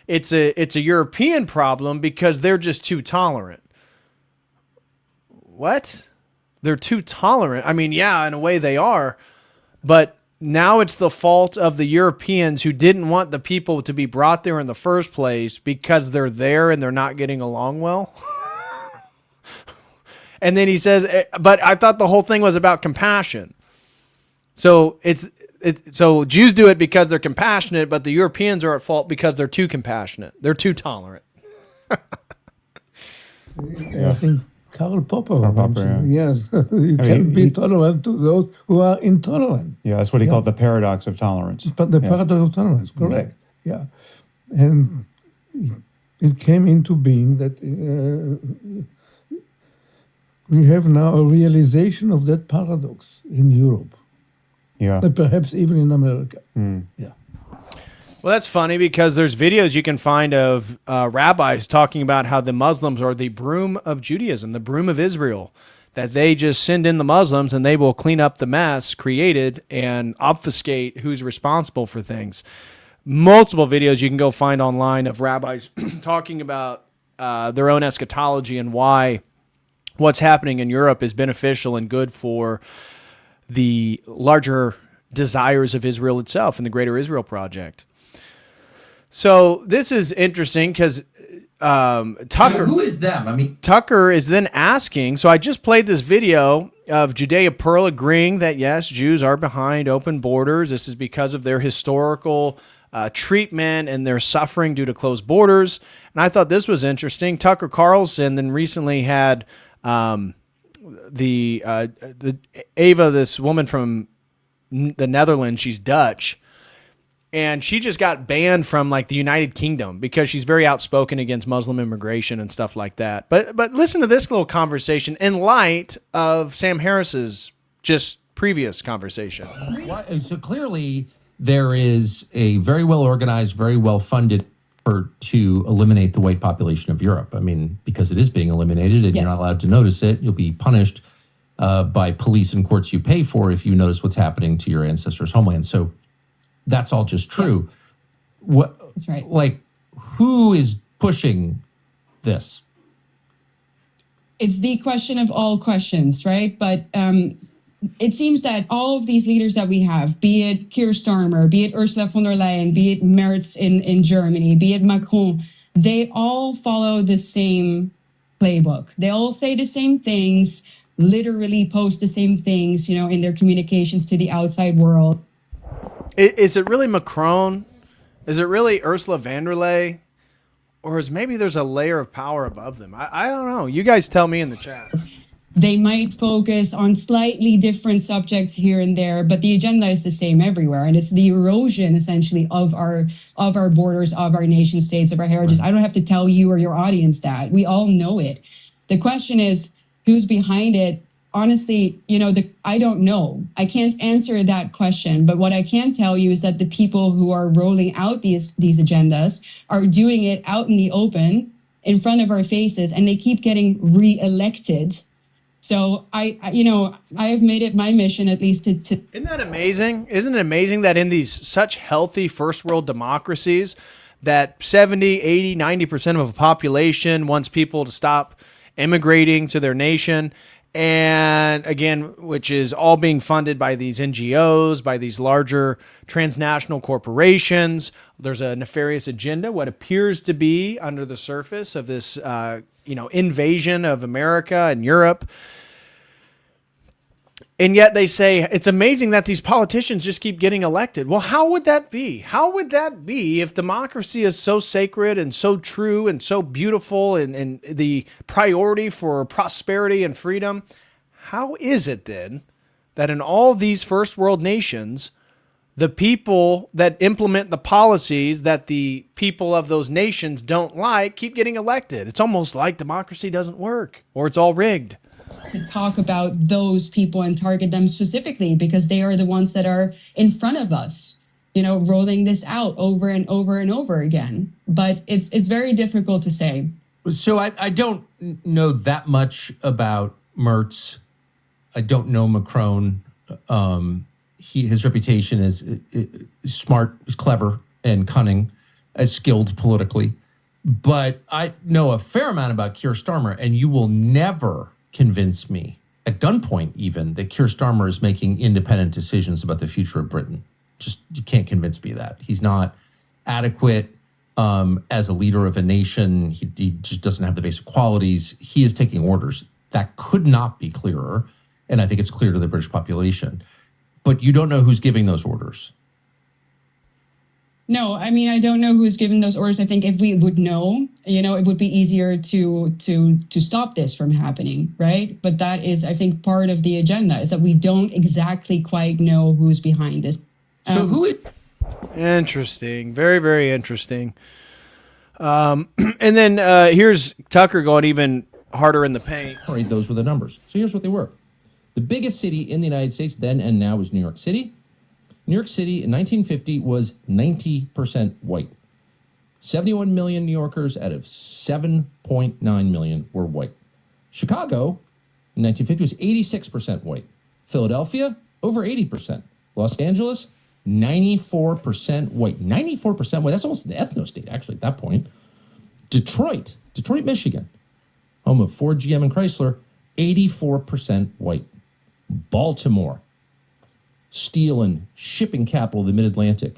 it's a European problem because they're just too tolerant. What? They're too tolerant? I mean, yeah, in a way they are, but now it's the fault of the Europeans who didn't want the people to be brought there in the first place because they're there and they're not getting along well. And then he says, but I thought the whole thing was about compassion. So so Jews do it because they're compassionate, but the Europeans are at fault because they're too compassionate. They're too tolerant. I think Karl Popper mentioned, yes, you can be tolerant to those who are intolerant. Yeah, that's what he called the paradox of tolerance. But the paradox of tolerance, correct. Yeah. And it came into being that we have now a realization of that paradox in Europe. Yeah. But perhaps even in America. Yeah. Well, that's funny because there's videos you can find of rabbis talking about how the Muslims are the broom of Judaism, the broom of Israel, that they just send in the Muslims and they will clean up the mess created and obfuscate who's responsible for things. Multiple videos you can go find online of rabbis talking about their own eschatology and why what's happening in Europe is beneficial and good for the larger desires of Israel itself and the Greater Israel Project. So this is interesting because Tucker... Who is them? I mean, Tucker is then asking, so I just played this video of Judea Pearl agreeing that, yes, Jews are behind open borders. This is because of their historical treatment and their suffering due to closed borders. And I thought this was interesting. Tucker Carlson then recently had the Ava, this woman from the Netherlands, she's Dutch, and she just got banned from like the United Kingdom because she's very outspoken against Muslim immigration and stuff like that. But listen to this little conversation in light of Sam Harris's just previous conversation. So clearly there is a very well organized, very well funded effort to eliminate the white population of Europe. I mean, because it is being eliminated and you're not allowed to notice it, you'll be punished by police and courts you pay for if you notice what's happening to your ancestors' homeland. So that's all just true. Yeah. What? That's right. Like, who is pushing this? It's the question of all questions, right? But it seems that all of these leaders that we have, be it Keir Starmer, be it Ursula von der Leyen, be it Merz in Germany, be it Macron, they all follow the same playbook. They all say the same things, literally post the same things, in their communications to the outside world. Is it really Macron? Is it really Ursula von der Leyen? Or is maybe there's a layer of power above them? I don't know. You guys tell me in the chat. They might focus on slightly different subjects here and there, but the agenda is the same everywhere. And it's the erosion, essentially, of our borders, of our nation states, of our heritages. I don't have to tell you or your audience that. We all know it. The question is, who's behind it? Honestly, I don't know. I can't answer that question. But what I can tell you is that the people who are rolling out these agendas are doing it out in the open, in front of our faces, and they keep getting re-elected. So I have made it my mission, at least, to. Isn't that amazing? Isn't it amazing that in these such healthy first world democracies that 70, 80, 90% of a population wants people to stop immigrating to their nation? And again, which is all being funded by these NGOs, by these larger transnational corporations. There's a nefarious agenda, what appears to be under the surface of this, invasion of America and Europe. And yet they say it's amazing that these politicians just keep getting elected. Well, how would that be? How would that be if democracy is so sacred and so true and so beautiful and the priority for prosperity and freedom? How is it then that in all these first world nations, the people that implement the policies that the people of those nations don't like keep getting elected? It's almost like democracy doesn't work or it's all rigged. To talk about those people and target them specifically because they are the ones that are in front of us, rolling this out over and over and over again. But it's very difficult to say. So I don't know that much about Merz. I don't know Macron. His reputation is smart, is clever, and cunning, as skilled politically. But I know a fair amount about Keir Starmer, and you will never convince me, at gunpoint even, that Keir Starmer is making independent decisions about the future of Britain. Just, you can't convince me of that. He's not adequate as a leader of a nation. He just doesn't have the basic qualities. He is taking orders. That could not be clearer, and I think it's clear to the British population. But you don't know who's giving those orders. No, I don't know who's giving those orders. I think if we would know, it would be easier to stop this from happening, right? But that is, I think, part of the agenda is that we don't exactly quite know who's behind this. So who is... Interesting. Very, very interesting. And then here's Tucker going even harder in the paint. All right, those were the numbers. So here's what they were. The biggest city in the United States then and now is New York City. New York City in 1950 was 90% white. 71 million New Yorkers out of 7.9 million were white. Chicago in 1950 was 86% white. Philadelphia, over 80%. Los Angeles, 94% white. 94% white. That's almost an ethno-state, actually, at that point. Detroit, Michigan, home of Ford, GM, and Chrysler, 84% white. Baltimore, steel and shipping capital of the Mid-Atlantic,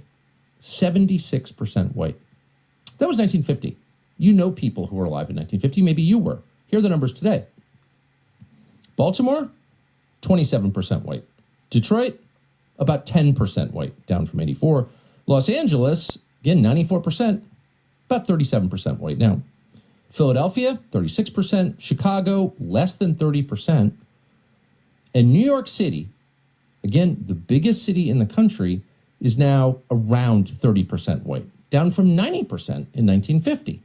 76% white. That was 1950. You know people who were alive in 1950. Maybe you were. Here are the numbers today. Baltimore, 27% white. Detroit, about 10% white, down from 84. Los Angeles, again, 94%, about 37% white now. Philadelphia, 36%. Chicago, less than 30%. And New York City, again, the biggest city in the country, is now around 30% white, down from 90% in 1950.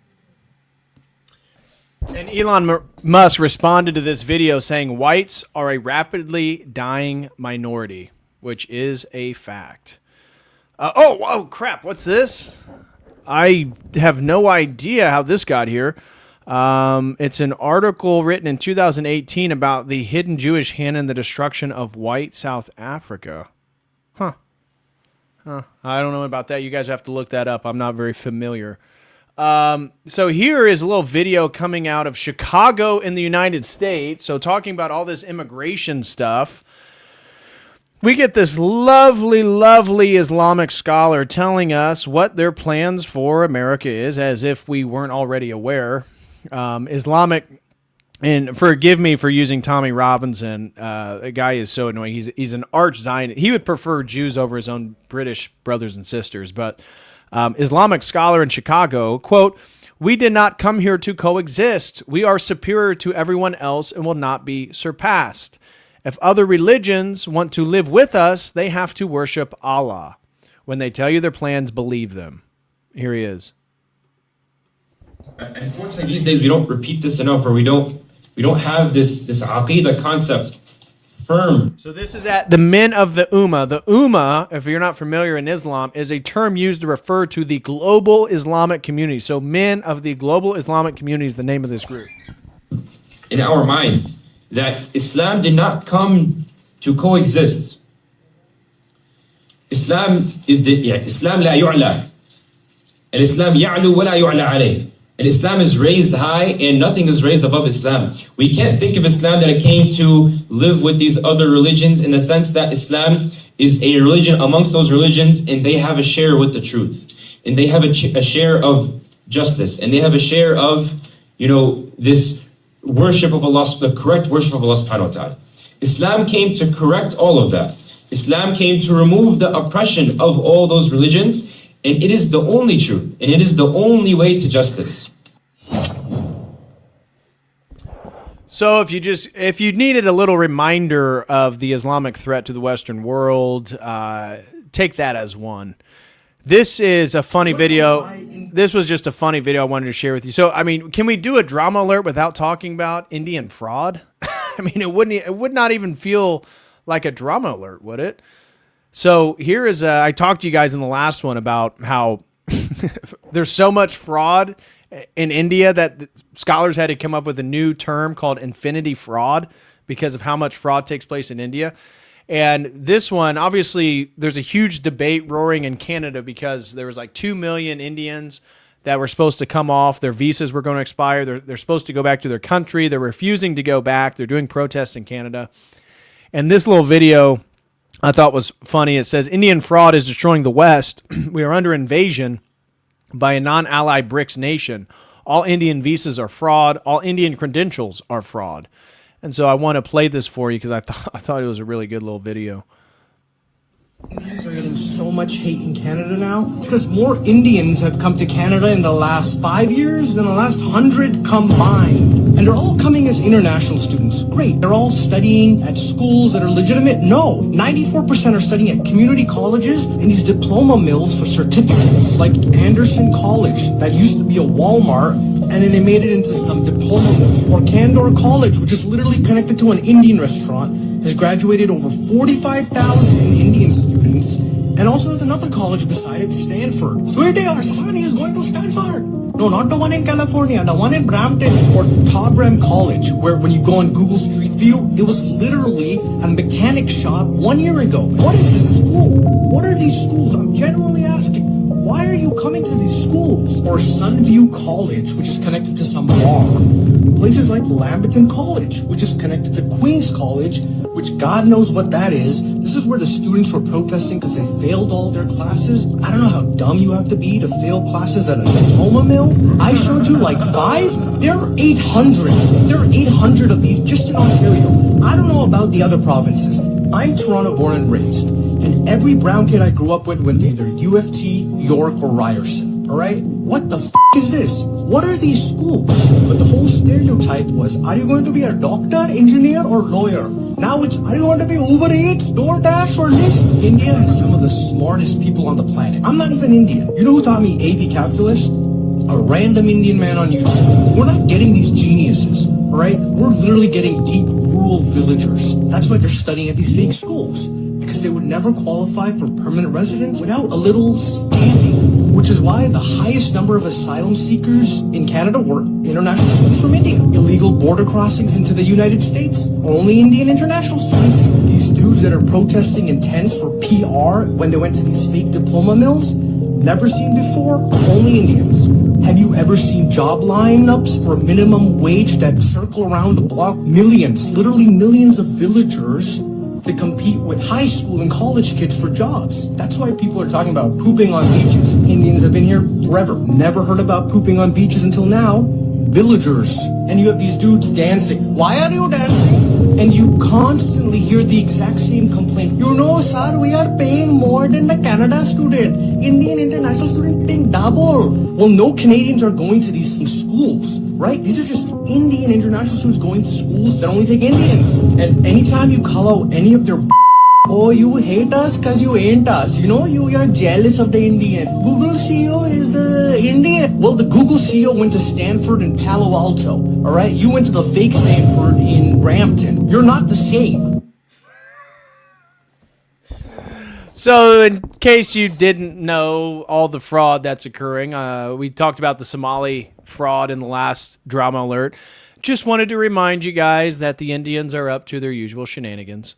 And Elon Musk responded to this video saying whites are a rapidly dying minority, which is a fact. Oh, crap. What's this? I have no idea how this got here. It's an article written in 2018 about the hidden Jewish hand in the destruction of white South Africa. Huh. I don't know about that. You guys have to look that up. I'm not very familiar. So here is a little video coming out of Chicago in the United States. So talking about all this immigration stuff. We get this lovely, lovely Islamic scholar telling us what their plans for America is, as if we weren't already aware. Islamic, and forgive me for using Tommy Robinson. The guy is so annoying. He's an arch Zionist. He would prefer Jews over his own British brothers and sisters. But Islamic scholar in Chicago, quote, "We did not come here to coexist. We are superior to everyone else and will not be surpassed. If other religions want to live with us, they have to worship Allah. When they tell you their plans, believe them." Here he is. Unfortunately, these days we don't repeat this enough, or we don't have this aqidah concept firm. So this is at the men of the Ummah. The Ummah, if you're not familiar in Islam, is a term used to refer to the global Islamic community. So men of the global Islamic community is the name of this group. In our minds, that Islam did not come to coexist. Islam Islam لا يعلى. Islam يعلو ولا يعلى عليه. And Islam is raised high and nothing is raised above Islam. We can't think of Islam that it came to live with these other religions, in the sense that Islam is a religion amongst those religions, and they have a share with the truth. And they have a share of justice. And they have a share of, this worship of Allah, the correct worship of Allah subhanahu wa ta'ala. Islam came to correct all of that. Islam came to remove the oppression of all those religions. And it is the only truth, and it is the only way to justice. So if you needed a little reminder of the Islamic threat to the Western world, take that as one. This is a funny video. This was just a funny video I wanted to share with you. So, I mean, can we do a drama alert without talking about Indian fraud? I mean, it would not even feel like a drama alert, would it? So here is, I talked to you guys in the last one about how there's so much fraud in India that scholars had to come up with a new term called infinity fraud because of how much fraud takes place in India. And this one, obviously, there's a huge debate roaring in Canada because there was like 2 million Indians that were supposed to come off. Their visas were going to expire. They're supposed to go back to their country. They're refusing to go back. They're doing protests in Canada. And this little video I thought was funny. It says, "Indian fraud is destroying the West. We are under invasion by a non-ally BRICS nation. All Indian visas are fraud. All Indian credentials are fraud." And so I want to play this for you because I thought it was a really good little video. Indians are getting so much hate in Canada now. It's because more Indians have come to Canada in the last 5 years than the last 100 combined. And they're all coming as international students. Great. They're all studying at schools that are legitimate. No. 94% are studying at community colleges and these diploma mills for certificates. Like Anderson College, that used to be a Walmart, and then they made it into some diploma mills. Or Candor College, which is literally connected to an Indian restaurant, has graduated over 45,000 Indian students, and also has another college beside it, Stanford. So here they are, Sasani is going to Stanford. No, not the one in California, the one in Brampton, or Tobram College, where when you go on Google Street View, it was literally a mechanic shop 1 year ago. What is this school? What are these schools? I'm genuinely asking. Why are you coming to these schools? Or Sunview College, which is connected to some bar. Places like Lamberton College, which is connected to Queen's College, which God knows what that is. This is where the students were protesting because they failed all their classes. I don't know how dumb you have to be to fail classes at a diploma mill. I showed you like 5. There are 800. There are 800 of these just in Ontario. I don't know about the other provinces. I'm Toronto born and raised. And every brown kid I grew up with went to either U of T, York, or Ryerson. Alright? What the is this? What are these schools? But the whole stereotype was, are you going to be a doctor, engineer, or lawyer? Now it's, are you going to be Uber Eats, DoorDash, or Lyft? India has some of the smartest people on the planet. I'm not even Indian. You know who taught me AP Calculus? A random Indian man on YouTube. We're not getting these geniuses, alright? We're literally getting deep rural villagers. That's why they're studying at these fake schools. Because they would never qualify for permanent residence without a little standing, which which is why the highest number of asylum seekers in Canada were international students from India. Illegal border crossings into the United States, only Indian international students. These dudes that are protesting in tents for PR when they went to these fake diploma mills, never seen before, only Indians. Have you ever seen job lineups for minimum wage that circle around the block? Millions, literally millions of villagers to compete with high school and college kids for jobs. That's why people are talking about pooping on beaches. Indians have been here forever. Never heard about pooping on beaches until now. Villagers. And you have these dudes dancing. Why are you dancing? And you constantly hear the exact same complaint. You know, sir, we are paying more than the Canada student. Indian international student paying double. Well, no Canadians are going to these schools, right? These are just Indian international students going to schools that only take Indians. And anytime you call out any of their oh, you hate us because you ain't us. You know, you are jealous of the Indian. Google CEO is Indian. Well, the Google CEO went to Stanford and Palo Alto, all right? You went to the fake Stanford in Brampton. You're not the same. So, in case you didn't know all the fraud that's occurring, we talked about the Somali fraud in the last drama alert. Just wanted to remind you guys that the Indians are up to their usual shenanigans.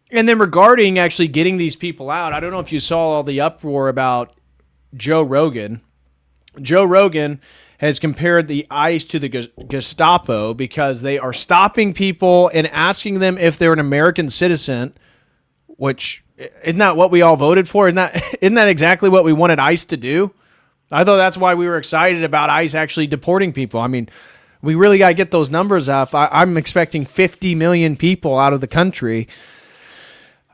And then regarding actually getting these people out, I don't know if you saw all the uproar about Joe Rogan. Joe Rogan has compared the ICE to the Gestapo because they are stopping people and asking them if they're an American citizen, which isn't that what we all voted for? Isn't that exactly what we wanted ICE to do? I thought that's why we were excited about ICE actually deporting people. I mean, we really got to get those numbers up. I'm expecting 50 million people out of the country.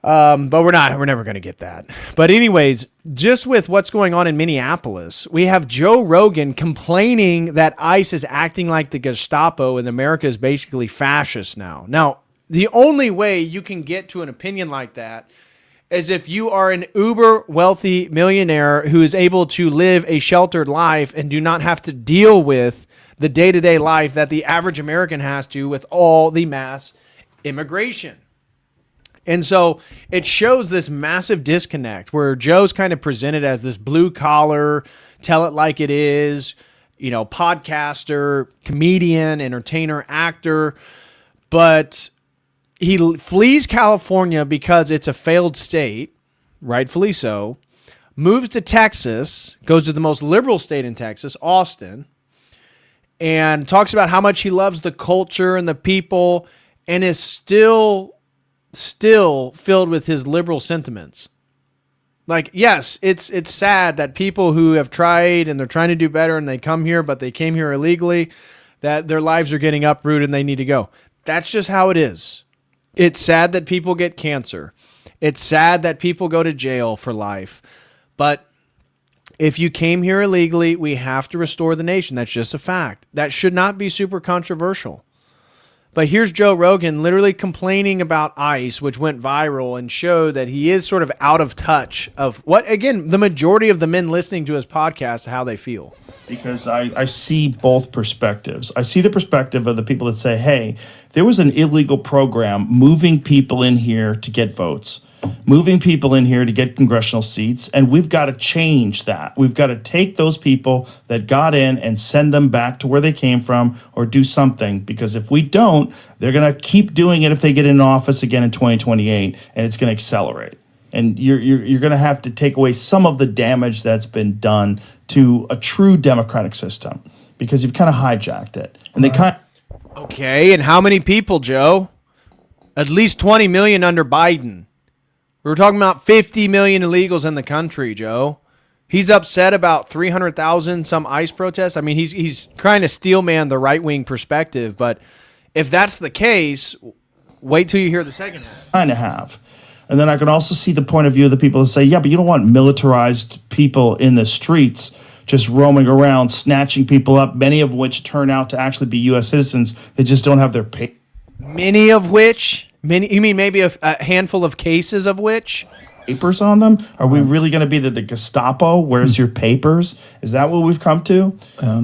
But we're never going to get that. But anyways, just with what's going on in Minneapolis, we have Joe Rogan complaining that ICE is acting like the Gestapo and America is basically fascist now. Now, the only way you can get to an opinion like that is if you are an uber wealthy millionaire who is able to live a sheltered life and do not have to deal with the day-to-day life that the average American has to with all the mass immigration. And so it shows this massive disconnect where Joe's kind of presented as this blue collar, tell it like it is, podcaster, comedian, entertainer, actor, but he flees California because it's a failed state, rightfully so, moves to Texas, goes to the most liberal state in Texas, Austin, and talks about how much he loves the culture and the people and is still filled with his liberal sentiments. Like, yes, it's sad that people who have tried and they're trying to do better and they come here, but they came here illegally, that their lives are getting uprooted and they need to go. That's just how it is. It's sad that people get cancer. It's sad that people go to jail for life. But if you came here illegally, we have to restore the nation. That's just a fact. That should not be super controversial. But here's Joe Rogan literally complaining about ICE, which went viral and showed that he is sort of out of touch of what, again, the majority of the men listening to his podcast, how they feel. Because I see both perspectives. I see the perspective of the people that say, hey, there was an illegal program moving people in here to get votes, moving people in here to get congressional seats, and we've got to change that. We've got to take those people that got in and send them back to where they came from or do something, because if we don't, they're going to keep doing it if they get in office again in 2028, and it's going to accelerate. And you're going to have to take away some of the damage that's been done to a true democratic system because you've kind of hijacked it. And they kind of... Okay, and how many people, Joe? At least 20 million under Biden. We were talking about 50 million illegals in the country, Joe. He's upset about 300,000 some ICE protests. I mean, he's trying to steelman the right-wing perspective, but if that's the case, wait till you hear the second half. Kind of have. And then I can also see the point of view of the people that say, yeah, but you don't want militarized people in the streets just roaming around, snatching people up, many of which turn out to actually be U.S. citizens that just don't have their pay. Many of which? You mean maybe a handful of cases of which? Papers on them? Are we really going to be the Gestapo? Where's your papers? Is that what we've come to?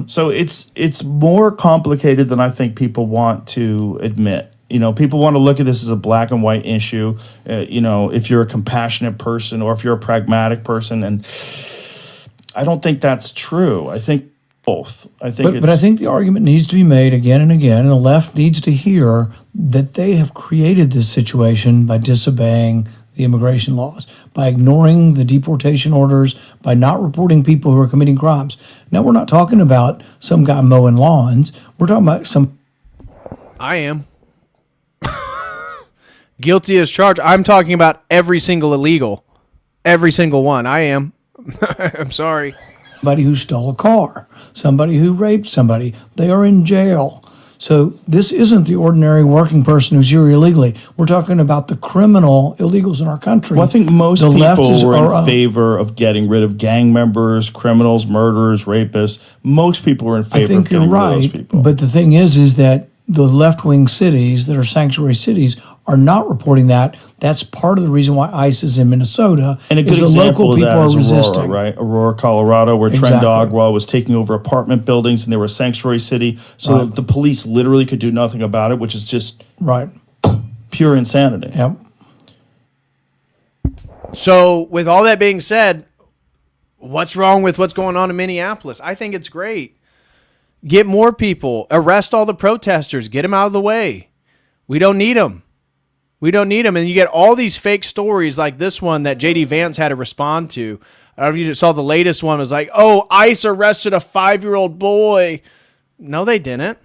So it's more complicated than I think people want to admit. People want to look at this as a black and white issue, if you're a compassionate person or if you're a pragmatic person. And I don't think that's true. I think both. I think But I think the argument needs to be made again and again, and the left needs to hear that they have created this situation by disobeying the immigration laws, by ignoring the deportation orders, by not reporting people who are committing crimes. Now, we're not talking about some guy mowing lawns. We're talking about some... I am. Guilty as charged. I'm talking about every single illegal. Every single one. I am. I'm sorry. Somebody who stole a car, somebody who raped somebody, they are in jail. So this isn't the ordinary working person who's here illegally. We're talking about the criminal illegals in our country. Well, I think most people were in favor of getting rid of gang members, criminals, murderers, rapists. Most people were in favor I think of getting you're rid of those right, people. but the thing is that the left-wing cities that are sanctuary cities are not reporting that. That's part of the reason why ICE is in Minnesota. And a good is the example local of people that are is resisting. Aurora, right? Aurora, Colorado, where Exactly. Trent Dogwell was taking over apartment buildings and they were a sanctuary city. So Right. the police literally could do nothing about it, which is just Right. pure insanity. Yep. So, with all that being said, what's wrong with what's going on in Minneapolis? I think it's great. Get more people. Arrest all the protesters. Get them out of the way. We don't need them. We don't need them. And you get all these fake stories like this one that J.D. Vance had to respond to. I don't know if you just saw the latest one. It was like, oh, ICE arrested a 5-year-old boy. No, they didn't.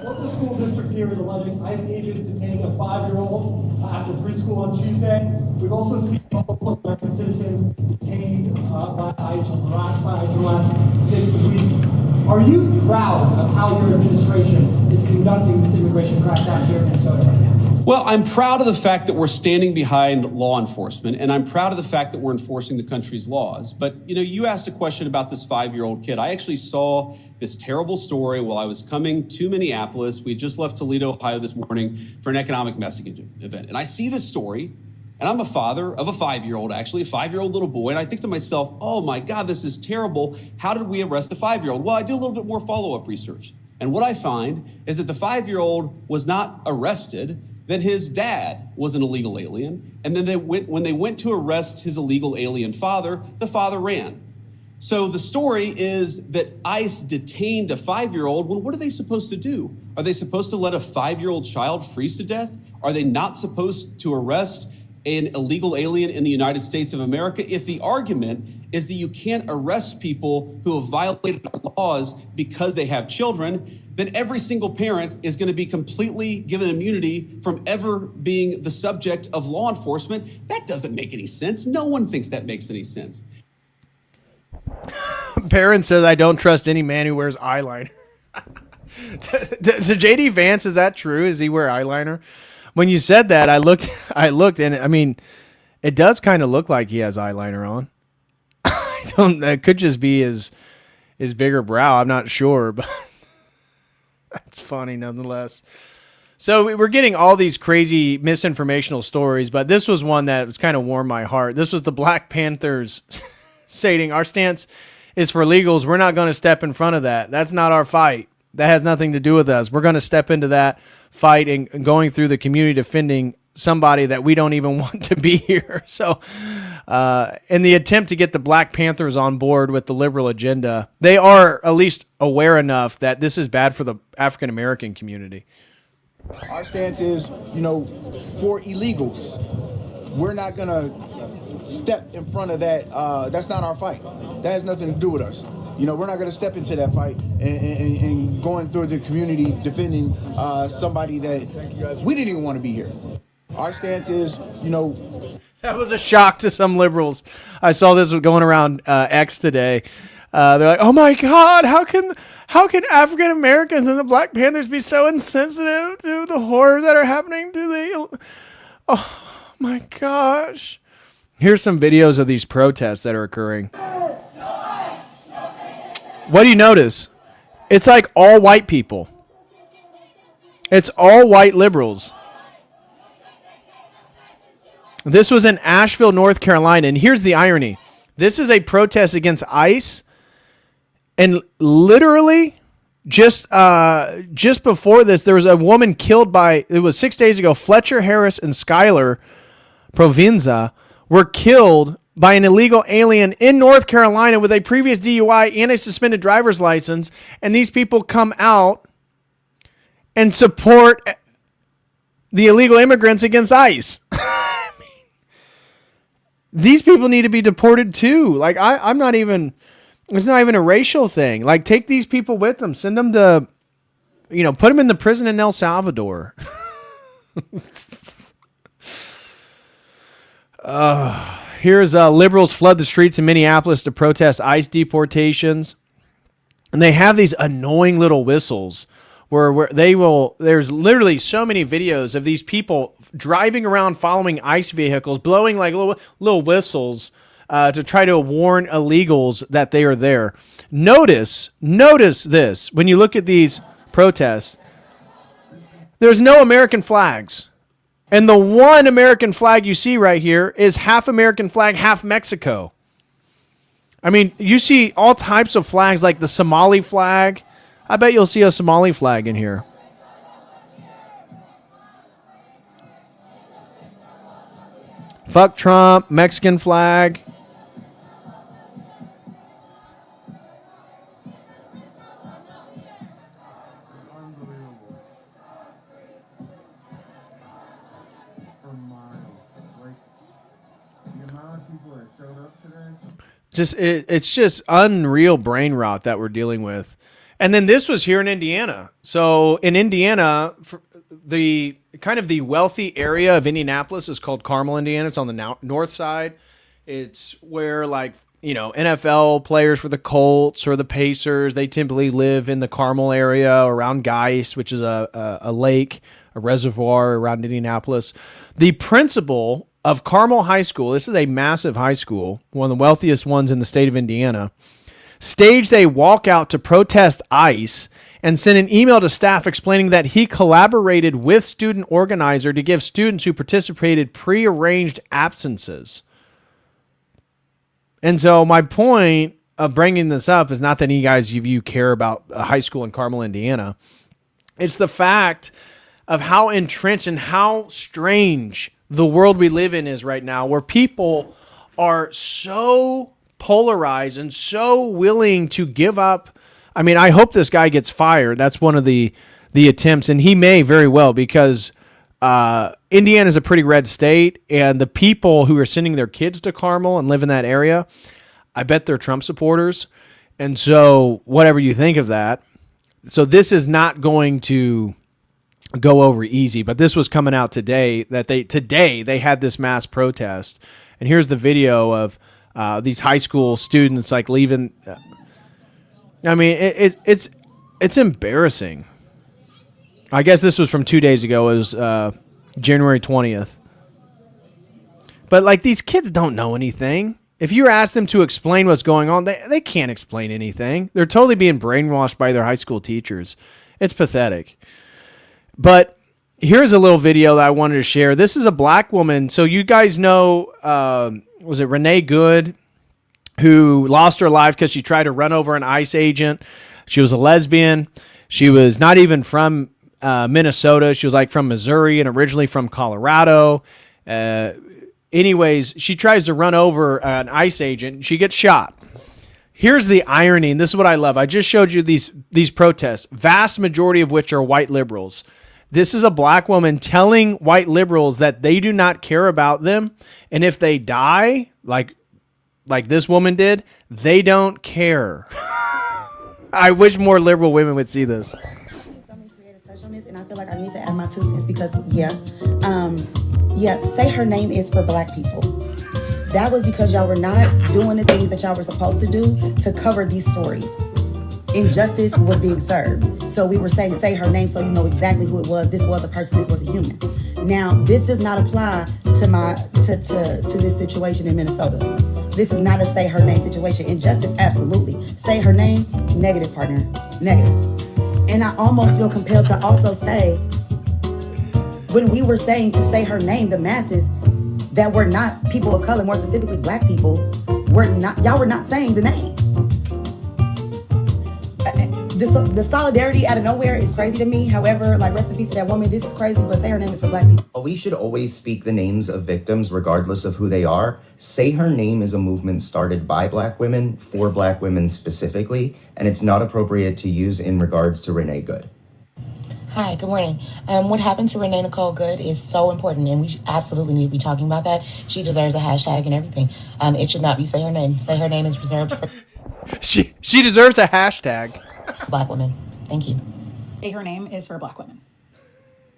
Local school district here is alleging ICE agents detaining a 5-year-old after preschool on Tuesday. We've also seen multiple American citizens detained by ICE or harassed by ICE in the last 6 weeks. Are you proud of how your administration is conducting this immigration crackdown here in Minnesota right now? Well, I'm proud of the fact that we're standing behind law enforcement, and I'm proud of the fact that we're enforcing the country's laws. But, you asked a question about this 5-year-old kid. I actually saw this terrible story while I was coming to Minneapolis. We just left Toledo, Ohio this morning for an economic messaging event. And I see this story, and I'm a father of a 5-year-old, actually, a 5-year-old little boy. And I think to myself, oh my God, this is terrible. How did we arrest a 5-year-old? Well, I do a little bit more follow-up research. And what I find is that the 5-year-old was not arrested, that his dad was an illegal alien. And then when they went to arrest his illegal alien father, the father ran. So the story is that ICE detained a 5-year-old. Well, what are they supposed to do? Are they supposed to let a 5-year-old child freeze to death? Are they not supposed to arrest an illegal alien in the United States of America? If the argument is that you can't arrest people who have violated our laws because they have children, then every single parent is going to be completely given immunity from ever being the subject of law enforcement. That doesn't make any sense. No one thinks that makes any sense. Parent says, I don't trust any man who wears eyeliner. So J.D. Vance, is that true? Does he wear eyeliner? When you said that, I looked, and I mean, it does kind of look like he has eyeliner on. It could just be his bigger brow. I'm not sure, but that's funny nonetheless. So we're getting all these crazy misinformational stories, but this was one that was kind of warmed my heart. This was the Black Panthers stating, our stance is for illegals. We're not going to step in front of that. That's not our fight. That has nothing to do with us. We're going to step into that fight and going through the community defending somebody that we don't even want to be here. So in the attempt to get the Black Panthers on board with the liberal agenda, they are at least aware enough that this is bad for the African-American community. Our stance is, for illegals. We're not going to step in front of that. That's not our fight. That has nothing to do with us. We're not going to step into that fight and going through the community defending somebody that we didn't even want to be here. Our stance is, That was a shock to some liberals. I saw this going around X today. They're like, "Oh my God, how can African Americans and the Black Panthers be so insensitive to the horrors that are happening to the?" Oh my gosh! Here's some videos of these protests that are occurring. What do you notice? It's like all white people. It's all white liberals. This was in Asheville, North Carolina, and here's the irony. This is a protest against ICE, and literally just before this, there was a woman killed by, it was 6 days ago, Fletcher Harris and Skylar Provenza were killed by an illegal alien in North Carolina with a previous DUI and a suspended driver's license, and these people come out and support the illegal immigrants against ICE. I mean, these people need to be deported too. Like, I'm not even, it's not even a racial thing. Like, take these people with them, send them to, put them in the prison in El Salvador. Here's liberals flood the streets in Minneapolis to protest ICE deportations. And they have these annoying little whistles where there's literally so many videos of these people driving around following ICE vehicles, blowing like little whistles to try to warn illegals that they are there. Notice this. When you look at these protests, there's no American flags. And the one American flag you see right here is half American flag, half Mexico. I mean, you see all types of flags like the Somali flag. I bet you'll see a Somali flag in here. Fuck Trump, Mexican flag. It's just unreal brain rot that we're dealing with. And then this was here in Indiana. So in Indiana, the kind of the wealthy area of Indianapolis is called Carmel, Indiana. It's on the north side. It's where NFL players for the Colts or the Pacers, they typically live in the Carmel area around Geist, which is a lake, a reservoir around Indianapolis. The principal of Carmel High School, this is a massive high school, one of the wealthiest ones in the state of Indiana, staged a walkout to protest ICE and sent an email to staff explaining that he collaborated with student organizer to give students who participated prearranged absences. And so my point of bringing this up is not that you care about a high school in Carmel, Indiana. It's the fact of how entrenched and how strange the world we live in is right now, where people are so polarized and so willing to give up. I mean, I hope this guy gets fired. That's one of the attempts, and he may very well, because Indiana is a pretty red state, and the people who are sending their kids to Carmel and live in that area, I bet they're Trump supporters. And so whatever you think of that, so this is not going to go over easy, but this was coming out today that they had this mass protest. And here's the video of these high school students like leaving. I mean, it's embarrassing. I guess this was from 2 days ago. It was January 20th. But like, these kids don't know anything. If you ask them to explain what's going on, they can't explain anything. They're totally being brainwashed by their high school teachers. It's pathetic. But here's a little video that I wanted to share. This is a black woman. So you guys know, was it Renee Good, who lost her life because she tried to run over an ICE agent? She was a lesbian. She was not even from Minnesota. She was like from Missouri and originally from Colorado. Anyways, she tries to run over an ICE agent. She gets shot. Here's the irony, and this is what I love. I just showed you these protests, vast majority of which are white liberals. This is a black woman telling white liberals that they do not care about them, and if they die, like this woman did, they don't care. I wish more liberal women would see this. And I feel like I need to add my 2 cents because, say her name is for black people. That was because y'all were not doing the things that y'all were supposed to do to cover these stories. Injustice was being served. So we were saying, say her name so you know exactly who it was. This was a person, this was a human. Now, this does not apply to this situation in Minnesota. This is not a say her name situation. Injustice, absolutely. Say her name, negative, partner, negative. And I almost feel compelled to also say, when we were saying to say her name, the masses that were not people of color, more specifically black people, y'all were not saying the name. The solidarity out of nowhere is crazy to me. However, like, rest in peace to that woman. This is crazy, but say her name is for black people. We should always speak the names of victims regardless of who they are. Say Her Name is a movement started by black women for black women specifically, and it's not appropriate to use in regards to Renee Good. Hi, good morning. What happened to Renee Nicole Good is so important, and we absolutely need to be talking about that. She deserves a hashtag and everything. It should not be Say Her Name. Say Her Name is reserved for She deserves a hashtag. black women. Thank you. Say Her Name is for black women.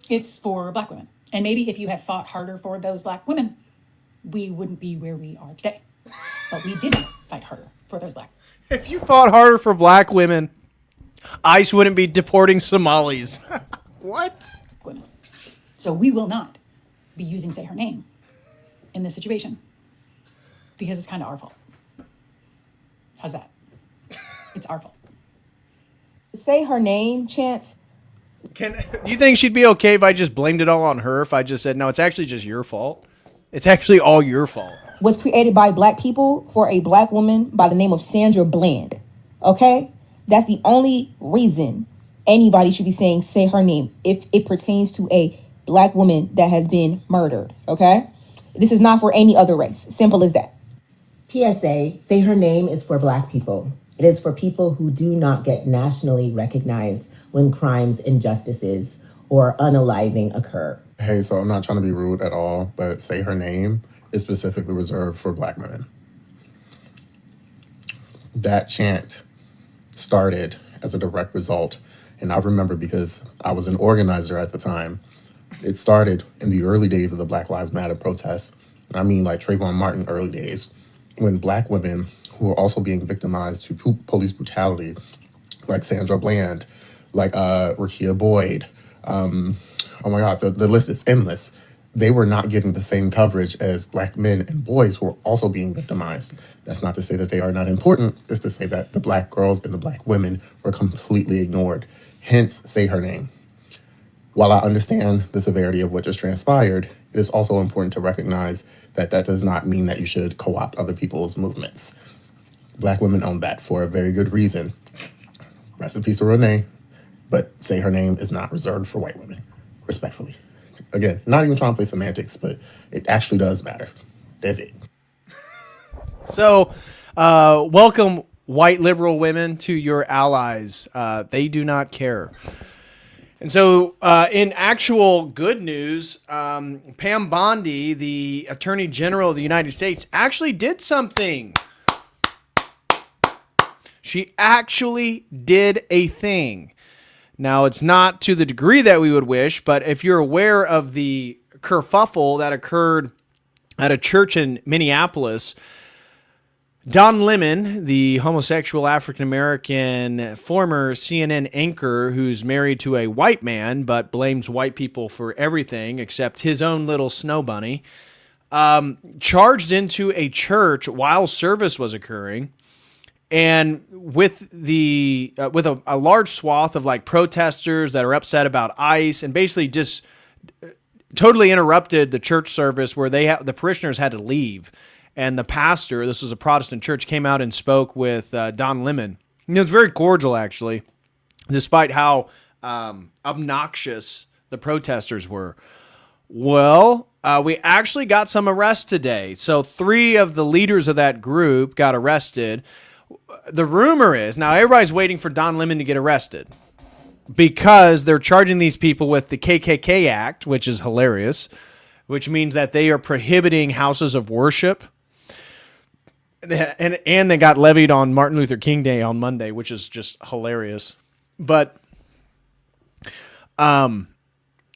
It's for black women. And maybe if you had fought harder for those black women, we wouldn't be where we are today. But we didn't fight harder for those black women. If you fought harder for black women, ICE wouldn't be deporting Somalis. What? Women. So we will not be using Say Her Name in this situation because it's kind of our fault. How's that? It's our fault. Say Her Name, Chance. Do you think she'd be okay if I just blamed it all on her? If I just said, no, it's actually just your fault? It's actually all your fault. Was created by black people for a black woman by the name of Sandra Bland. Okay? That's the only reason anybody should be saying Say Her Name if it pertains to a black woman that has been murdered. Okay? This is not for any other race. Simple as that. PSA, Say Her Name is for black people. It is for people who do not get nationally recognized when crimes, injustices, or unaliving occur. Hey, so I'm not trying to be rude at all, but Say Her Name is specifically reserved for black women. That chant started as a direct result, and I remember because I was an organizer at the time. It started in the early days of the Black Lives Matter protests. I mean, like Trayvon Martin early days, when black women who were also being victimized to police brutality, like Sandra Bland, like Rekia Boyd, oh my God, the list is endless. They were not getting the same coverage as black men and boys who were also being victimized. That's not to say that they are not important. It's to say that the black girls and the black women were completely ignored. Hence, Say Her Name. While I understand the severity of what just transpired, it is also important to recognize that that does not mean that you should co-opt other people's movements. Black women own that for a very good reason. Rest in peace to Renee, but Say Her Name is not reserved for white women, respectfully. Again, not even trying to play semantics, but it actually does matter. That's it. So, welcome white liberal women to your allies. They do not care. And so, in actual good news, Pam Bondi, the Attorney General of the United States, actually did something. She actually did a thing. Now, it's not to the degree that we would wish, but if you're aware of the kerfuffle that occurred at a church in Minneapolis, Don Lemon, the homosexual African-American former CNN anchor who's married to a white man but blames white people for everything except his own little snow bunny, charged into a church while service was occurring. And with a large swath of like protesters that are upset about ICE, and basically just totally interrupted the church service where the parishioners had to leave. And the pastor, this was a Protestant church, came out and spoke with Don Lemon. And it was very cordial, actually, despite how obnoxious the protesters were. Well, we actually got some arrests today. So 3 of the leaders of that group got arrested. The rumor is, now everybody's waiting for Don Lemon to get arrested because they're charging these people with the KKK Act, which is hilarious, which means that they are prohibiting houses of worship. And they got levied on Martin Luther King Day on Monday, which is just hilarious. But Don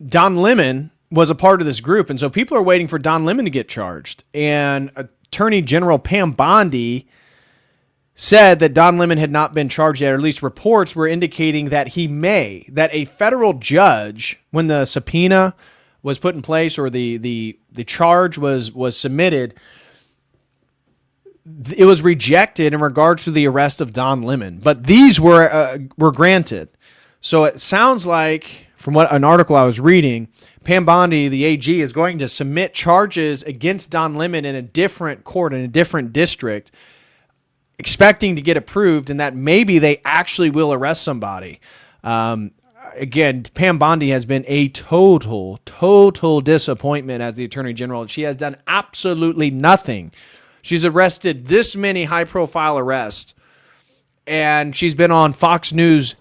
Lemon was a part of this group, and so people are waiting for Don Lemon to get charged. And Attorney General Pam Bondi said that Don Lemon had not been charged yet, or at least reports were indicating that that a federal judge, when the subpoena was put in place or the charge was submitted, it was rejected in regards to the arrest of Don Lemon. But these were granted. So it sounds like, from what an article I was reading, Pam Bondi, the AG, is going to submit charges against Don Lemon in a different court, in a different district, expecting to get approved and that maybe they actually will arrest somebody. Again, Pam Bondi has been a total disappointment as the Attorney General. She has done absolutely nothing. She's arrested this many high-profile arrests, and she's been on Fox News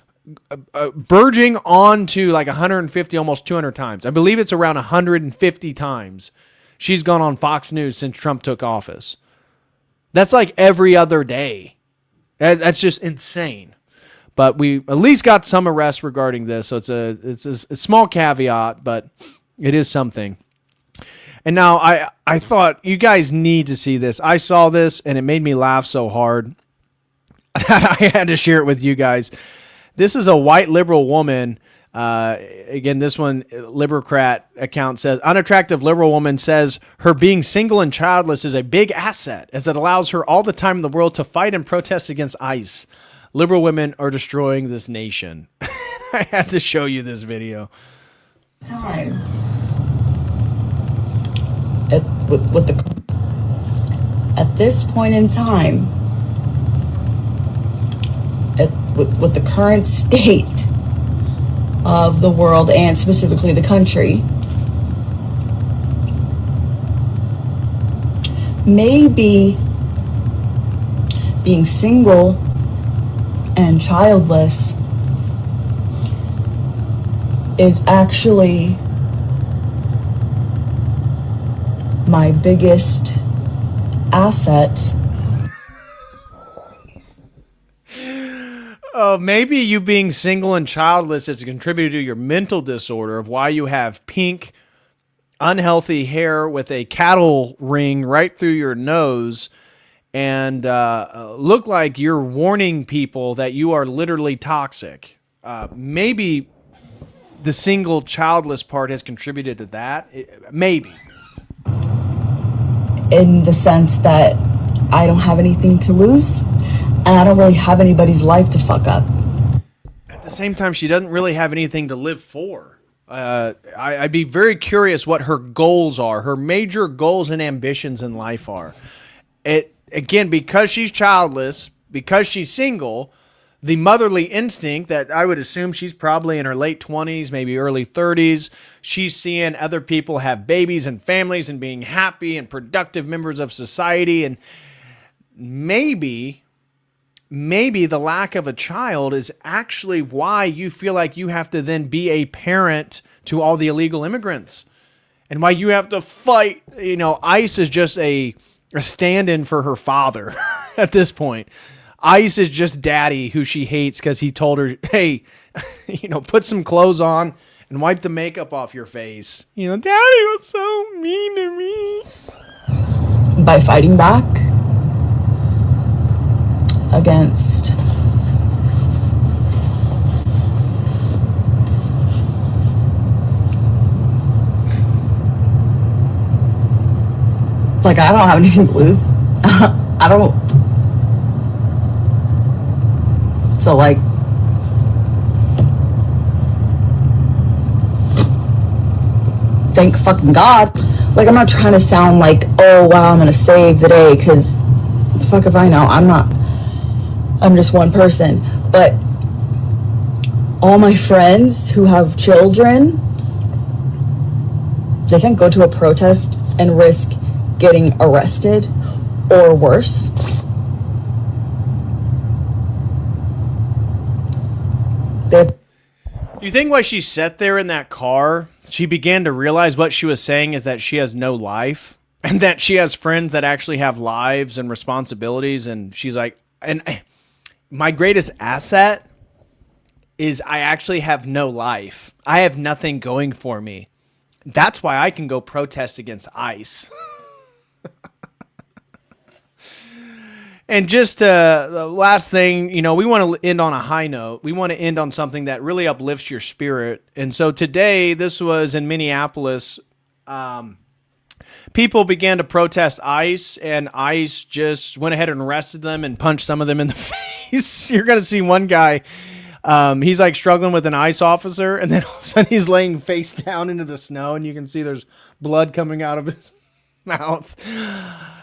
verging on to like 150, almost 200 times. I believe it's around 150 times she's gone on Fox News since Trump took office. That's like every other day. That's just insane. But we at least got some arrests regarding this, so it's a small caveat, but it is something. And now I thought you guys need to see this. I saw this, and it made me laugh so hard that I had to share it with you guys. This is a white liberal woman. Again, this one, Libercrat account says, unattractive liberal woman says her being single and childless is a big asset as it allows her all the time in the world to fight and protest against ICE. Liberal women are destroying this nation. I had to show you this video. Time. At this point in time, with the current state of the world and specifically the country, maybe being single and childless is actually my biggest asset. Maybe you being single and childless is a contributor to your mental disorder of why you have pink, unhealthy hair with a cattle ring right through your nose and look like you're warning people that you are literally toxic. Maybe the single childless part has contributed to that. Maybe. In the sense that I don't have anything to lose and I don't really have anybody's life to fuck up. At the same time, she doesn't really have anything to live for. I'd be very curious what her goals are, her major goals and ambitions in life are. Again, because she's childless, because she's single, the motherly instinct that I would assume she's probably in her late 20s, maybe early 30s. She's seeing other people have babies and families and being happy and productive members of society. And maybe the lack of a child is actually why you feel like you have to then be a parent to all the illegal immigrants and why you have to fight. You know, ICE is just a stand-in for her father at this point. ICE is just daddy who she hates because he told her, hey, put some clothes on and wipe the makeup off your face. Daddy was so mean to me. By fighting back against I don't have anything to lose. I don't. So thank fucking God. I'm not trying to sound like, oh wow, I'm gonna save the day, because fuck if I know. I'm just one person. But all my friends who have children, they can go to a protest and risk getting arrested or worse. You think why she sat there in that car, she began to realize what she was saying is that she has no life and that she has friends that actually have lives and responsibilities. And she's like, and my greatest asset is I actually have no life. I have nothing going for me. That's why I can go protest against ICE. And just the last thing, we want to end on a high note. We want to end on something that really uplifts your spirit. And so today, this was in Minneapolis. People began to protest ICE, and ICE just went ahead and arrested them and punched some of them in the face. You're going to see one guy, he's struggling with an ICE officer, and then all of a sudden he's laying face down into the snow, and you can see there's blood coming out of his mouth.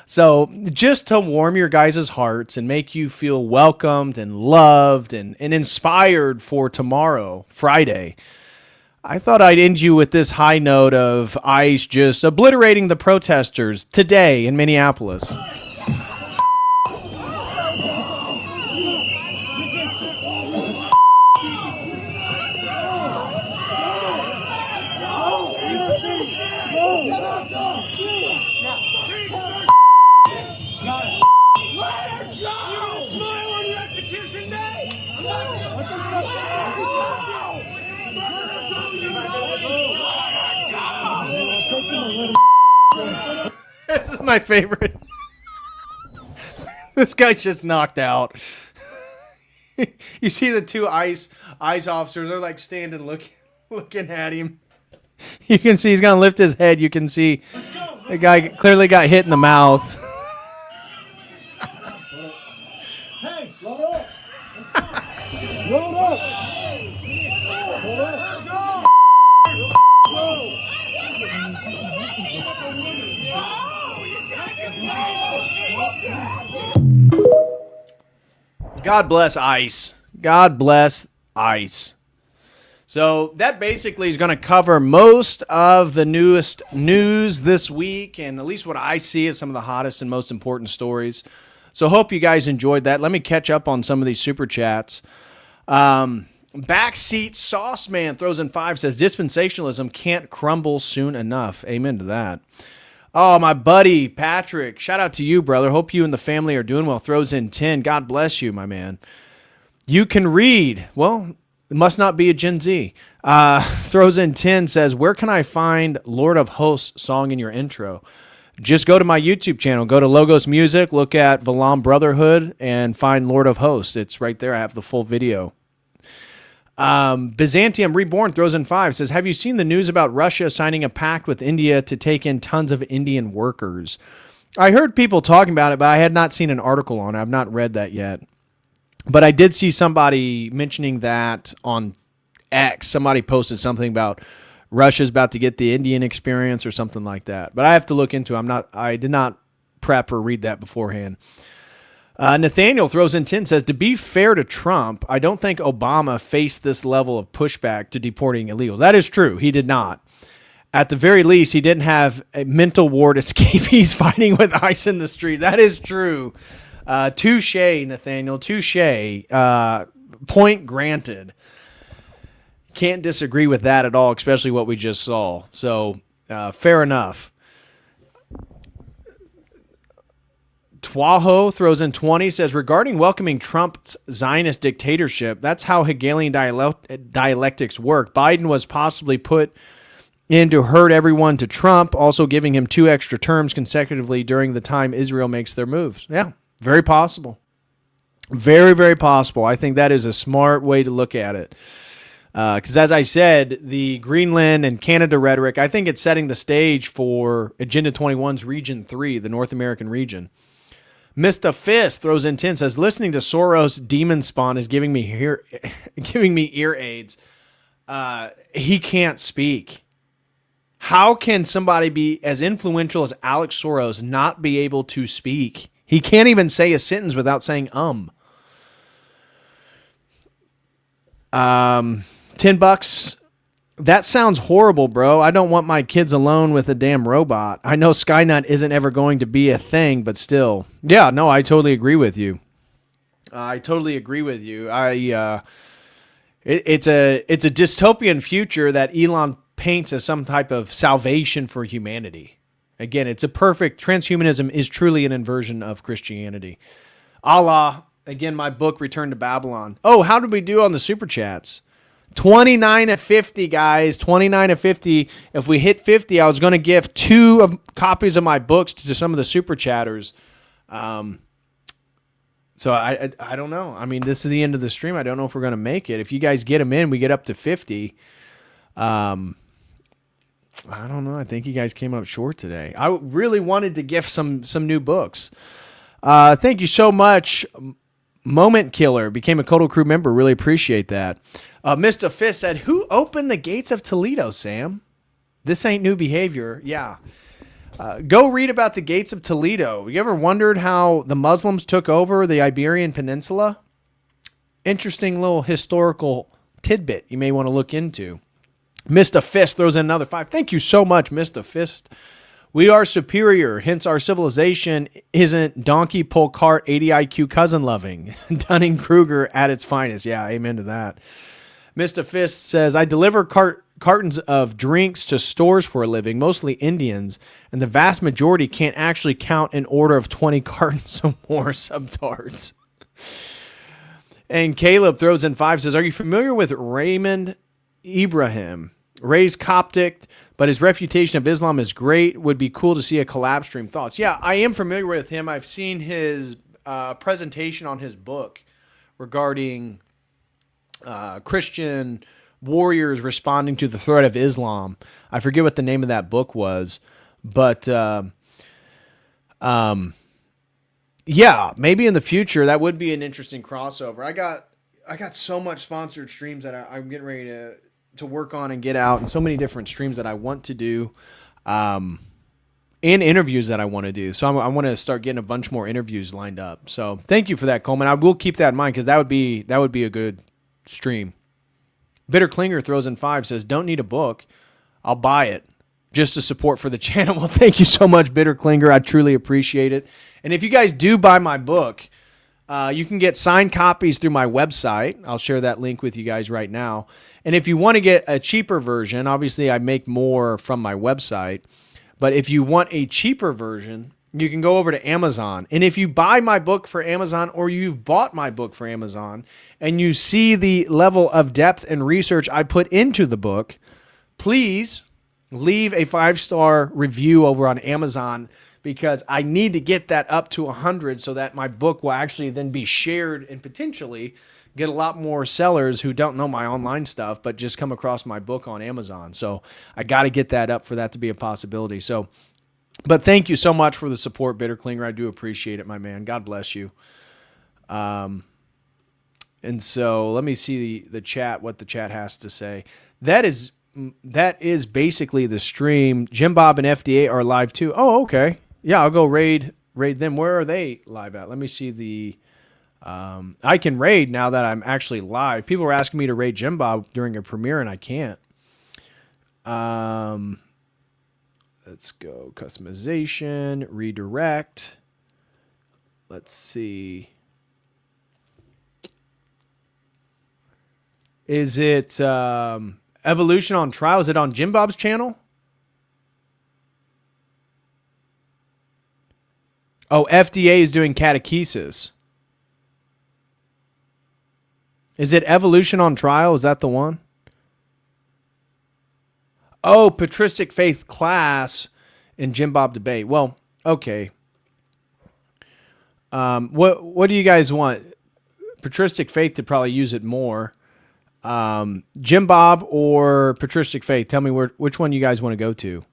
So just to warm your guys' hearts and make you feel welcomed and loved and inspired for tomorrow, Friday, I thought I'd end you with this high note of ICE just obliterating the protesters today in Minneapolis. This is my favorite. This guy's just knocked out. You see the two ICE officers, they're like standing looking at him. You can see he's going to lift his head. You can see the guy clearly got hit in the mouth. Hey, roll up. Roll up. God bless ICE. God bless ICE. So that basically is going to cover most of the newest news this week, and at least what I see as some of the hottest and most important stories. So hope you guys enjoyed that. Let me catch up on some of these super chats. Backseat Sauce Man throws in 5, says dispensationalism can't crumble soon enough. Amen to that. Oh, my buddy Patrick, shout out to you, brother. Hope you and the family are doing well. Throws in 10. God bless you, my man. You can read. Well, it must not be a Gen Z. Throws in 10, says, where can I find Lord of Hosts song in your intro? Just go to my YouTube channel. Go to Logos Music, look at Valam Brotherhood, and find Lord of Hosts. It's right there. I have the full video. Byzantium Reborn throws in 5, says, have you seen the news about Russia signing a pact with India to take in tons of Indian workers? I heard people talking about it, but I had not seen an article on it. I've not read that yet. But I did see somebody mentioning that on X. Somebody posted something about Russia's about to get the Indian experience or something like that. But I have to look into it. I did not prep or read that beforehand. Nathaniel throws in 10, says, to be fair to Trump, I don't think Obama faced this level of pushback to deporting illegals. That is true. He did not. At the very least, he didn't have a mental ward escapees fighting with ICE in the street. That is true. Touche, Nathaniel. Touche. Point granted. Can't disagree with that at all, especially what we just saw. So, fair enough. Twaho throws in 20, says, regarding welcoming Trump's Zionist dictatorship, that's how Hegelian dialectics work. Biden was possibly put in to herd everyone to Trump, also giving him 2 extra terms consecutively during the time Israel makes their moves. Yeah, very possible. Very, very possible. I think that is a smart way to look at it. Because as I said, the Greenland and Canada rhetoric, I think it's setting the stage for Agenda 21's Region 3, the North American region. Mr. Fist throws in 10, says, listening to Soros' demon spawn is giving me ear aids. He can't speak. How can somebody be as influential as Alex Soros not be able to speak? He can't even say a sentence without saying $10. That sounds horrible, bro. I don't want my kids alone with a damn robot. I know Skynet isn't ever going to be a thing, but still. Yeah, no, I totally agree with you. It's a dystopian future that Elon paints as some type of salvation for humanity. Again, it's a perfect, transhumanism is truly an inversion of Christianity. Allah, again, my book, Return to Babylon. Oh, how did we do on the super chats? 29 at 50, guys. 29 at 50. If we hit 50, I was going to give 2 copies of my books to some of the super chatters. So I don't know. I mean, this is the end of the stream. I don't know if we're going to make it. If you guys get them in, we get up to 50. I don't know. I think you guys came up short today. I really wanted to gift some new books. Thank you so much. Moment Killer became a Kotal Crew member. Really appreciate that. Mr. Fist said, who opened the gates of Toledo, Sam? This ain't new behavior. Yeah. Go read about the Gates of Toledo. You ever wondered how the Muslims took over the Iberian Peninsula? Interesting little historical tidbit you may want to look into. Mr. Fist throws in another 5. Thank you so much, Mr. Fist. We are superior, hence our civilization isn't donkey pull cart 80 IQ cousin loving. Dunning-Kruger at its finest. Yeah, amen to that. Mr. Fist says, I deliver cartons of drinks to stores for a living, mostly Indians, and the vast majority can't actually count an order of 20 cartons or more subtards. And Caleb throws in 5, says, are you familiar with Raymond Ibrahim? Raised Coptic, but his refutation of Islam is great. Would be cool to see a collab stream. Thoughts? Yeah, I am familiar with him. I've seen his presentation on his book regarding Christian warriors responding to the threat of Islam. I forget what the name of that book was, but yeah, maybe in the future that would be an interesting crossover. I got so much sponsored streams that I'm getting ready to work on and get out, and so many different streams that I want to do, and interviews that I want to do. So I want to start getting a bunch more interviews lined up. So thank you for that, Coleman. I will keep that in mind because that would be a good stream. Bitter Klinger throws in 5, says, don't need a book. I'll buy it just to support for the channel. Well, thank you so much, Bitter Klinger. I truly appreciate it. And if you guys do buy my book, you can get signed copies through my website. I'll share that link with you guys right now. And if you want to get a cheaper version, obviously I make more from my website. But if you want a cheaper version, you can go over to Amazon. And if you buy my book for Amazon, or you've bought my book for Amazon, and you see the level of depth and research I put into the book, please leave a 5-star review over on Amazon, because I need to get that up to 100 so that my book will actually then be shared and potentially get a lot more sellers who don't know my online stuff but just come across my book on Amazon. So I got to get that up for that to be a possibility. So, but thank you so much for the support, Bitter Klinger. I do appreciate it, my man. God bless you. And so let me see the chat, what the chat has to say. That is basically the stream. Jim Bob and FDA are live too. Oh, okay. Yeah, I'll go raid them. Where are they live at? Let me see the... I can raid now that I'm actually live. People were asking me to raid Jim Bob during a premiere, and I can't. Let's go. Customization, redirect. Let's see. Is it Evolution on Trial? Is it on Jim Bob's channel? Oh, FDA is doing catechesis. Is it Evolution on Trial? Is that the one? Oh, Patristic Faith class in Jim Bob debate. Well, okay. What do you guys want? Patristic Faith to probably use it more. Jim Bob or Patristic Faith? Tell me which one you guys want to go to.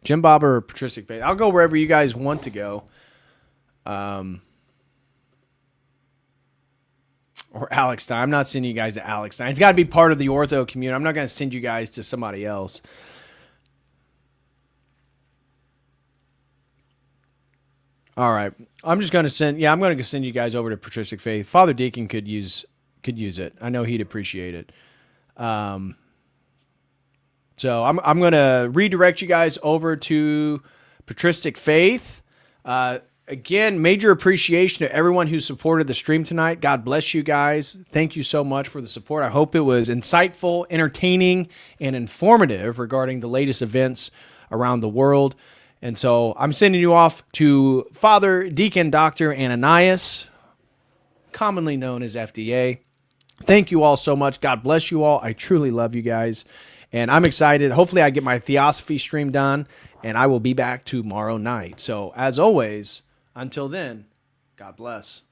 Jim Bob or Patristic Faith? I'll go wherever you guys want to go. Or Alex Stein. I'm not sending you guys to Alex Stein. It's got to be part of the Ortho community. I'm not going to send you guys to somebody else. All right. I'm just going to send... Yeah, I'm going to send you guys over to Patristic Faith. Father Deacon could use it. I know he'd appreciate it. So I'm going to redirect you guys over to Patristic Faith. Again, major appreciation to everyone who supported the stream tonight. God bless you guys. Thank you so much for the support. I hope it was insightful, entertaining, and informative regarding the latest events around the world. And so I'm sending you off to Father Deacon Dr. Ananias, commonly known as FDA. Thank you all so much. God bless you all. I truly love you guys. And I'm excited. Hopefully I get my Theosophy stream done, and I will be back tomorrow night. So as always, until then, God bless.